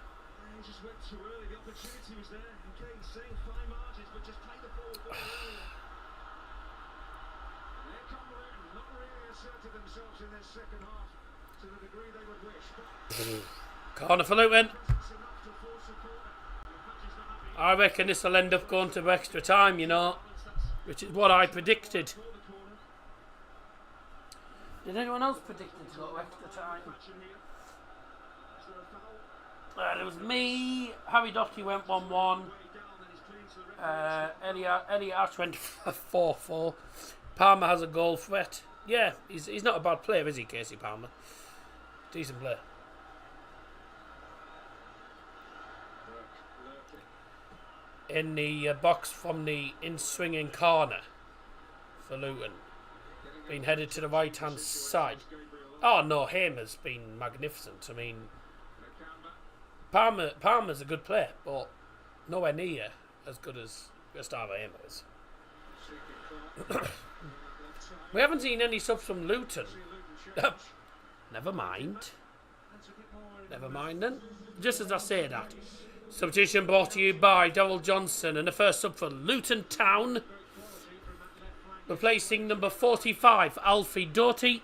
Corner for Luton. I reckon this will end up going to extra time, you know, which is what I predicted. Did anyone else predict it to go to extra time? It was me. Harry Doherty went 1-1. Elliot Ash went 4-4. Palmer has a goal threat. Yeah, he's not a bad player, is he, Casey Palmer? Decent player. In the box from the in-swinging corner for Luton. Being headed to the right-hand side. Oh no, Hamer's been magnificent. I mean, Palmer's a good player, but nowhere near as good as Gustavo Hamer is. We haven't seen any subs from Luton. Never mind. Never mind then. Just as I say that. Substitution brought to you by Double Johnson, and the first sub for Luton Town. Replacing number 45, Alfie Doughty.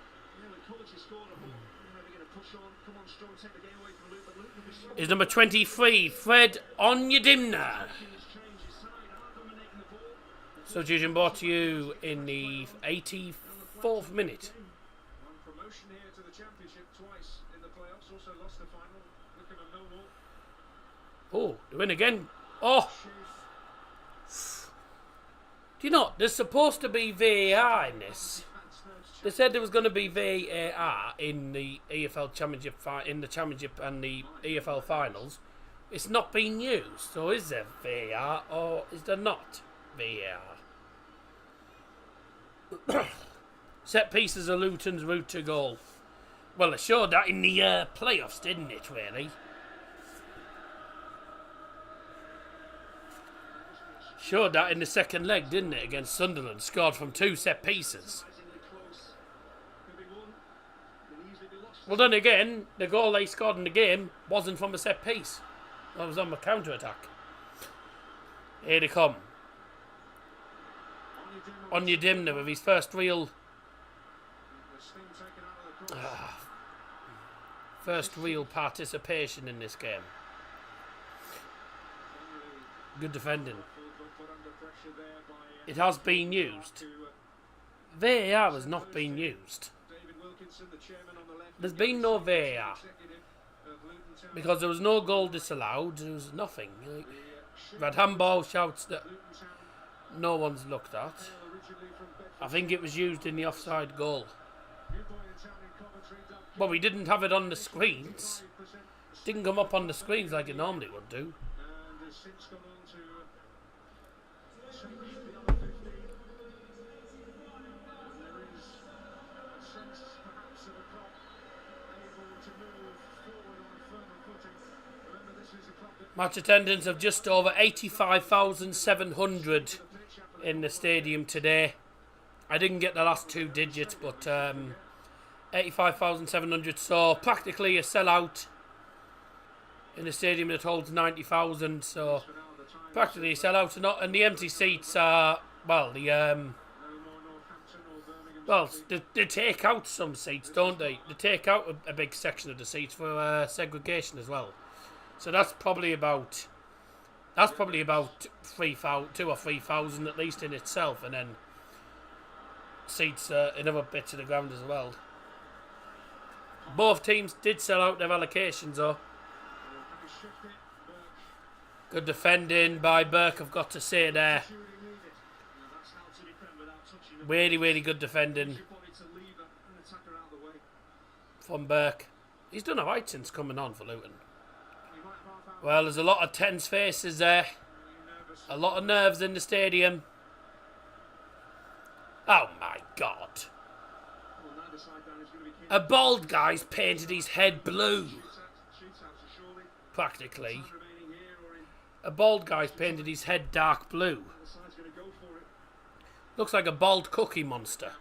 Is number 23, Fred Onyedimna. Substitution brought to you in the 84th minute. Oh, they win again. Oh! Do you know, there's supposed to be VAR in this. They said there was going to be VAR in the EFL Championship, in the Championship and the EFL finals. It's not being used. So is there VAR or is there not VAR? Set pieces are Luton's route to goal. Well, they showed that in the playoffs, didn't it, really? Showed that in the second leg, didn't it, against Sunderland? Scored from 2 set pieces. Well, then again, the goal they scored in the game wasn't from a set piece. That was on a counter-attack. Here they come. Onyedimna with his first real First real participation in this game. Good defending. It has been used. VAR has not been used. There's been no VAR. Because there was no goal disallowed. There was nothing. We've had handball shouts that no one's looked at. I think it was used in the offside goal. But we didn't have it on the screens. Didn't come up on the screens like it normally would do. Match attendance of just over 85,700 in the stadium today. I didn't get the last two digits, but 85,700, so practically a sellout in a stadium that holds 90,000, so practically a sellout. And the empty seats are, well, they take out some seats, don't they? They take out a big section of the seats for segregation as well. So that's probably about 3,000, 2,000 or 3,000 at least in itself, and then seats in other bits of the ground as well. Both teams did sell out their allocations though. Good defending by Burke, I've got to say there. Really, really good defending from Burke. He's done alright since coming on for Luton. Well, there's a lot of tense faces there. A lot of nerves in the stadium. Oh my God. A bald guy's painted his head blue. Practically. A bald guy's painted his head dark blue. Looks like a bald cookie monster.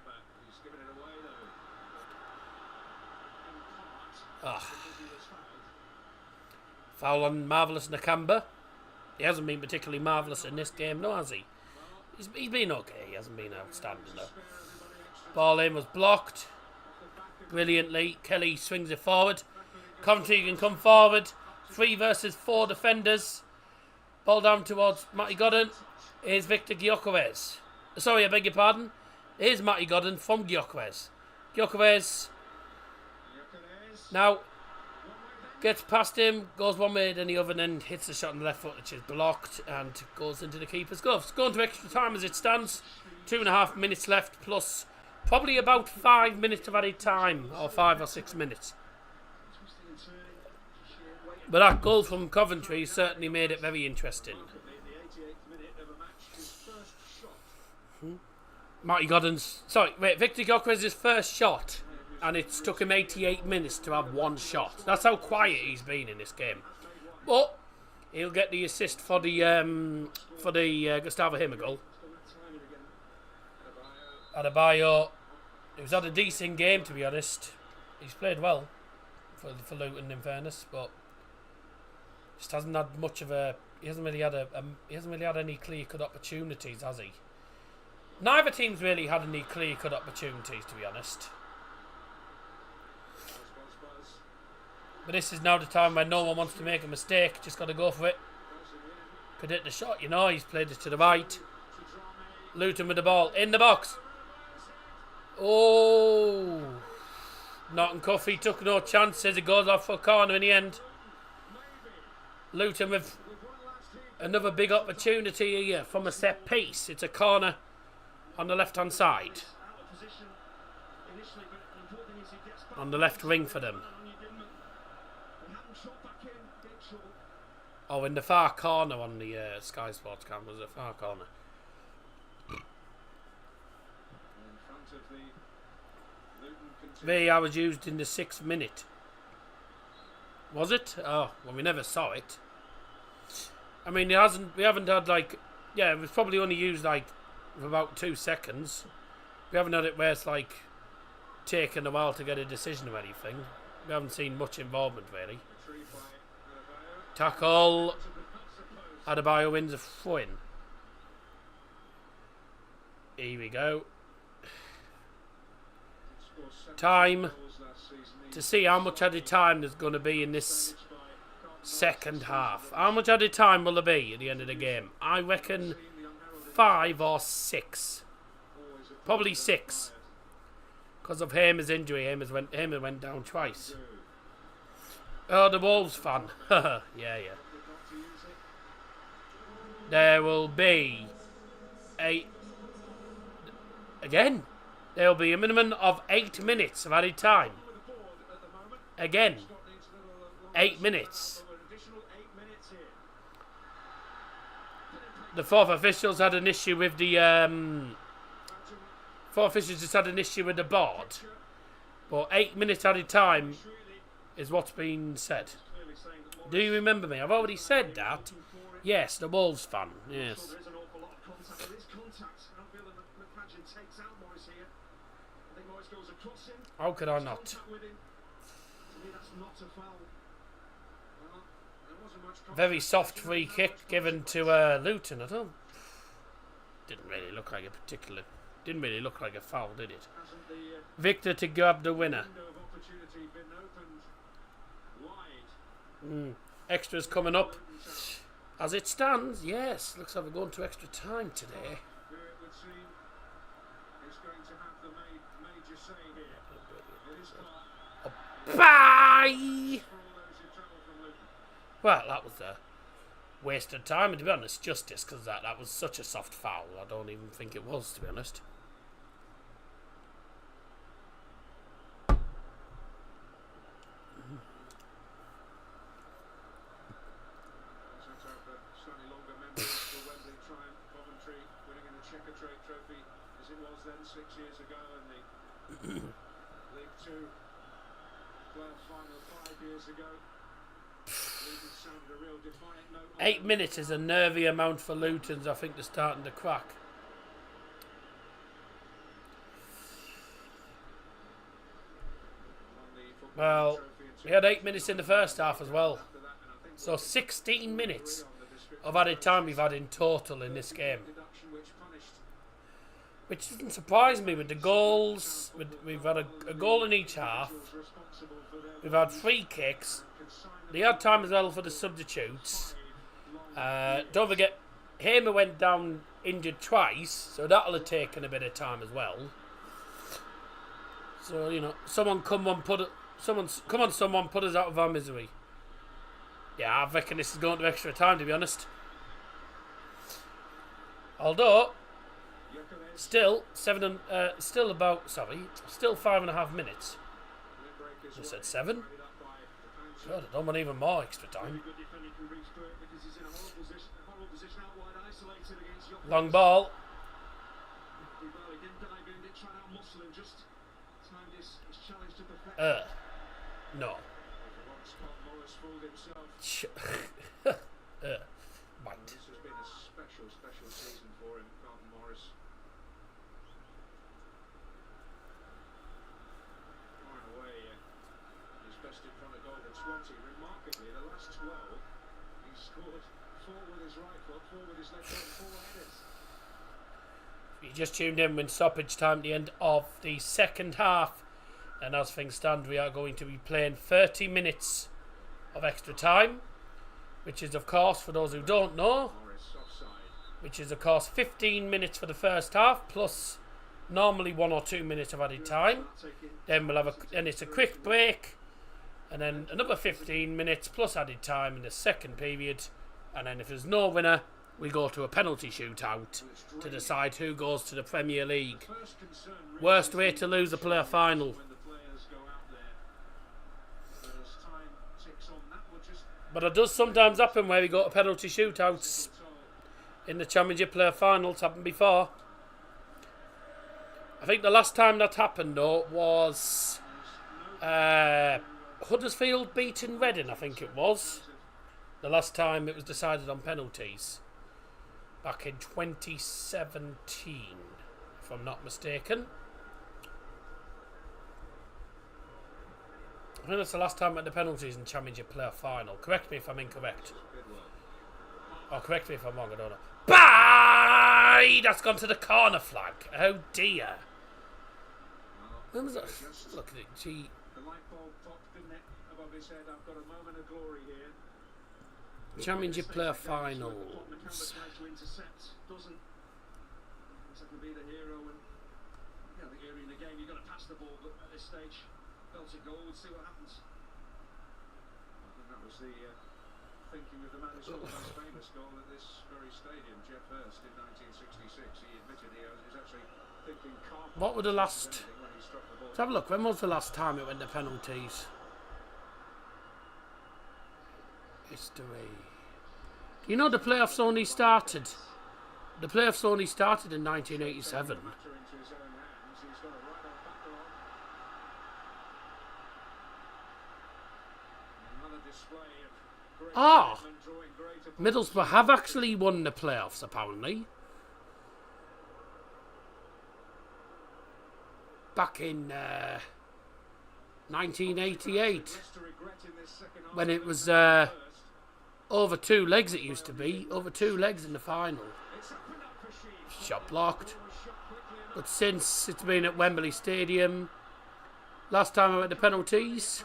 Oh. Foul on Marvellous Nakamba. He hasn't been particularly marvellous in this game, no, has he? He's been okay. He hasn't been outstanding, though. Ball in was blocked brilliantly. Kelly swings it forward. Coventry can come forward. 3 versus 4 defenders. Ball down towards Matty Godden. Here's Victor Gyökeres. Sorry, I beg your pardon. Here's Matty Godden from Gyökeres. Gyökeres now gets past him, goes one way then the other, and then hits the shot on the left foot, which is blocked and goes into the keeper's gloves. Going to extra time as it stands. 2.5 minutes left, plus probably about 5 minutes of added time, or 5 or 6 minutes. But that goal from Coventry certainly made it very interesting. Matty Godden's... Victor Gyökeres' first shot, and it's took him 88 minutes to have one shot. That's how quiet he's been in this game. But he'll get the assist for the Gustavo Hima goal. Adebayo, who's had a decent game, to be honest. He's played well for Luton, in fairness, but just hasn't had much of a. He hasn't really had any clear-cut opportunities, has he? Neither team's really had any clear-cut opportunities, to be honest. But this is now the time when no one wants to make a mistake. Just got to go for it. Could hit the shot, you know. He's played it to the right. Luton with the ball in the box. Oh, Norton Cuffy took no chances. It goes off for a corner in the end. Luton with another big opportunity here from a set piece. It's a corner on the left hand side. On the left wing for them. Oh, in the far corner on the Sky Sports cameras, the far corner. VAR was used in the 6th minute. Was it? Oh, well, we never saw it. I mean, we haven't had like, yeah, it was probably only used like for about 2 seconds. We haven't had it where it's like taken a while to get a decision or anything. We haven't seen much involvement really. Tackle. Adebayo wins a throw-in. Here we go. Time to see how much added time there's going to be in this second half. How much added time will there be at the end of the game? I reckon 5 or 6. Probably 6. Because of Hamer's injury. Hamer went down twice. Oh, the Wolves fan. yeah. There will be there will be a minimum of 8 minutes of added time. Again, 8 minutes. The fourth officials had an issue with the fourth officials just had an issue with the board, but 8 minutes added time is what's been said. Do you remember me? I've already said that. Yes, the Wolves fan. Yes. How could I not? Very soft free kick given to Luton. Didn't really look like a foul, did it? Victor to grab the winner. Extras coming up. As it stands, yes, looks like we're going to extra time today. Bye! Well, that was a waste of time, and to be honest, justice, because that was such a soft foul. I don't even think it was, to be honest. Coventry winning in the Trade Trophy as it was then 6 years ago, and the League Two playoff final 5 years ago. 8 minutes is a nervy amount for Luton's. I think they're starting to crack. Well, we had 8 minutes in the first half as well. So 16 minutes of added time we've had in total in this game. Which doesn't surprise me with the goals. We've had a goal in each half. We've had free kicks. They had time as well for the substitutes. Don't forget, Hamer went down injured twice, so that'll have taken a bit of time as well. So, you know, someone put us out of our misery. Yeah, I reckon this is going to extra time, to be honest. Although, still 5.5 minutes. I said 7. God, I don't want even more extra time. Long ball. No. Right. This has been a special season for him, Carlton Morris. Far away, his best in front of goal at Swansea. Remarkably, the last 12, he scored 4 with his right foot, 4 with his left foot, 4 headers. You just tuned in when stoppage time at the end of the second half, and as things stand, we are going to be playing 30 minutes of extra time, which is, of course, for those who don't know, which is, of course, 15 minutes for the first half, plus normally 1 or 2 minutes of added time. Then it's a quick break, and then another 15 minutes plus added time in the second period, and then if there's no winner, we go to a penalty shootout to decide who goes to the Premier League. Worst way to lose a player final. But it does sometimes happen where we go to penalty shootouts in the Championship player final. It's happened before. I think the last time that happened, though, was Huddersfield beating Reading, I think it was. The last time it was decided on penalties. Back in 2017, if I'm not mistaken. I think that's the last time at the penalties in Championship player final. Correct me if I'm incorrect. Or correct me if I'm wrong, I don't know. Bye! That's gone to the corner flag. Oh dear. When was that? Look at it. light bulb popped, didn't it, above his head. I've got a moment of glory here. Championship player finals. The canvas tries to intercept, doesn't. Looks like he'll be the hero, and I think early in the game you've got to pass the ball, but at this stage, belt it goal, we'll see what happens. I think that was the thinking of the man who scored the most famous goal at this very stadium, Jeff Hurst, in 1966. He admitted he was actually thinking car. What were the last? When he struck the ball. Let's have a look. When was the last time it went to penalties? History. Do you know the playoffs only started? The playoffs only started in 1987. Ah! Middlesbrough have actually won the playoffs, apparently. Back in 1988. When it was over 2 legs, it used to be. Over 2 legs in the final. Shot blocked. But since it's been at Wembley Stadium, last time I went to penalties.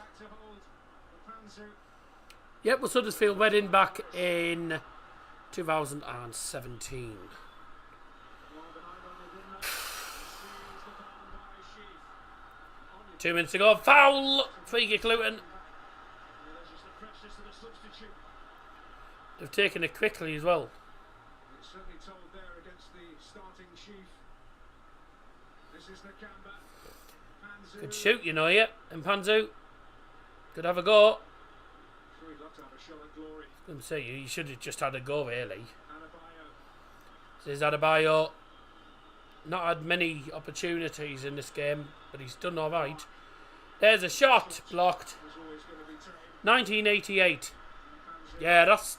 Yep, was Huddersfield Wedding back in 2017. 2 minutes to go. Foul! Free kick Luton. They've taken it quickly as well. It's certainly told there against the starting chief. This is the Panzu. Good shoot, you know, yeah. And Panzu could have a go. Sure, he'd love to have a shot at glory. I was going to say, you should have just had a go, really. Adebayo. Says Adebayo. Not had many opportunities in this game, but he's done all right. There's a shot blocked. 1988. Yeah, that's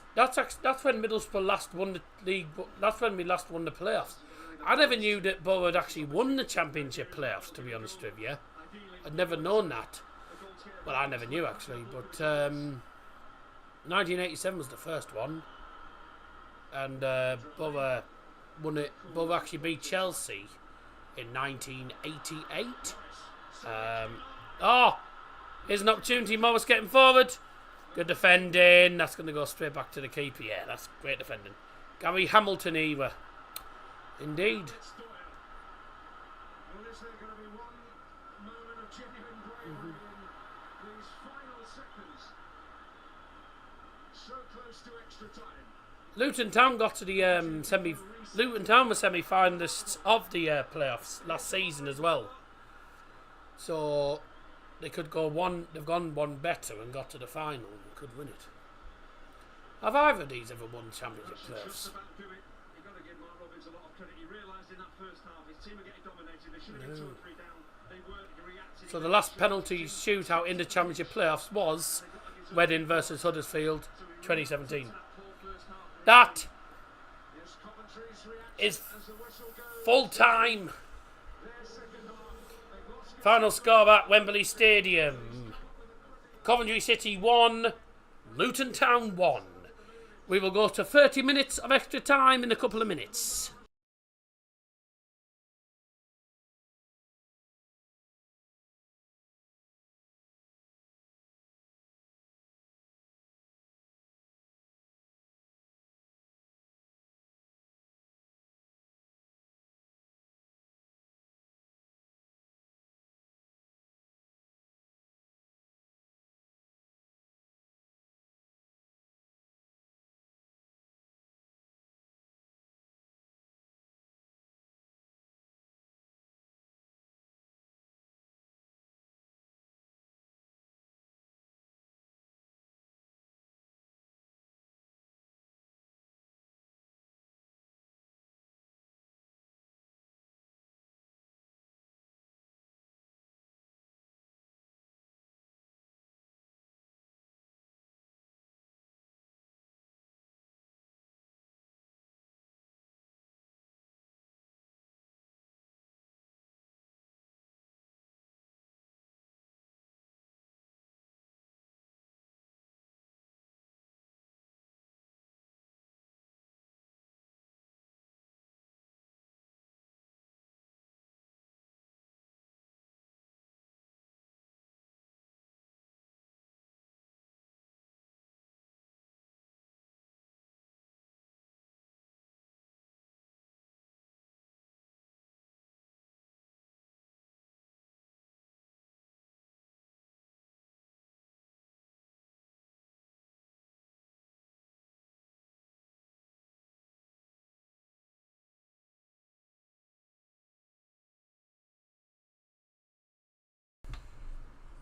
when Middlesbrough last won the league. That's when we last won the playoffs. I never knew that Borough had actually won the championship playoffs, to be honest with you. I'd never known that. Well, I never knew actually, but 1987 was the first one, and Borough won it. Borough actually beat Chelsea in 1988. Here's an opportunity. Morris getting forward. Good defending. That's going to go straight back to the keeper. Yeah, that's great defending. Gary Hamilton either. Indeed. Well, is there going to be one moment of genuine bravery in these final seconds? So close to extra time. Luton Town got to the semi. Luton Town were semi-finalists of the playoffs last season as well. So they could go one. They've gone one better and got to the final and could win it. Have either of these ever won championship playoffs? You've got to give Mark Robbins a lot of credit. He realised in that first half his team were getting dominated. They should have been 2 or 3 down. They weren't. He reacted. So the last penalty shootout in the championship playoffs was Reading versus Huddersfield, 2017. That is full time. Final score at Wembley Stadium. Coventry City 1, Luton Town 1. We will go to 30 minutes of extra time in a couple of minutes.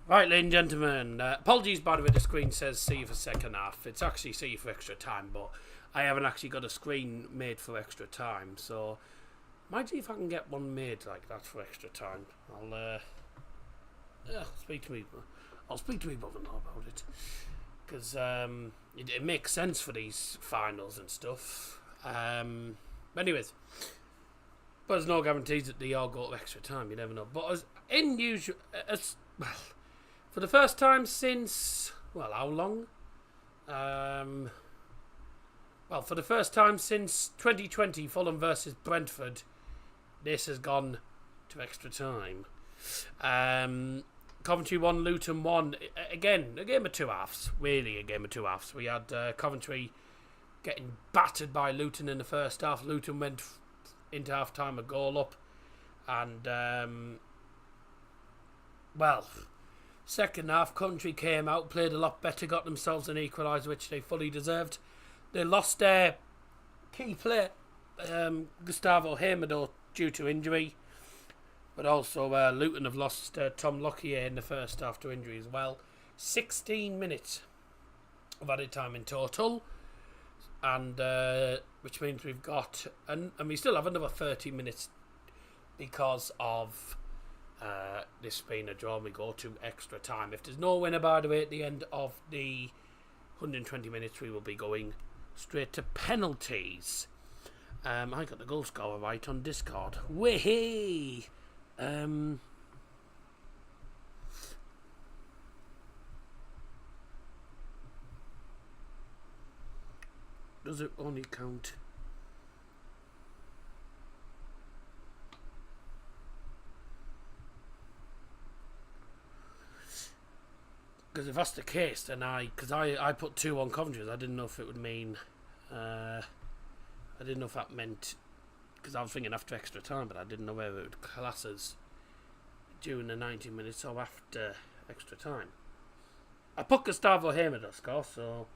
Right, ladies and gentlemen, apologies by the way the screen says see you for second half. It's actually see you for extra time, but I haven't actually got a screen made for extra time, so might see if I can get one made like that for extra time. I'll speak to me. I'll speak to my brother-in-law about it, because it makes sense for these finals and stuff. Anyways, but there's no guarantees that they all go to extra time. You never know. But for the first time since, well, how long? Well, for the first time since 2020, Fulham versus Brentford, this has gone to extra time. Coventry 1, Luton 1. Again, a game of two halves. Really, a game of two halves. We had Coventry getting battered by Luton in the first half. Luton went into half time a goal up. And, well, second half, Coventry came out, played a lot better, got themselves an equaliser, which they fully deserved. They lost their key player, Gustavo Hermodo, due to injury. But also Luton have lost Tom Lockyer in the first half to injury as well. 16 minutes of added time in total. And which means we've got... And we still have another 30 minutes because of this being a draw. We go to extra time. If there's no winner, by the way, at the end of the 120 minutes, we will be going straight to penalties. I got the goal scorer right on Discord. Whee! Does it only count? Because if that's the case, then I put 2 on Coventry. I didn't know if it would mean. I didn't know if that meant, because I was thinking after extra time, but I didn't know whether it would class as during the 90 minutes or after extra time. I put Gustavo Hermodo score, so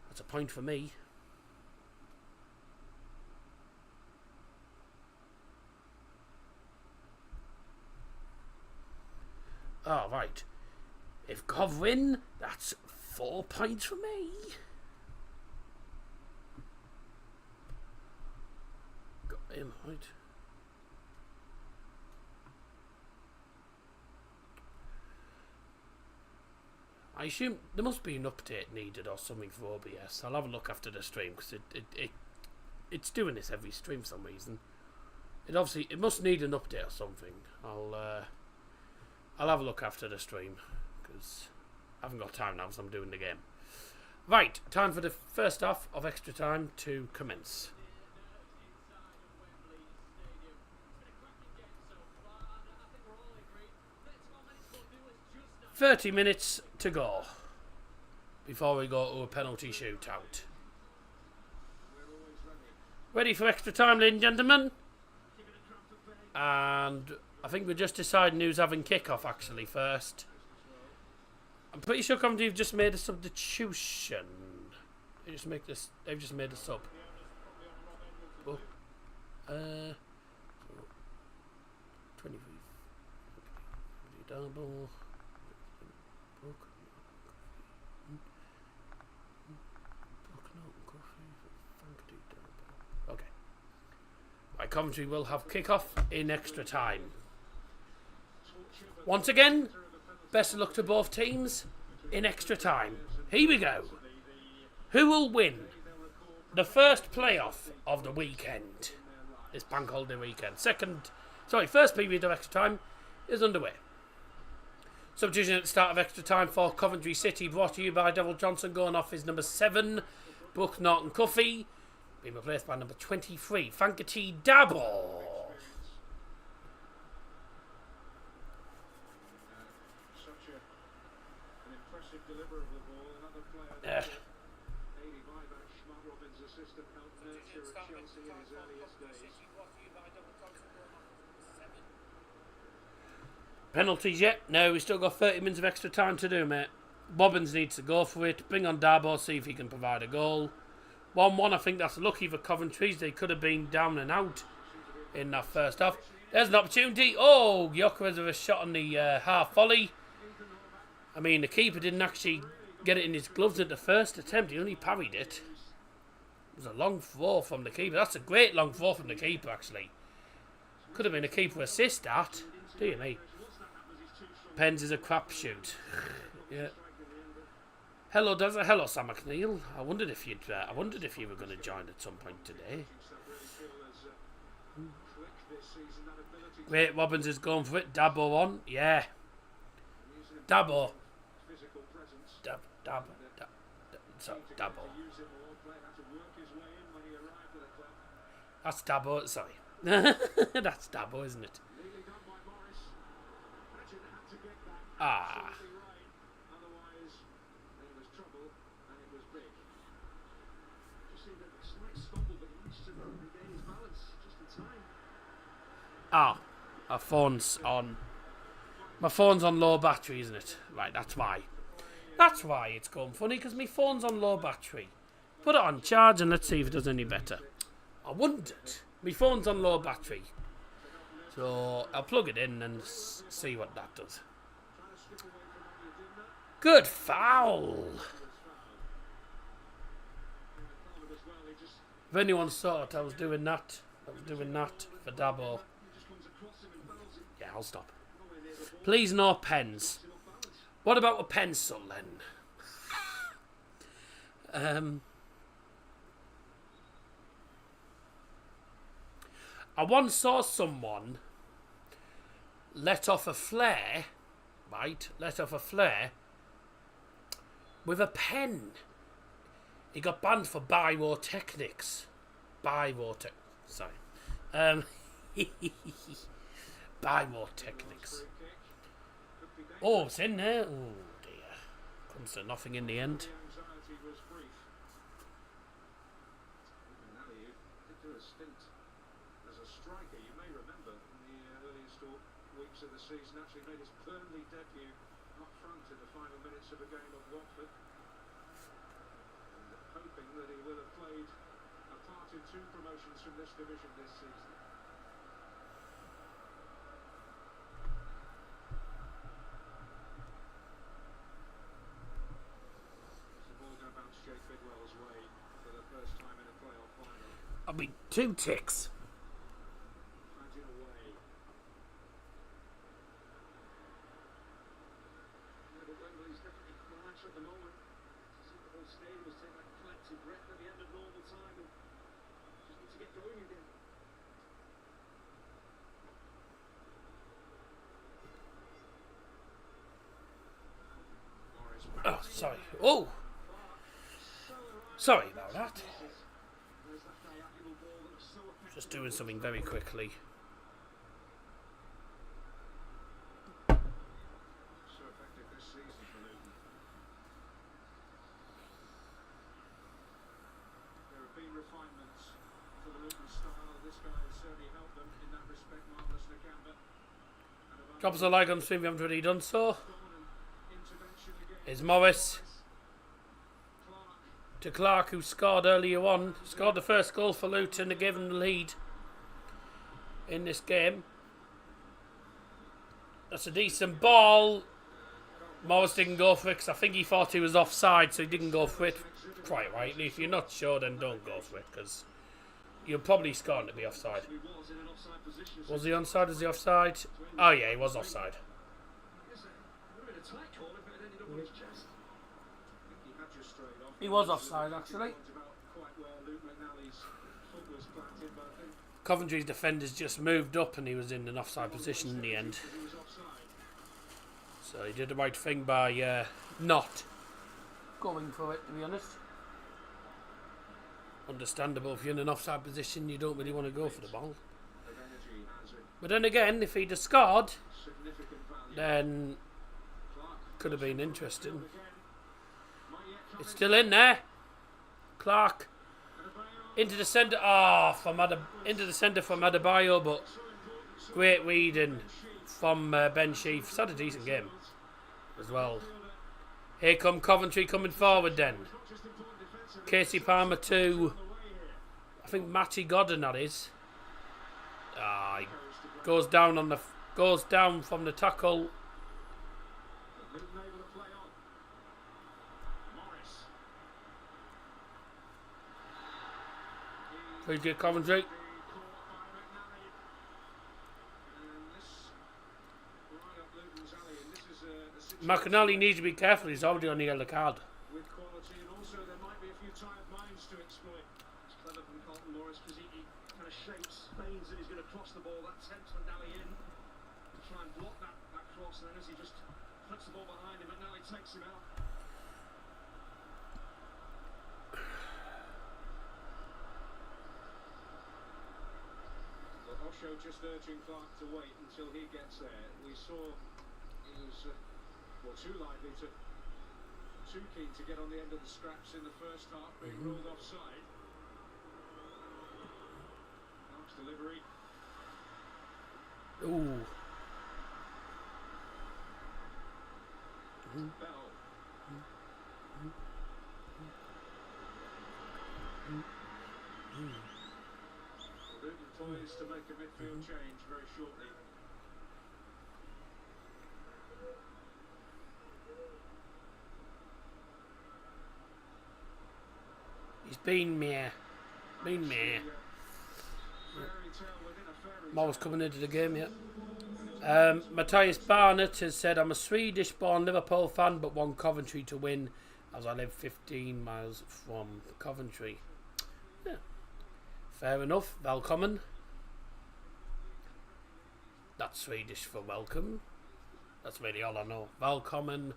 that's a point for me. Oh, right. If Cov win, that's 4 points for me. Got him, right. I assume there must be an update needed or something for OBS. I'll have a look after the stream, because it's doing this every stream for some reason. It must need an update or something. I'll have a look after the stream, because I haven't got time now, so I'm doing the game. Right, time for the first half of extra time to commence. 30 minutes to go before we go to a penalty shootout. Ready for extra time, ladies and gentlemen? And I think we're just deciding who's having kick-off actually first. I'm pretty sure Coventry have just made a substitution. They've just made a sub. Oh. 23. Double. Okay. Right, Coventry will have kick-off in extra time. Once again, best of luck to both teams in extra time. Here we go. Who will win the first playoff of the weekend? This bank holiday weekend. First period of extra time is underway. Substitution at the start of extra time for Coventry City, brought to you by Devil Johnson. Going off is number 7, Brooke Norton-Cuffy, being replaced by number 23, Fankety Dabble. Penalties yet? No, we've still got 30 minutes of extra time to do, mate. Bobbins needs to go for it. Bring on Darbo, see if he can provide a goal. 1-1, I think that's lucky for Coventry. They could have been down and out in that first half. There's an opportunity. Oh, Gyökeres with a shot on the half volley. I mean, the keeper didn't actually get it in his gloves at the first attempt. He only parried it. It was a long throw from the keeper. That's a great long throw from the keeper, actually. Could have been a keeper assist, that. Dear me. Pens is a crapshoot. Yeah. Hello, hello, Sam McNeil. I wondered if you were going to join at some point today. Wait, Robbins is going for it. Dabo on, yeah. Dabo. Dabo. That's Dabo. Sorry, that's Dabo, isn't it? Ah. Ah, my phone's on low battery, isn't it? Right, that's why. That's why it's going funny, because my phone's on low battery. Put it on charge and let's see if it does any better. I wondered. My phone's on low battery. So I'll plug it in and see what that does. Good foul. If anyone thought I was doing that for Dabo. Yeah, I'll stop. Please, no pens. What about a pencil then? I once saw someone let off a flare, with a pen. He got banned for pyrotechnics. Sorry. Pyrotechnics. Oh, it's in there. Oh dear. Comes to nothing in the end. As a striker, you may remember in the earliest weeks of the season, actually made his Burnley debut up front in the final minutes of a game at Watford. And hoping that he will have played a part in 2 promotions from this division this season. I mean, 2 ticks. Oh, sorry. Oh! Sorry about that. Just doing something very quickly. So effective this season for Luton. There have been refinements for the Luton style. This guy has certainly helped them in that respect. Marvellous Nakamba. Drop us a like on stream if you haven't already done so. Is Morris to Clark, who scored earlier on. Scored the first goal for Luton to give them the lead in this game. That's a decent ball. Morris didn't go for it because I think he thought he was offside, so he didn't go for it. Quite rightly. If you're not sure, then don't go for it, because you're probably scoring to be offside. Was he onside? Was he offside? Oh yeah, he was offside. He was offside, actually. Coventry's defenders just moved up and he was in an offside position in the end. So he did the right thing by not going for it, to be honest. Understandable, if you're in an offside position, you don't really want to go for the ball. But then again, if he'd have scored, then could have been interesting. It's still in there. Clark into the centre. Into the centre from Adebayo, but great reading from Ben Sheaf. He's had a decent game as well. Here come Coventry coming forward then. Casey Palmer to, I think, Matty Godden, that is. He goes down from the tackle. Please get Coventry. McAnally needs to be careful. He's already on the yellow card. With quality, and also there might be a few tired minds to exploit. It's clever from Carlton Morris because he kind of shapes, feigns that he's going to cross the ball. That tempts McNally in to try and block that cross, and then as he just flips the ball behind him, McNally takes him out. But Osho just urging Clark to wait until he gets there. We saw he was too lively, too keen to get on the end of the scraps in the first half, being ruled offside. Clark's delivery. Ooh. Bell. Luton poised to make a midfield change very shortly. He's been meh. Been meh. Mo's coming into the game yet. Matthias Barnett has said, I'm a Swedish-born Liverpool fan but want Coventry to win as I live 15 miles from Coventry. Yeah. Fair enough. Welcome. That's Swedish for welcome. That's really all I know. Welcome.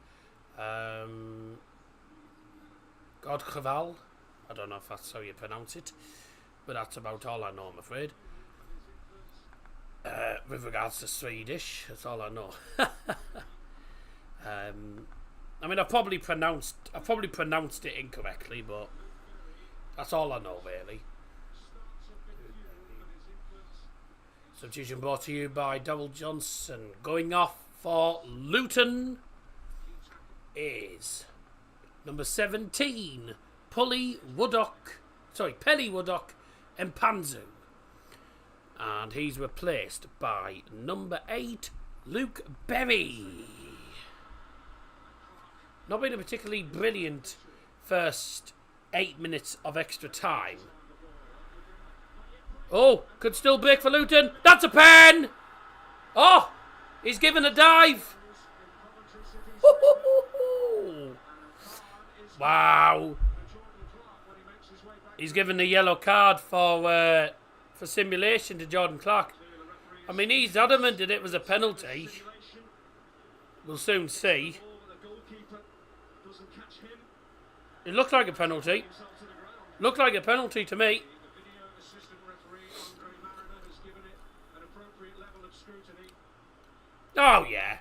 Godgeval. I don't know if that's how you pronounce it, but that's about all I know, I'm afraid. With regards to Swedish, that's all I know. I mean, I've probably pronounced it incorrectly, but that's all I know, really. Substitution brought to you by Double Johnson. Going off for Luton is number 17, Pelly Woodcock and Panzu. And he's replaced by number 8, Luke Berry. Not been a particularly brilliant first 8 minutes of extra time. Oh, could still break for Luton. That's a pen! Oh, he's given a dive. Wow. He's given the yellow card for simulation to Jordan Clark. I mean, he's adamant that it was a penalty. We'll soon see. It looked like a penalty. Looked like a penalty to me. Oh, yeah.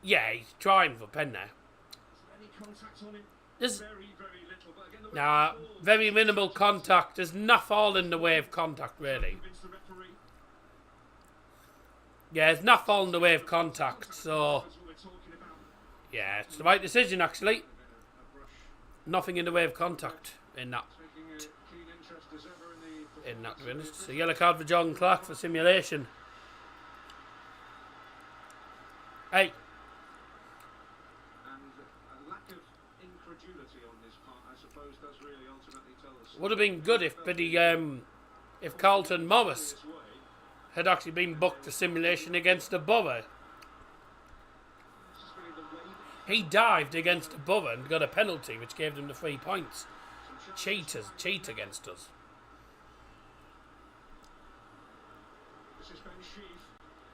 Yeah, he's trying for pen there. There's very minimal contact. There's not all in the way of contact, really. Yeah, it's not all in the way of contact, so yeah, it's the right decision, actually. Nothing in the way of contact in that. To be honest. So yellow card for Jordan Clark for simulation. Hey. Would have been good if Carlton Morris had actually been booked for simulation against a Borough. He dived against a Borough and got a penalty, which gave them the 3 points. Cheat against us.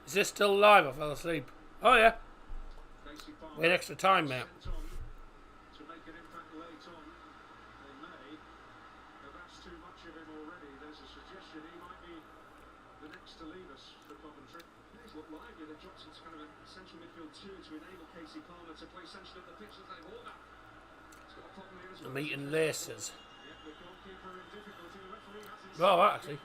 Is this still live? I fell asleep. Oh yeah. Wait extra time, mate. I'm eating laces. Oh, actually.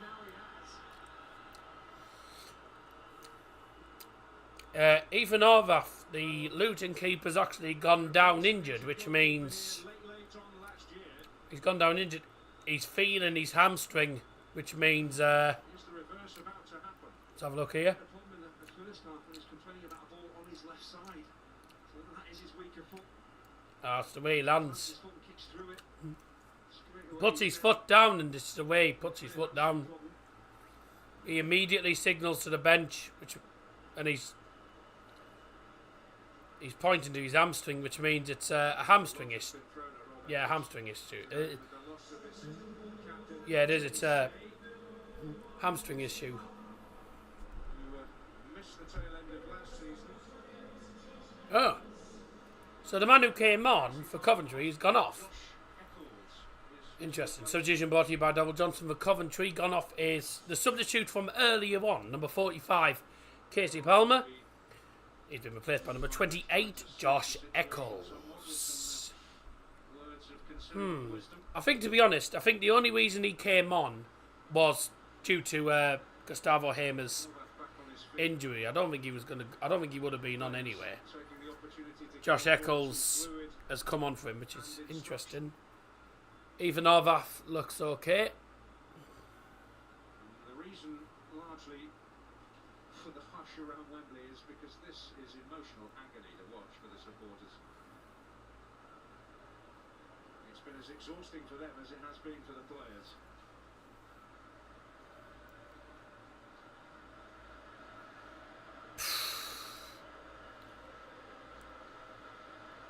Ethan Orvath, the Luton keeper's actually gone down injured, which means he's gone down injured. He's feeling his hamstring, which means let's have a look here. That's the way he lands. puts his foot down, and this is the way he puts his foot down. He immediately signals to the bench, and he's pointing to his hamstring, which means it's a hamstring issue. Yeah, a hamstring issue. Yeah, it is. It's a hamstring issue. Oh. So the man who came on for Coventry has gone off. Interesting. Substitution brought to you by Double Johnson for Coventry. Gone off is the substitute from earlier on, number 45, Casey Palmer. He's been replaced by number 28, Josh Eccles. I think, to be honest, the only reason he came on was due to Gustavo Hamer's injury. I don't think he would have been on anyway. Josh Eccles has come on for him, which is interesting. Even Arvath looks okay. The reason largely for the hush around Wembley is because this is emotional agony to watch for the supporters. It's been as exhausting for them as it has been for the players.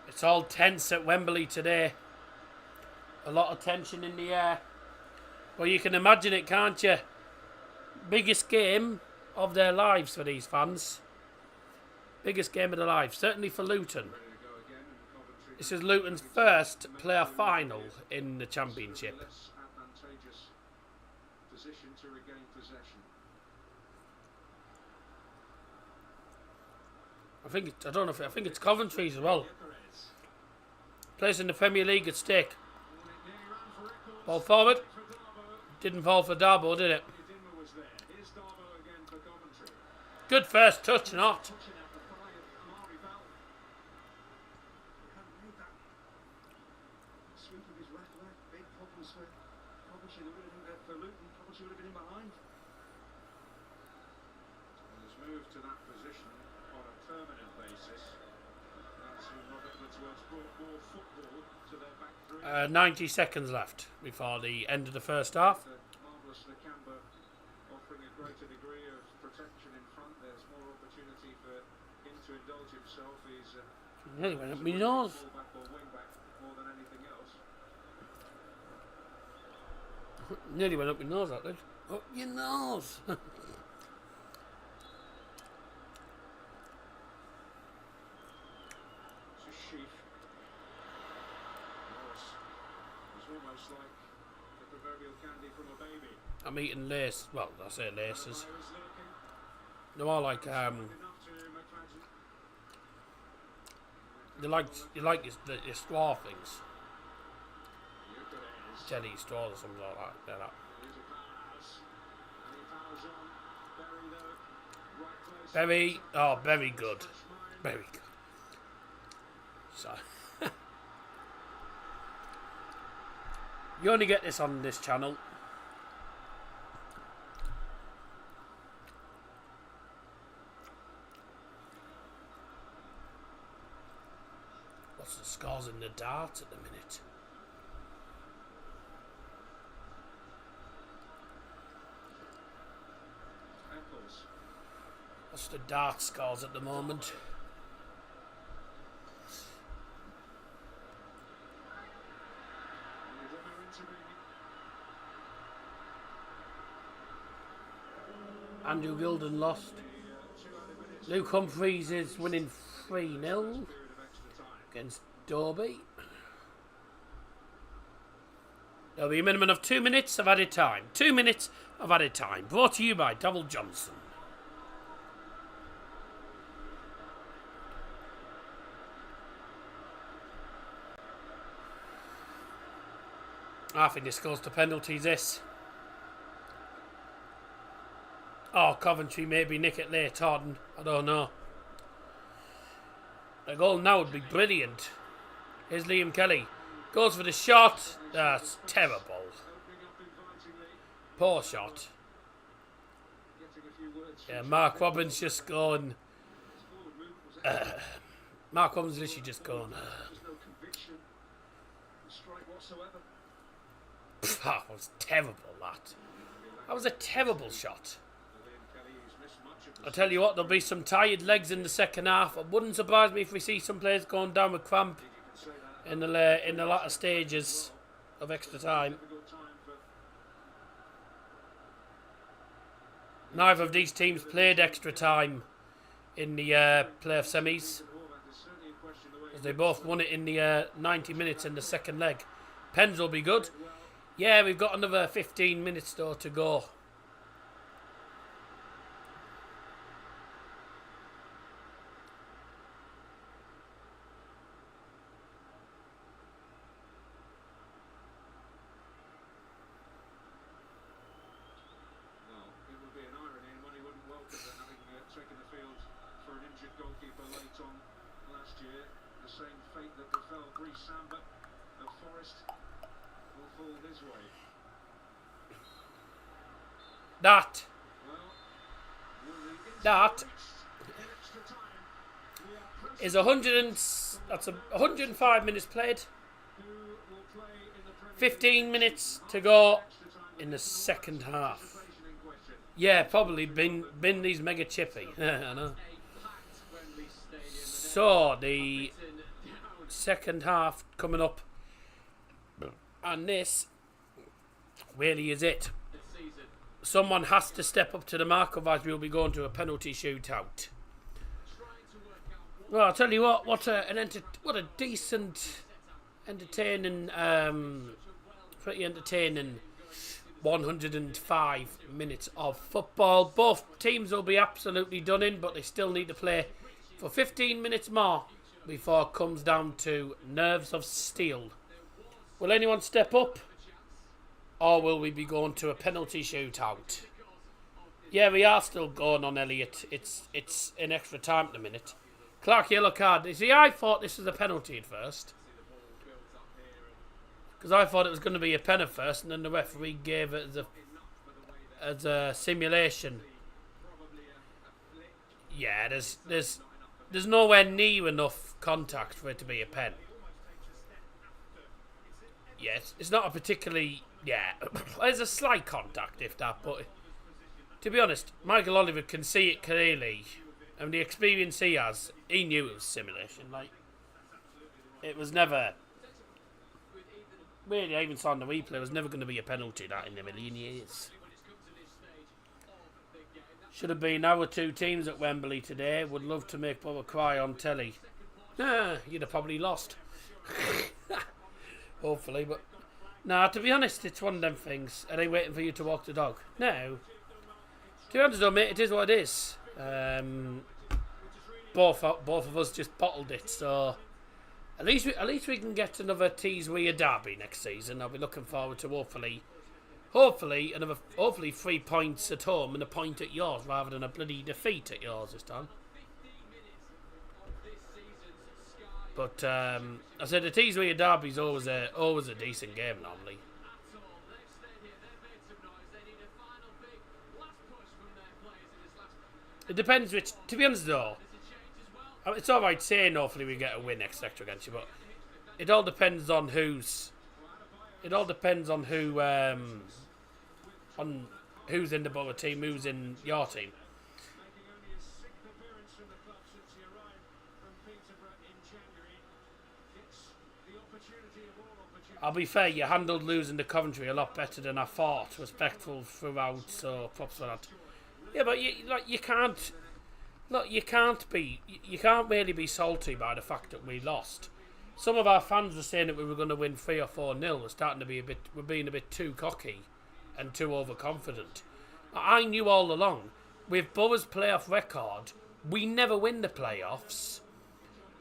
It's all tense at Wembley today. A lot of tension in the air. Well, you can imagine it, can't you? Biggest game of their lives for these fans. Biggest game of their lives. Certainly for Luton. This is Luton's first player final in the Championship. I think it's Coventry as well. Place in the Premier League at stake. Ball forward. Didn't fall for Darbo, did it? Good first touch, not. Moved to that position on a permanent basis. That's who Robert Woodsworth's brought more football to their back three. 90 seconds left before the end of the first half. Marvellous Nakamba offering a greater degree of protection in front. There's more opportunity for him to indulge himself. He's nearly went up my nose. fullback or wingback more than anything else. Nearly went up my nose, that did. Up your nose. Almost like the proverbial candy from a baby. I'm eating lace. Well, I say laces. They're more like you like your straw things. Jelly straws or something like that. They're that. Very good. Very good. So you only get this on this channel. What's the scores in the darts at the minute? What's the dart scores at the moment? Andrew Gilden lost. Luke Humphreys is winning 3-0 against Derby. There'll be a minimum of 2 minutes of added time. 2 minutes of added time. Brought to you by Double Johnson. I think this goes to penalties, this. Oh, Coventry maybe nick it late on. I don't know. A goal now would be brilliant. Here's Liam Kelly. Goes for the shot. That's terrible. Poor shot. Yeah, Mark Robbins just going. Mark Robbins literally just going. That was terrible, that. That was a terrible shot. I'll tell you what, there'll be some tired legs in the second half. It wouldn't surprise me if we see some players going down with cramp in the latter stages of extra time. Neither of these teams played extra time in the playoff semis, as they both won it in the 90 minutes in the second leg. Pens will be good. Yeah, we've got another 15 minutes though to go. That is 105 minutes played. 15 minutes to go in the second half. Yeah, probably been these mega chippy. I know. So the second half coming up, and this really is it. Someone has to step up to the mark, otherwise we'll be going to a penalty shootout. Well, I'll tell you what a decent, entertaining, pretty entertaining 105 minutes of football. Both teams will be absolutely done in, but they still need to play for 15 minutes more before it comes down to nerves of steel. Will anyone step up? Or will we be going to a penalty shootout? Yeah, we are still going on, Elliot. It's in extra time at the minute. Clark, yellow card. You see, I thought this was a penalty at first. Because I thought it was going to be a pen at first, and then the referee gave it as a simulation. Yeah, there's nowhere near enough contact for it to be a pen. Yes, it's not a particularly... Yeah, there's a slight contact, if that, but to be honest, Michael Oliver can see it clearly, and the experience he has, he knew it was simulation. Like, it was never, really, I even saw in the replay, it was never going to be a penalty, that in a million years. Should have been our two teams at Wembley today. Would love to make Bubba cry on telly. You'd have probably lost. Hopefully, but... Nah, to be honest, it's one of them things. Are they waiting for you to walk the dog? No. To be honest though, mate, it is what it is. Both of us just bottled it, so at least we can get another Teesweir derby next season. I'll be looking forward to hopefully 3 points at home and a point at yours rather than a bloody defeat at yours this time. But I said the Teesweir derby's always a decent game normally. It depends which. To be honest though, it's all right saying hopefully we get a win next sector against you, but it all depends on who's. It all depends on who on who's in the Borough team, who's in your team. I'll be fair, you handled losing to Coventry a lot better than I thought. Respectful throughout, so props for that. Yeah, but you can't really be salty by the fact that we lost. Some of our fans were saying that we were going to win 3 or 4-0. We're being a bit too cocky and too overconfident. I knew all along, with Borough's playoff record, we never win the playoffs,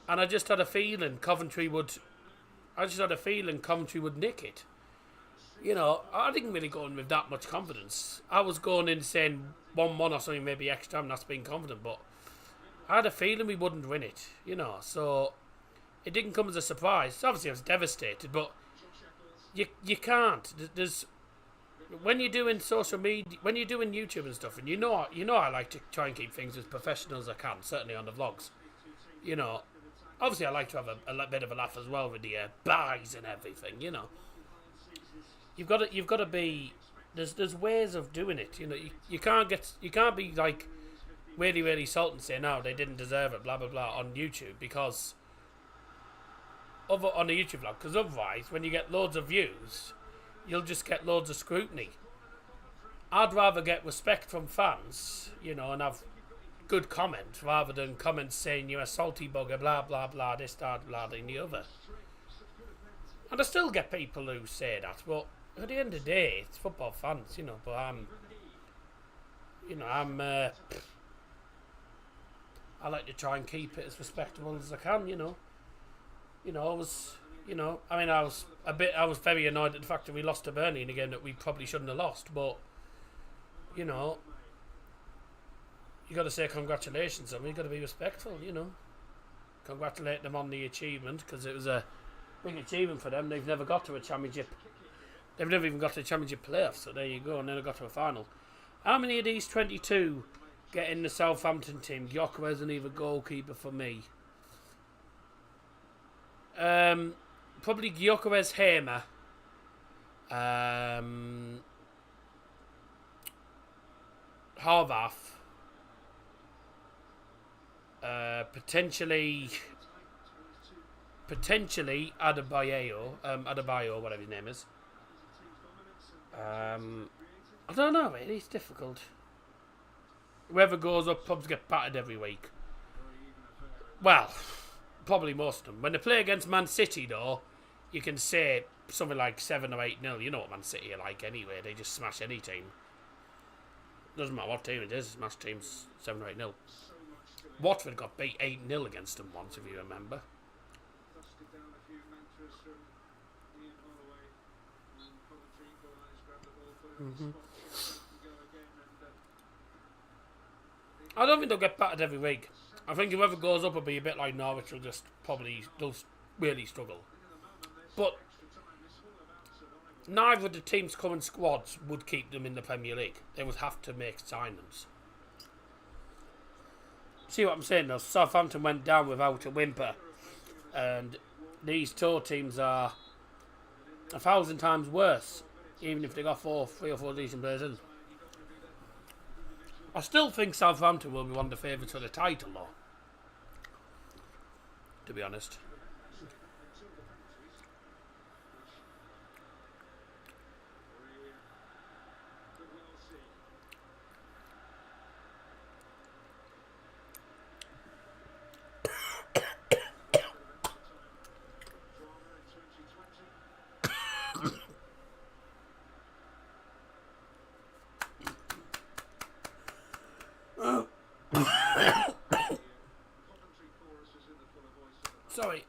and I just had a feeling Coventry would nick it. You know, I didn't really go in with that much confidence. I was going in saying 1-1 or something, maybe extra time, that's being confident, but I had a feeling we wouldn't win it, you know, so it didn't come as a surprise. Obviously I was devastated, but you can't. There's when you're doing social media, when you're doing YouTube and stuff, and you know I like to try and keep things as professional as I can, certainly on the vlogs. You know, obviously I like to have a bit of a laugh as well with the buys and everything, you know. you've got to be. There's ways of doing it. You know, you can't be like really salty and say no, they didn't deserve it, blah blah blah on YouTube because on a YouTube vlog, because otherwise when you get loads of views, you'll just get loads of scrutiny. I'd rather get respect from fans, you know, and have good comments rather than comments saying you're a salty bugger, blah blah blah, this, that, blah, and the other. And I still get people who say that, but at the end of the day, it's football fans, you know. But I like to try and keep it as respectable as I can, you know. I was very annoyed at the fact that we lost to Burnley in a game that we probably shouldn't have lost, but you know, you got to say congratulations on them. You got to be respectful, you know. Congratulate them on the achievement because it was a big achievement for them. They've never got to a championship. They've never even got to a championship playoff. So there you go, and then they got to a final. How many of these 22 get in the Southampton team? Gyökeres and either goalkeeper for me. Probably Gyökeres, Hamer. Harvath. Potentially Adebayo, whatever his name is. I don't know, really. It's difficult. Whoever goes up, pubs get battered every week. Well, probably most of them. When they play against Man City, though, you can say something like 7 or 8-0. You know what Man City are like anyway. They just smash any team. Doesn't matter what team it is. Smash teams 7 or 8-0. Watford got beat 8-0 against them once, if you remember. I don't think they'll get battered every week. I think whoever goes up will be a bit like Norwich. Will just probably really struggle. But neither of the team's current squads would keep them in the Premier League. They would have to make signings. See what I'm saying though? Southampton went down without a whimper, and these two teams are 1,000 times worse. Even if they got 3 or 4 decent players in. I still think Southampton will be one of the favourites for the title, though. To be honest. Sorry.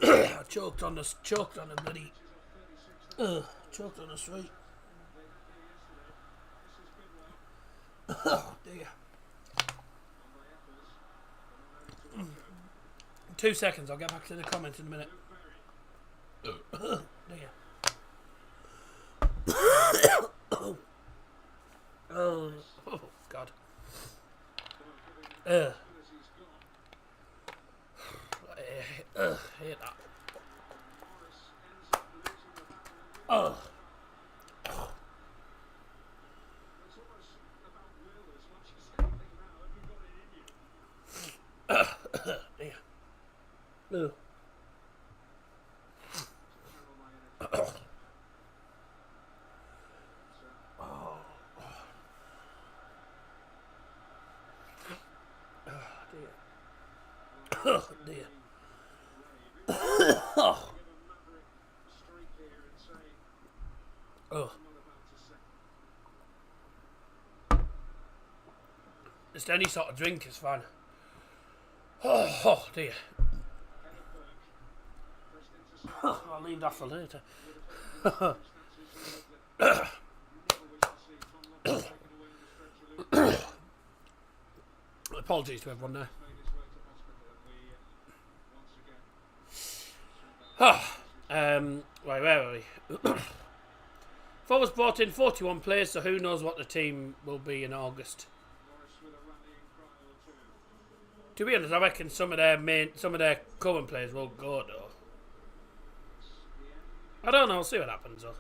I choked on a bloody. Choked on a sweet. Oh dear. 2 seconds. I'll get back to the comments in a minute. Dear. Oh God. Hate that. Oh. Dear. Oh. Oh dear. Oh. Just any sort of drink is fine. Oh dear. I'll leave that for later. Apologies to everyone there. Right, where are we? Forwards brought in 41 players, so who knows what the team will be in August. To be honest, I reckon some of their current players will go though. I don't know. We'll see what happens though.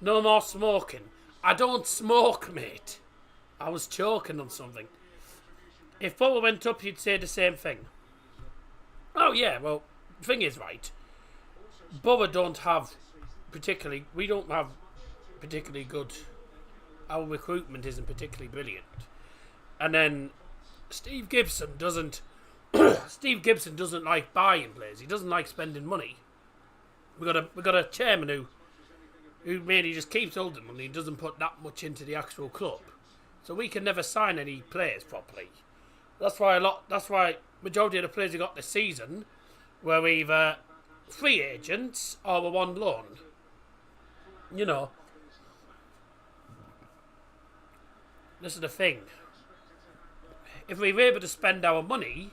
No more smoking. I don't smoke, mate. I was choking on something. If Bubba went up, you'd say the same thing. Oh yeah, well, the thing is, right, Bubba don't have particularly... We don't have particularly good... Our recruitment isn't particularly brilliant. And then Steve Gibson doesn't... Steve Gibson doesn't like buying players. He doesn't like spending money. We got a chairman who mainly just keeps holding money and doesn't put that much into the actual club. So we can never sign any players properly. That's why majority of the players we got this season were either free agents or were on loan. You know. This is the thing. If we were able to spend our money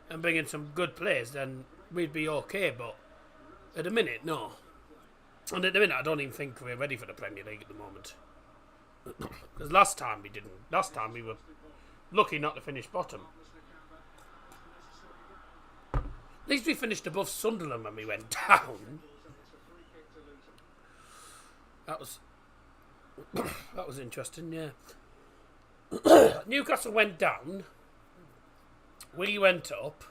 and bring in some good players, then we'd be okay, but at the minute, no. And at the minute, I don't even think we're ready for the Premier League at the moment. Because last time we didn't. Last time we were lucky not to finish bottom. At least we finished above Sunderland when we went down. That was interesting, yeah. Newcastle went down. We went up.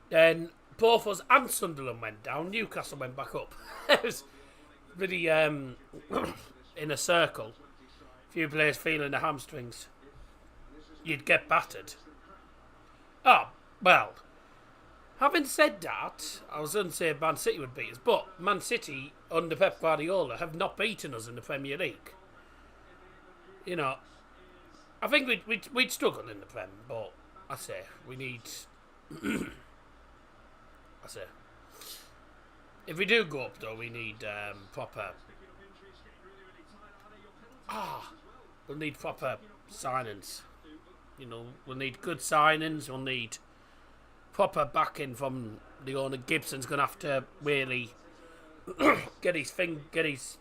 Then both us and Sunderland went down. Newcastle went back up. It was really in a circle. A few players feeling the hamstrings. You'd get battered. Oh, well. Having said that, I was going to say Man City would beat us, but Man City under Pep Guardiola have not beaten us in the Premier League. You know, I think we'd struggle in the Prem, but I say we need. If we do go up though, we need proper. We'll need proper signings. You know, we'll need good signings. We'll need proper backing from the owner. Gibson's gonna have to really get his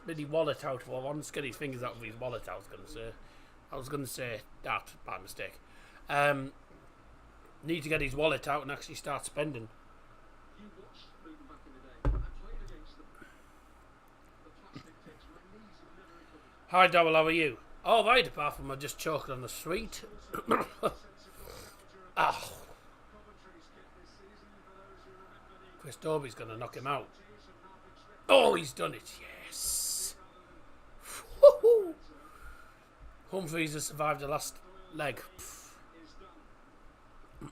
really wallet out for once. Get his fingers out of his wallet. I was gonna say that by mistake. Need to get his wallet out and actually start spending. Hi Dowell, how are you? All right, apart from I just choked on the street. Oh. Chris Dobie's going to knock him out. Oh, he's done it. Yes. Woo-hoo. Humphreys has survived the last leg.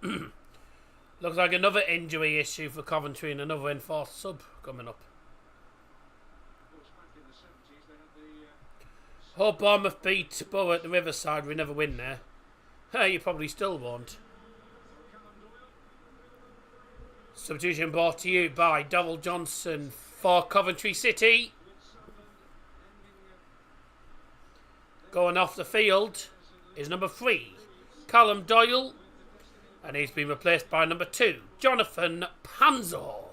Looks like another injury issue for Coventry and another enforced sub coming up. Hope Bournemouth beat Borough at the Riverside. We never win there. Hey, you probably still won't. Substitution brought to you by Darryl Johnson for Coventry City. Going off the field is number 3, Callum Doyle. And he's been replaced by number 2, Jonathan Panzo.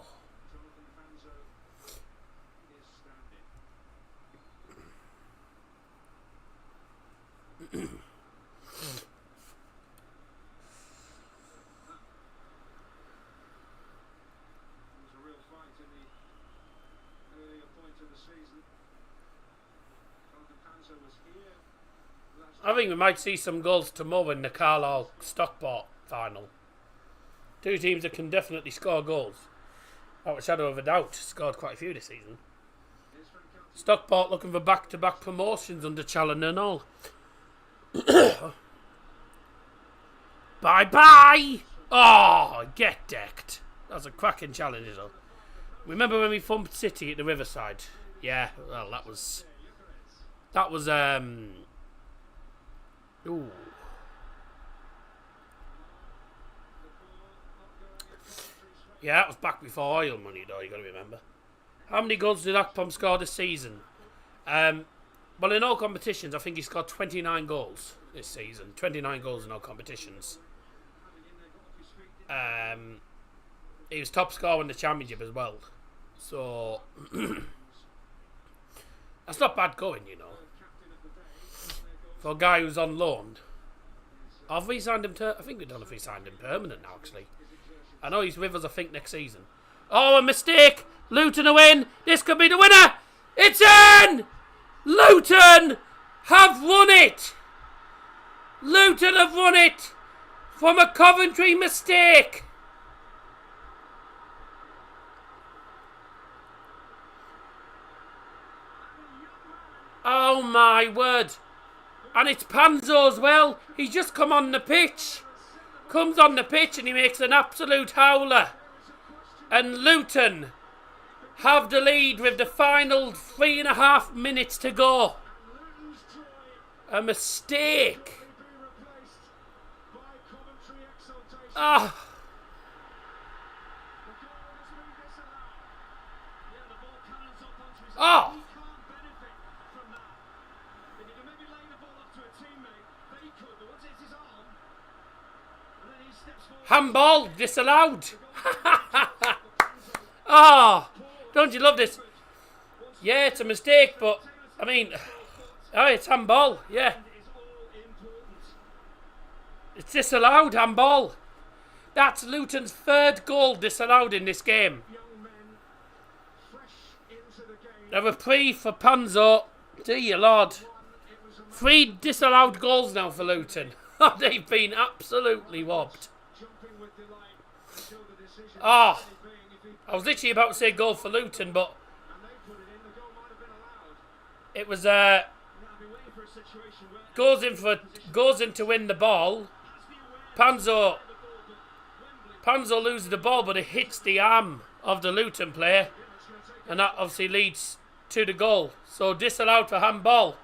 I think we might see some goals tomorrow in the Carlisle Stockport final. Two teams that can definitely score goals. Without a shadow of a doubt, scored quite a few this season. Stockport looking for back-to-back promotions under Challoner and all. Bye-bye! Oh, get decked. That was a cracking challenge, though. Remember when we thumped City at the Riverside? Yeah, well, that was... Ooh. Yeah, that was back before oil money, though, you got to remember. How many goals did Akpom score this season? Well, in all competitions, I think he scored 29 goals this season. 29 goals in all competitions. He was top scorer in the Championship as well. So, that's not bad going, you know. For a guy who's on loan Have we signed him to... I think we don't know if we signed him permanent now, actually. I know he's with us, I think, next season. Oh, a mistake! Luton a win! This could be the winner! It's in! Luton have won it! Luton have won it! From a Coventry mistake! Oh my word! And it's Panzo as well. He's just come on the pitch. Comes on the pitch and he makes an absolute howler. And Luton have the lead with the final 3.5 minutes to go. A mistake. Ah. Oh. Handball disallowed. Oh, don't you love this? Yeah, it's a mistake, but I mean, oh, it's handball. Yeah, it's disallowed. Handball. That's Luton's 3rd goal disallowed in this game. A reprieve for Panzo. Dear Lord. 3 disallowed goals now for Luton. They've been absolutely robbed. Oh, I was literally about to say goal for Luton, but it was goes in to win the ball. Panzo loses the ball, but it hits the arm of the Luton player, and that obviously leads to the goal. So disallowed for handball.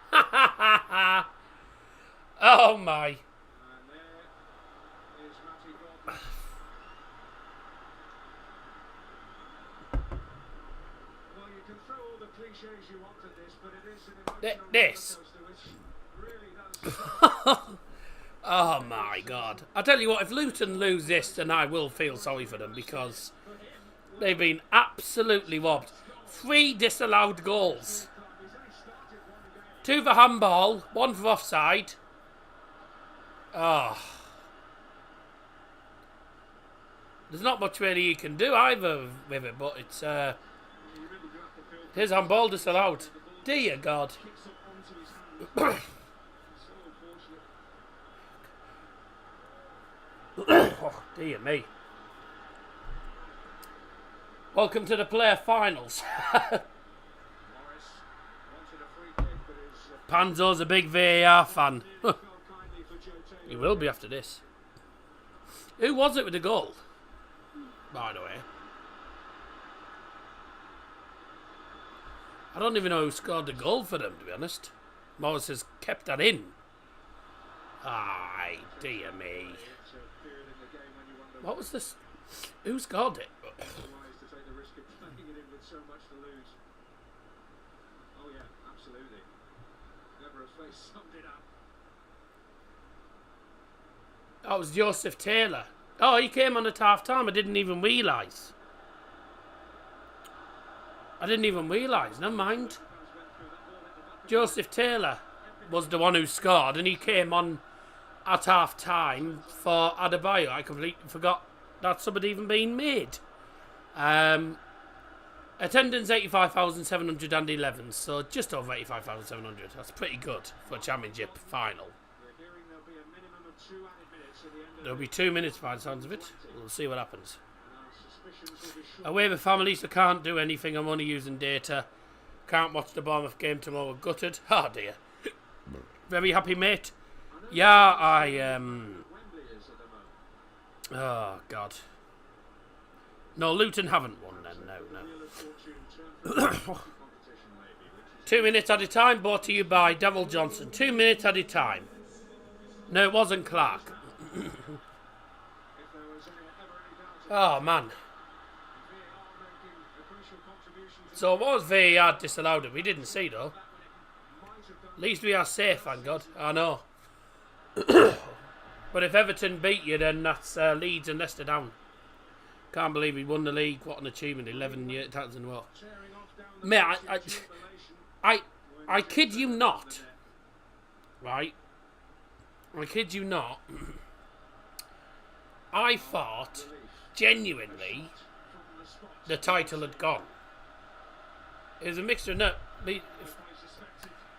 Oh my. This. Oh my God. I tell you what, if Luton lose this, then I will feel sorry for them, because they've been absolutely robbed. 3 disallowed goals. 2 for handball, 1 for offside. Oh. There's not much really you can do either with it, but it's here's handball disallowed. Dear God. Oh, dear me. Welcome to the player finals. Panzo's a big VAR fan. He will be after this. Who was it with the goal, by the way? I don't even know who scored the goal for them, to be honest. Morris has kept that in. Ay, dear me. What was this? Who scored it? Oh, it was Joseph Taylor. Oh, he came on at half time. I didn't even realise. Never mind. Joseph Taylor was the one who scored, and he came on at half time for Adebayo. I completely forgot that sub had even been made. Attendance 85,711, so just over 85,700. That's pretty good for a championship final. There'll be 2 minutes by the sounds of it. We'll see what happens. Away with family, so can't do anything. I'm only using data. Can't watch the Bournemouth game tomorrow. Gutted. Oh dear. Very happy, mate. Yeah, I oh God. No, Luton haven't won then. No. 2 minutes at a time. Brought to you by Devil Johnson. 2 minutes at a time. No, it wasn't Clark. Oh man. So what was VAR disallowed it? We didn't see though. At least we are safe, thank God. I know. But if Everton beat you, then that's Leeds and Leicester down. Can't believe we won the league. What an achievement! 11 years in a row. Mate, I kid you not. Right? I kid you not. I thought, genuinely, the title had gone. It was a mixture of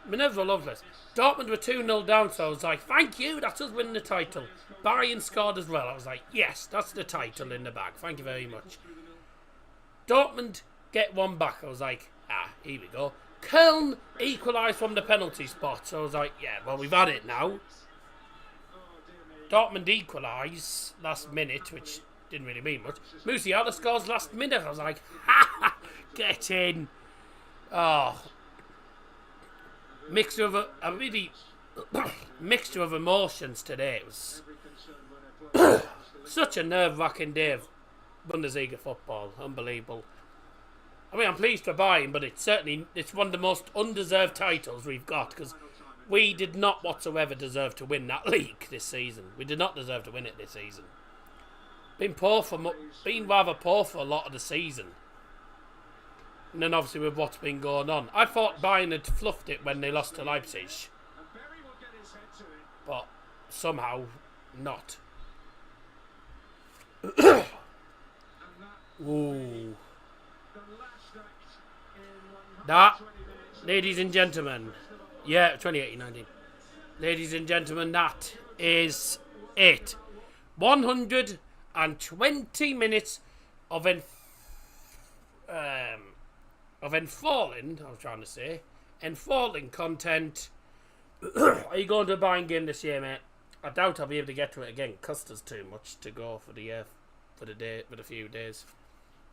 my nerves were loveless. Dortmund were 2-0 down, so I was like, thank you, that's us winning the title. Bayern scored as well. I was like, yes, that's the title in the bag. Thank you very much. Dortmund get one back. I was like, here we go. Köln equalised from the penalty spot. So I was like, yeah, well, we've had it now. Dortmund equalise last minute, which didn't really mean much. Musiala scores last minute. I was like, ha, get in. Oh, mixture of a really mixture of emotions today. It was such a nerve-wracking day of Bundesliga football. Unbelievable. I mean, I'm pleased for Bayern, but it's one of the most undeserved titles we've got, because we did not whatsoever deserve to win that league this season. We did not deserve to win it this season. Been rather poor for a lot of the season. And then obviously with what's been going on. I thought Bayern had fluffed it when they lost to Leipzig. But somehow not. Ooh. That, ladies and gentlemen. Yeah, 2018-19. Ladies and gentlemen, that is it. 120 minutes of enthralling, I was trying to say, enthralling content. Are you going to a Bayern game this year, mate? I doubt I'll be able to get to it again. Cost us too much to go for the day, with a few days.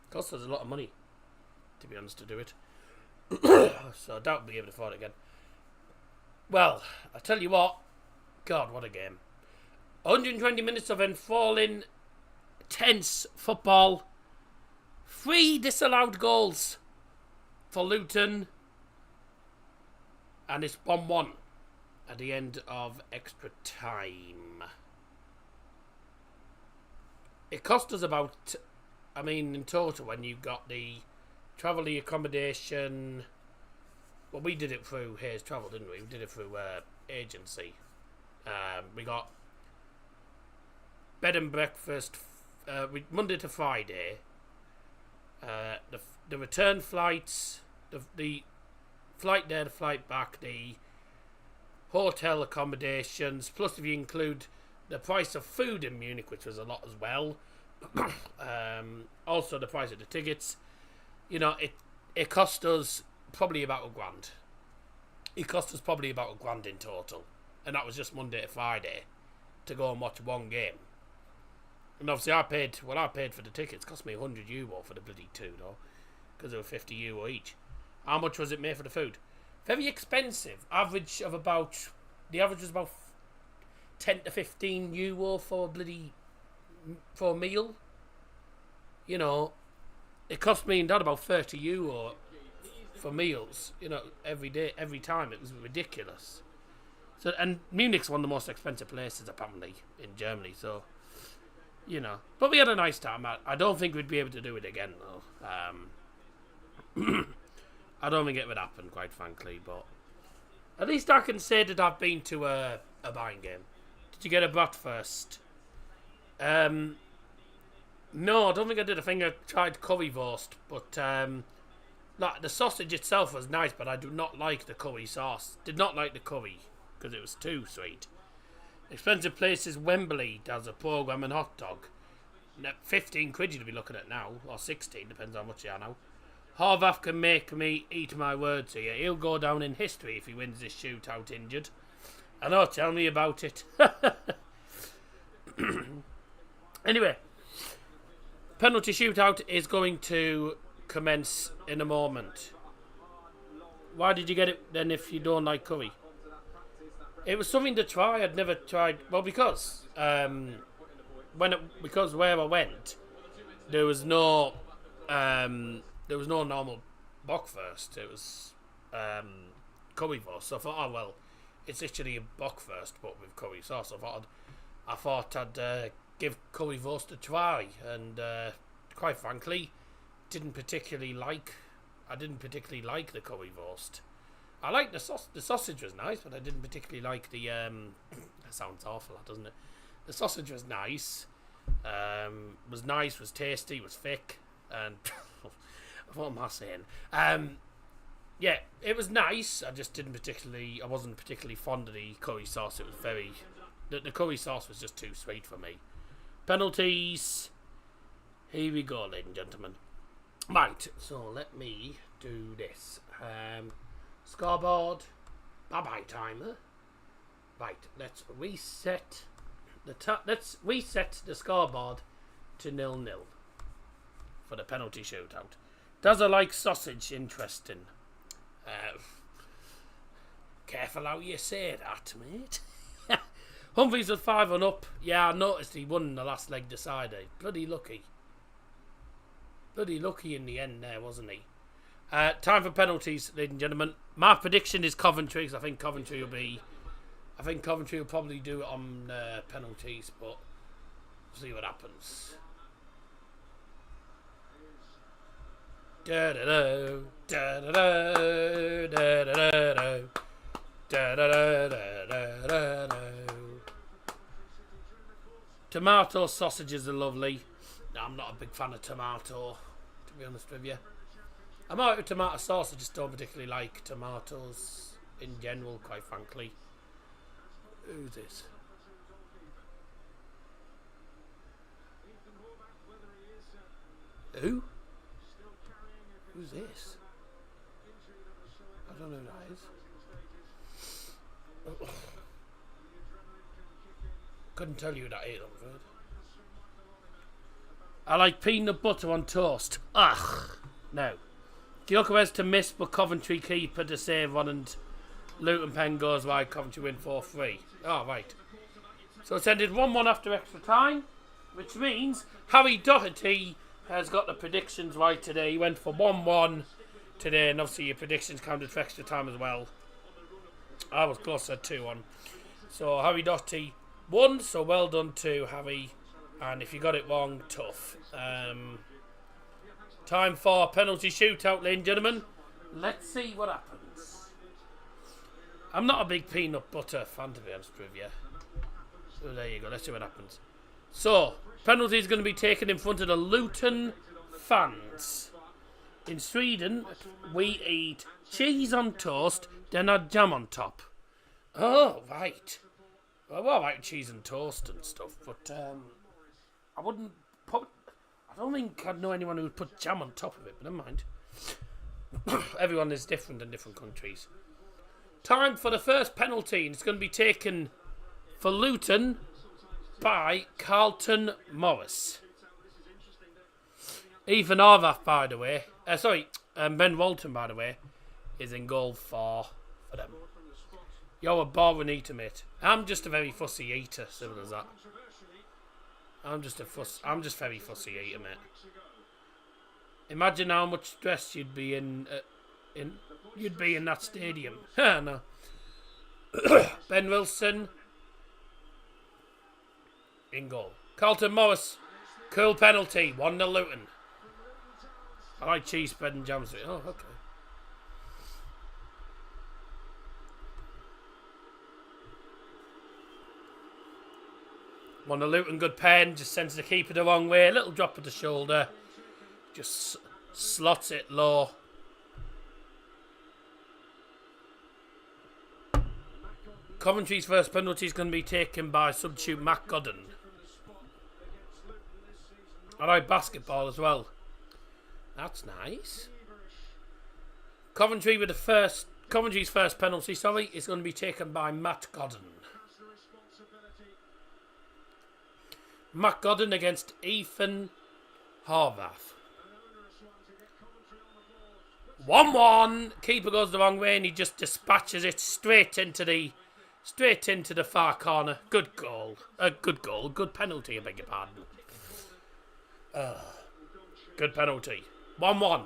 Cost us a lot of money, to be honest, to do it. So I doubt I'll be able to afford it again. Well, I tell you what, God, what a game. 120 minutes of enthralling, tense football. 3 disallowed goals for Luton. And it's 1-1 at the end of extra time. It cost us about, in total, when you got the travel, the accommodation. Well, we did it through Hayes Travel, didn't we? We did it through agency. We got bed and breakfast Monday to Friday. The return flights, the flight there, the flight back, the hotel accommodations, plus if you include the price of food in Munich, which was a lot as well. Also the price of the tickets. You know, it cost us probably about £1,000. It cost us probably about £1,000 in total, and that was just Monday to Friday to go and watch one game. And obviously I paid for the tickets. It cost me €100 for the bloody two, though, because they were €50 each. How much was it made for the food? Very expensive. The average was about €10 to €15 for a meal. You know, it cost me and Dad about €30 for meals. You know, every day, every time. It was ridiculous. So, and Munich's one of the most expensive places apparently in Germany. So, you know, but we had a nice time. I don't think we'd be able to do it again though. I don't think it would happen, quite frankly. But at least I can say that I've been to a Bayern game. Did you get a bratwurst? No, I don't think I did. I think I tried currywurst, but like the sausage itself was nice, but I do not like the curry sauce. Did not like the curry because it was too sweet. Expensive places, Wembley does a programme and hot dog. 15 quid you'd be looking at now, or 16, depends how much you are now. Horvath can make me eat my words here. He'll go down in history if he wins this shootout injured. I know, tell me about it. Anyway, penalty shootout is going to commence in a moment. Why did you get it then if you don't like curry? It was something to try. I'd never tried. Well, because where I went, there was no normal bockwurst. It was currywurst. So I thought, oh well, it's literally a bockwurst but with curry sauce. I thought I'd give currywurst a try, and quite frankly, I didn't particularly like the currywurst. I liked the sausage was nice, but I didn't particularly like the that sounds awful, doesn't it? The sausage was nice. Was nice, was tasty, was thick, and what am I saying? Yeah, it was nice. I wasn't particularly fond of the curry sauce. It was the curry sauce was just too sweet for me. Penalties. Here we go, ladies and gentlemen. Right, so let me do this. Scoreboard. Bye-bye timer. Right, let's reset the scoreboard to 0-0 for the penalty shootout. Does I like sausage? Interesting. Careful how you say that, mate. Humphreys was 5-1 up. Yeah, I noticed he won the last leg decider. Bloody lucky. Bloody lucky in the end there, wasn't he? Time for penalties, ladies and gentlemen. My prediction is Coventry, because I think Coventry will probably do it on penalties, but we'll see what happens. Da-da-da, da-da-da, da-da-da, da-da-da, tomato sausages are lovely. I'm not a big fan of tomato, to be honest with you. I'm alright with tomato sauce, I just don't particularly like tomatoes in general, quite frankly. Who's this? Who? Who's this? I don't know who that is. Oh. Couldn't tell you who that is, I'm afraid. I like peanut butter on toast. Ugh. No. Gyökeres to miss, but Coventry keeper to save one, and Luton pen goes wide. Coventry win 4-3. Oh, right. So it's ended 1-1 after extra time, which means Harry Doherty has got the predictions right today. He went for 1-1 today, and obviously your predictions counted for extra time as well. I was closer to 2-1. So Harry Doherty won, so well done to Harry. And if you got it wrong, tough. Time for penalty shootout, ladies and gentlemen. Let's see what happens. I'm not a big peanut butter fan, to be honest with you. So there you go. Let's see what happens. So, penalty is going to be taken in front of the Luton fans. In Sweden, we eat cheese on toast, then add jam on top. Oh, right. Well, I like cheese and toast and stuff, but I wouldn't put... I don't think I'd know anyone who would put jam on top of it, but never mind. Everyone is different in different countries. Time for the first penalty, and it's going to be taken for Luton by Carlton Morris. Ethan Arvath, by the way. Ben Walton, by the way, is in goal for them. You're a boring eater, mate. I'm just a very fussy eater, simple as that. I'm just very fussy eater, mate. Imagine how much stress you'd be in that stadium. No. Ben Wilson in goal. Carlton Morris, cool penalty, 1-0 Luton. I like cheese spread and jam. Oh, okay. One of Luton, good pen, just sends the keeper the wrong way. A little drop of the shoulder. Just slots it low. Coventry's first penalty is going to be taken by substitute Matt Godden. I like basketball as well. That's nice. Coventry's first penalty, is going to be taken by Matt Godden. Matt Godden against Ethan Harvath. 1-1. Keeper goes the wrong way and he just dispatches it straight into the far corner. Good goal. Good penalty, I beg your pardon. Good penalty. 1-1.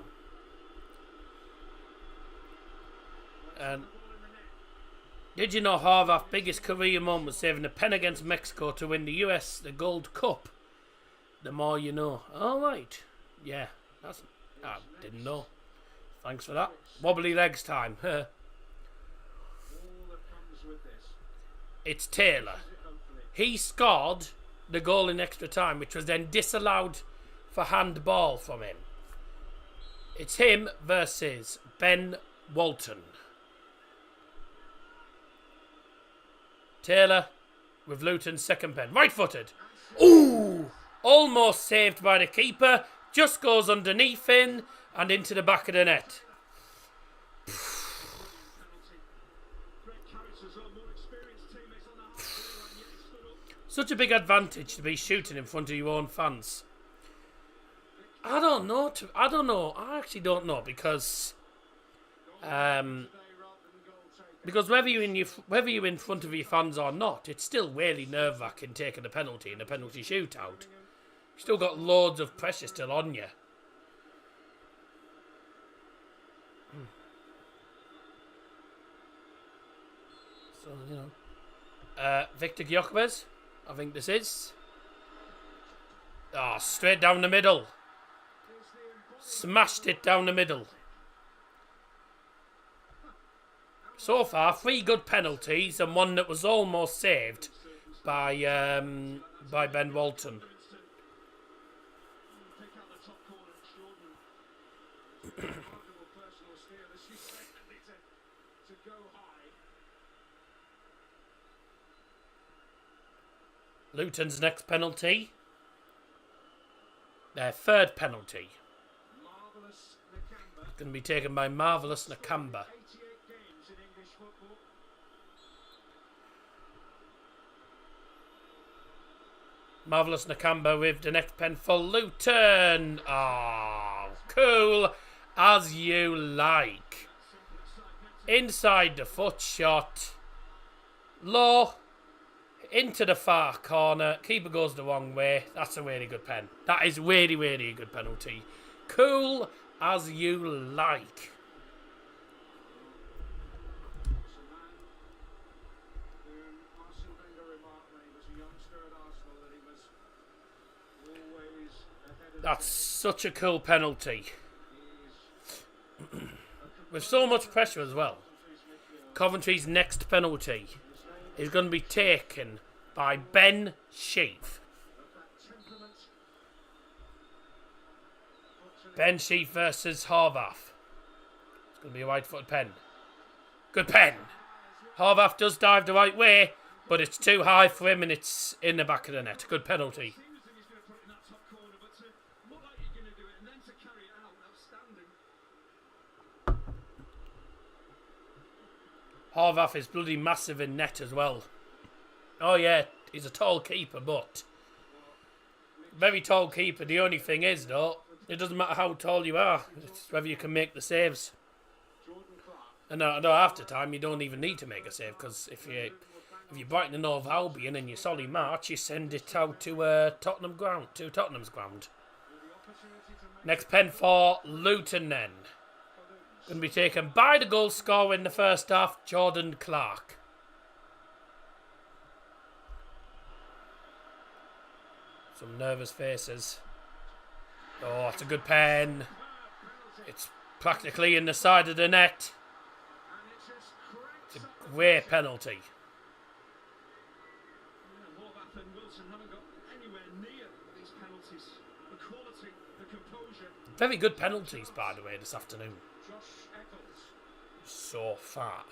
And did you know Harvath's biggest career moment was saving a pen against Mexico to win the Gold Cup? The more you know. All right. Yeah, I didn't know. Thanks for that. Wobbly legs time. It's Taylor. He scored the goal in extra time, which was then disallowed for handball from him. It's him versus Ben Walton. Taylor with Luton's second pen. Right-footed. Ooh! Almost saved by the keeper. Just goes underneath him and into the back of the net. Such a big advantage to be shooting in front of your own fans. I don't know. I actually don't know because whether you're in front of your fans or not, it's still really nerve-wracking taking a penalty in a penalty shootout. You've still got loads of pressure still on you. So, you know. Victor Gyökeres, I think this is. Straight down the middle. Smashed it down the middle. So far, 3 good penalties and one that was almost saved by Ben Walton. Luton's next penalty. Their third penalty. Going to be taken by Marvellous Nakamba. Marvellous Nakamba with the next pen for Luton. Oh, cool as you like. Inside the foot shot. Low. Into the far corner. Keeper goes the wrong way. That's a really good pen. That is really, really a good penalty. Cool as you like. That's such a cool penalty. With so much pressure as well. Coventry's next penalty is going to be taken by Ben Sheaf. Ben Sheaf versus Horvath. It's going to be a right-footed pen. Good pen. Horvath does dive the right way, but it's too high for him and it's in the back of the net. Good penalty. Horvath is bloody massive in net as well. Oh yeah, he's a tall keeper, but very tall keeper. The only thing is though, it doesn't matter how tall you are, it's whether you can make the saves. And I know half the time you don't even need to make a save, because if you're Brighton and Hove Albion and you're Solly March, you send it out to Tottenham's ground. Next pen for Luton then. Going to be taken by the goal scorer in the first half, Jordan Clark. Some nervous faces. Oh, it's a good pen. It's practically in the side of the net. It's a great penalty. Very good penalties, by the way, this afternoon. So far.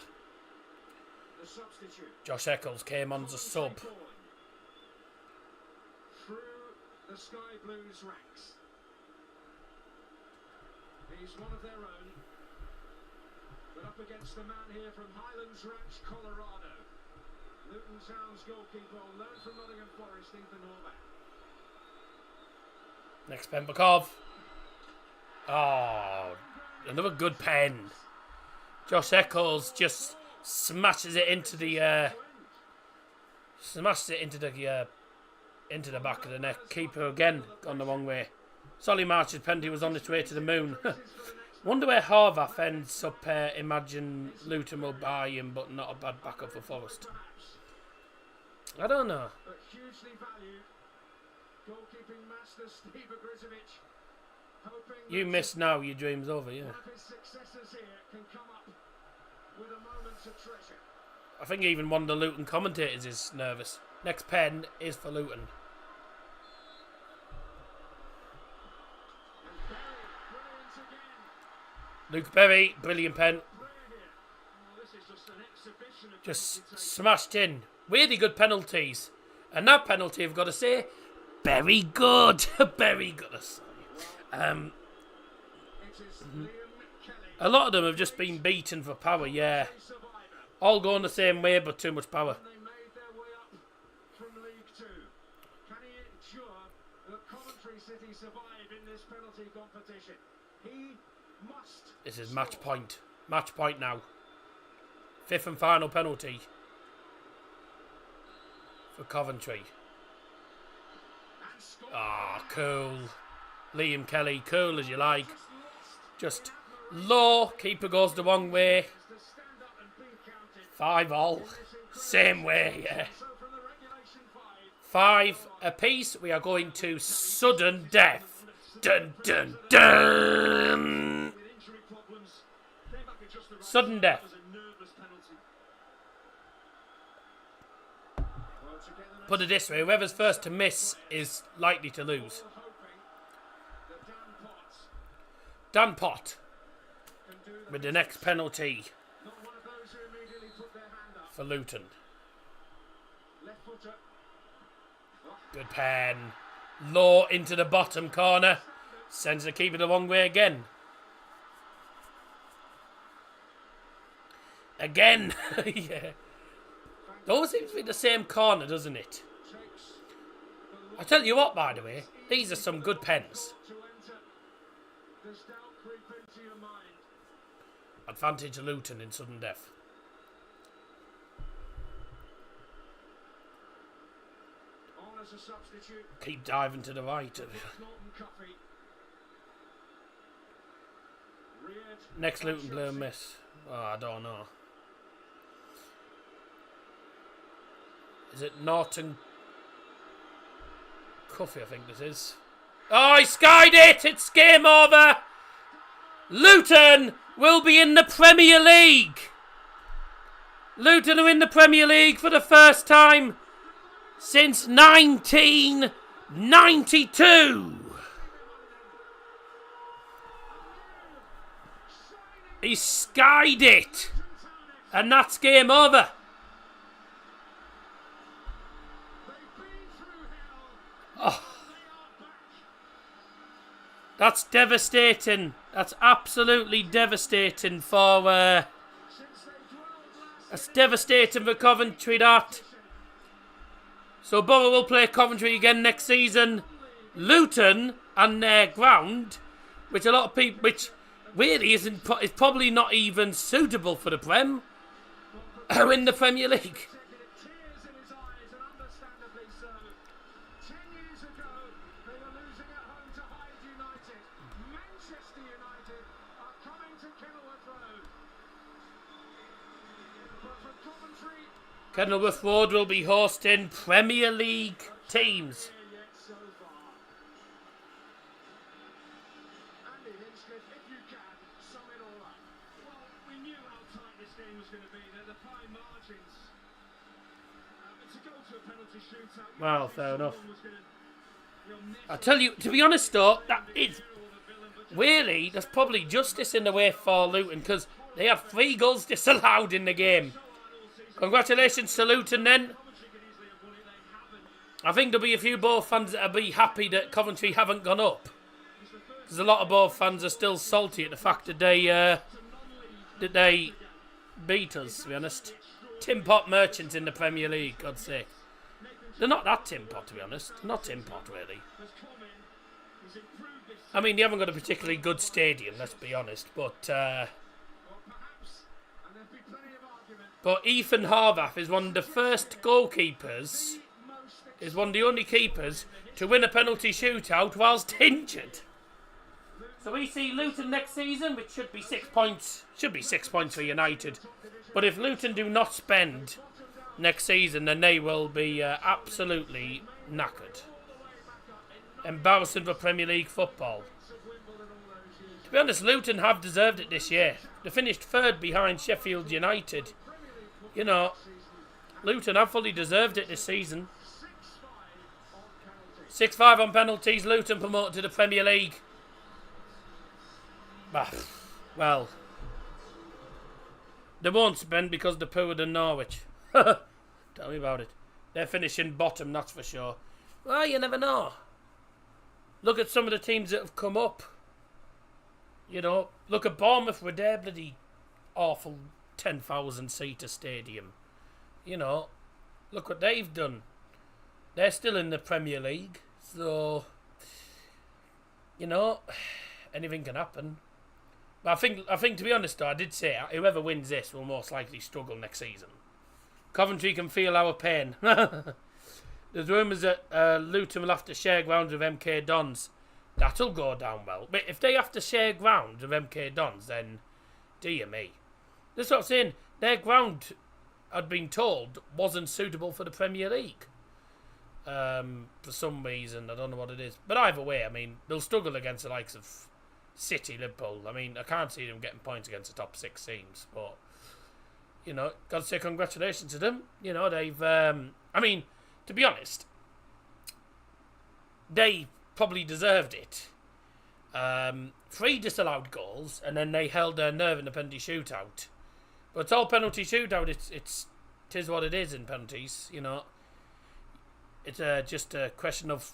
Josh Eccles came on as a sub. Through the Sky Blues ranks. He's one of their own. But up against the man here from Highlands Ranch, Colorado. Luton Town's goalkeeper will learn from Nottingham Forest, Ethan Horvath. Next pen, Bakov. Oh, another good pen. Josh Eccles just smashes it into the back of the net. Keeper again gone the wrong way. Solly March's penalty was on its way to the moon. Wonder where Horvath ends up. Imagine Luton will buy him, but not a bad backup for Forest. I don't know. But hugely valued. Goalkeeping master Steve Agrizovic. You miss now, your dream's over, yeah. One of his successors here can come up with a moment of treasure. I think even one of the Luton commentators is nervous. Next pen is for Luton. Luke Berry, brilliant pen. Just smashed in. Really good penalties. And that penalty, I've got to say, very good. Very good. A lot of them have just been beaten for power, yeah. All going the same way, but too much power. They made their way up from League Two. Can he ensure that Coventry City survive in this penalty competition? He must. This is match point. Match point now. Fifth and final penalty for Coventry. Ah, cool. Liam Kelly, cool as you like. Just low. Keeper goes the wrong way. 5-all. Same way, yeah. 5 apiece. We are going to sudden death. Dun dun dun. Sudden death. Put it this way, whoever's first to miss is likely to lose. Dan Pot with the next penalty for Luton. Good pen. Low into the bottom corner. Sends the keeper the wrong way again. Again. Yeah. It always seems to be the same corner, doesn't it? I tell you what, by the way, these are some good pens. Advantage of Luton in sudden death. Keep diving to the right. Next Luton player miss. Oh, I don't know. Is it Norton Cuffy, I think this is. Oh, he skied it! It's game over! Luton will be in the Premier League! Luton are in the Premier League for the first time since 1992! He skied it! And that's game over! Oh. That's devastating. That's absolutely devastating for that's devastating for Coventry, that. So Borough will play Coventry again next season. Luton and their ground, which a lot of people, which really is probably not even suitable for the Prem, are in the Premier League. Kenilworth Road will be hosting Premier League teams. Well, fair enough. I tell you, to be honest though, that is really, there's probably justice in the way for Luton, because they had 3 goals disallowed in the game. Congratulations to Luton then. I think there'll be a few Borough fans that'll be happy that Coventry haven't gone up. Because a lot of Borough fans are still salty at the fact that they beat us, to be honest. Tin Pot merchants in the Premier League, God's sake. They're not that Tin Pot, to be honest. Not Tin Pot, really. I mean, they haven't got a particularly good stadium, let's be honest. But Ethan Harvath is one of the first goalkeepers, is one of the only keepers to win a penalty shootout whilst injured. So we see Luton next season, which should be 6 points. Should be 6 points for United. But if Luton do not spend next season, then they will be absolutely knackered. Embarrassing for Premier League football. To be honest, Luton have deserved it this year. They finished 3rd behind Sheffield United. You know, Luton have fully deserved it this season. 6-5 on penalties. Luton promoted to the Premier League. Bah, Well, they won't spend because they're poorer than Norwich. Tell me about it. They're finishing bottom, that's for sure. Well, you never know. Look at some of the teams that have come up. You know, look at Bournemouth with their bloody awful 10,000-seater stadium. You know, look what they've done. They're still in the Premier League, so you know, anything can happen. But I think to be honest though, I did say whoever wins this will most likely struggle next season. Coventry can feel our pain. There's rumours that Luton will have to share grounds with MK Dons. That'll go down well. But if they have to share ground with MK Dons, then dear me. That's what I'm saying. Their ground, I'd been told, wasn't suitable for the Premier League. For some reason, I don't know what it is. But either way, I mean, they'll struggle against the likes of City, Liverpool. I mean, I can't see them getting points against the top 6 teams. But, you know, got to say congratulations to them. You know, they've... I mean, to be honest, they probably deserved it. 3 disallowed goals, and then they held their nerve in the penalty shootout. But it's all penalty shootout. It is what it is in penalties. You know, it's just a question of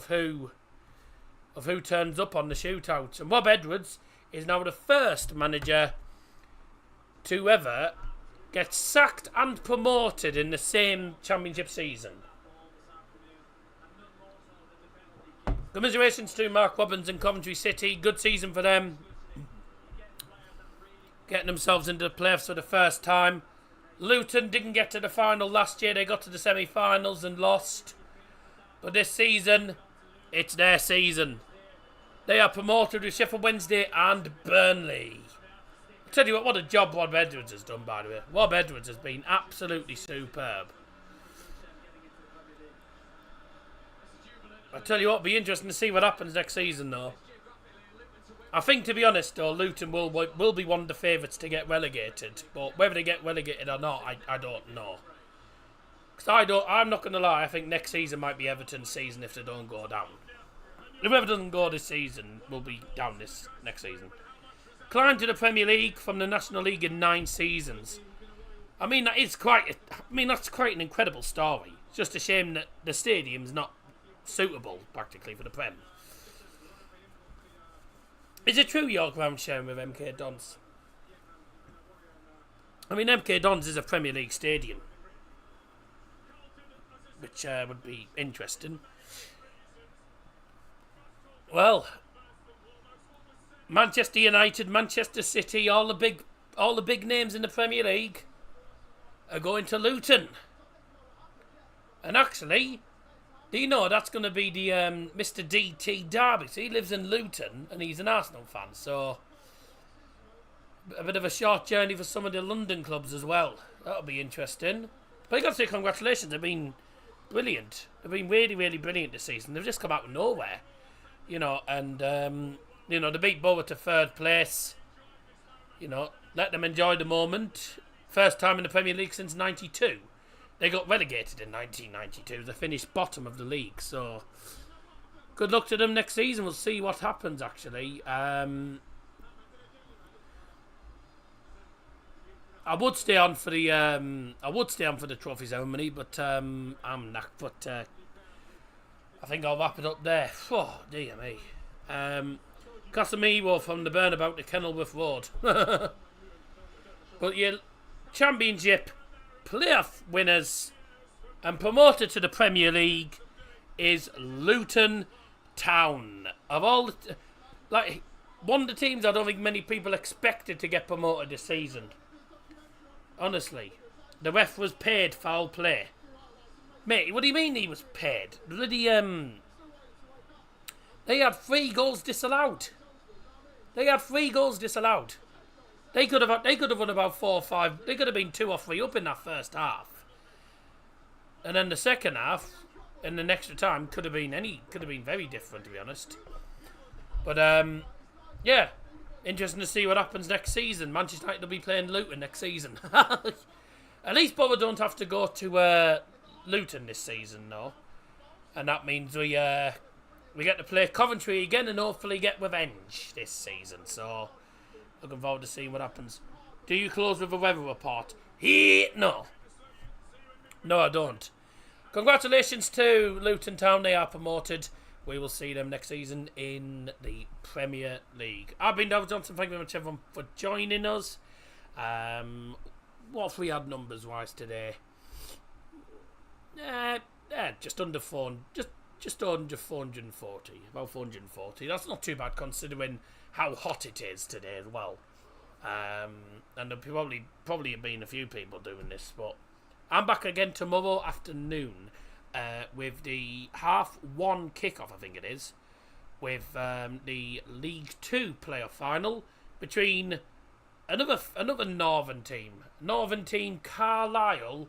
who turns up on the shootout. And Rob Edwards is now the first manager to ever get sacked and promoted in the same championship season. Commiserations to Mark Robbins and Coventry City. Good season for them. Getting themselves into the playoffs for the first time. Luton didn't get to the final last year. They got to the semi-finals and lost. But this season, it's their season. They are promoted with Sheffield Wednesday and Burnley. I'll tell you what a job Rob Edwards has done, by the way. Rob Edwards has been absolutely superb. I'll tell you what, it'll be interesting to see what happens next season, though. I think, to be honest, though, Luton will be one of the favourites to get relegated. But whether they get relegated or not, I don't know. Because I'm not going to lie, I think next season might be Everton's season if they don't go down. Whoever doesn't go this season will be down this next season. Climbed to the Premier League from the National League in 9 seasons. I mean, that's quite an incredible story. It's just a shame that the stadium's not suitable, practically, for the Prem. Is it true you're ground sharing with MK Dons? I mean, MK Dons is a Premier League stadium, which would be interesting. Well, Manchester United, Manchester City, all the big names in the Premier League are going to Luton. And actually, do you know that's going to be the Mr. DT derby? So he lives in Luton and he's an Arsenal fan, so a bit of a short journey for some of the London clubs as well. That'll be interesting. But you got to say congratulations. They've been brilliant. They've been really, really brilliant this season. They've just come out of nowhere, you know, and you know, they beat Borough to 3rd place. You know, let them enjoy the moment. First time in the Premier League since '92. They got relegated in 1992. They finished bottom of the league. So, good luck to them next season. We'll see what happens, actually. I would stay on for the trophy ceremony, but I'm not. But I think I'll wrap it up there. Oh, dear me. Casemiro from the Burnabout to Kenilworth Road. But your championship playoff winners and promoted to the Premier League is Luton Town. Of all one of the teams I don't think many people expected to get promoted this season. Honestly, the ref was paid foul play. Mate, what do you mean he was paid? Bloody they had 3 goals disallowed. They could have won about 4 or 5. They could have been 2 or 3 up in that first half. And then the second half, in the extra time, could have been very different, to be honest. But yeah, interesting to see what happens next season. Manchester United will be playing Luton next season. At least Borough don't have to go to Luton this season, though, and that means we get to play Coventry again and hopefully get revenge this season. So Looking forward to seeing what happens. Do you close with a weather report? No. No, I don't. Congratulations to Luton Town. They are promoted. We will see them next season in the Premier League. I've been David Johnson. Thank you very much, everyone, for joining us. What have we had numbers-wise today? Just under 4, just under 440. About 440. That's not too bad considering how hot it is today as well. And there'll probably have been a few people doing this, but I'm back again tomorrow afternoon with the 1:30 kickoff, I think it is, with the League 2 playoff final between another Northern team, Carlisle,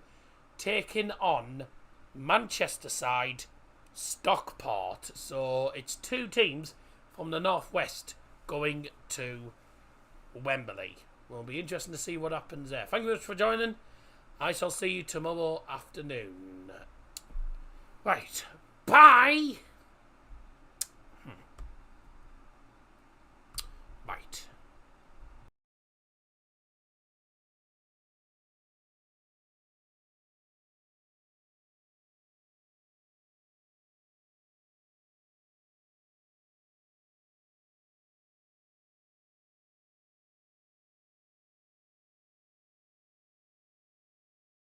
taking on Manchester side Stockport. So it's two teams from the northwest going to Wembley. Will be interesting to see what happens there. Thank you very much for joining. I shall see you tomorrow afternoon. Right. Bye.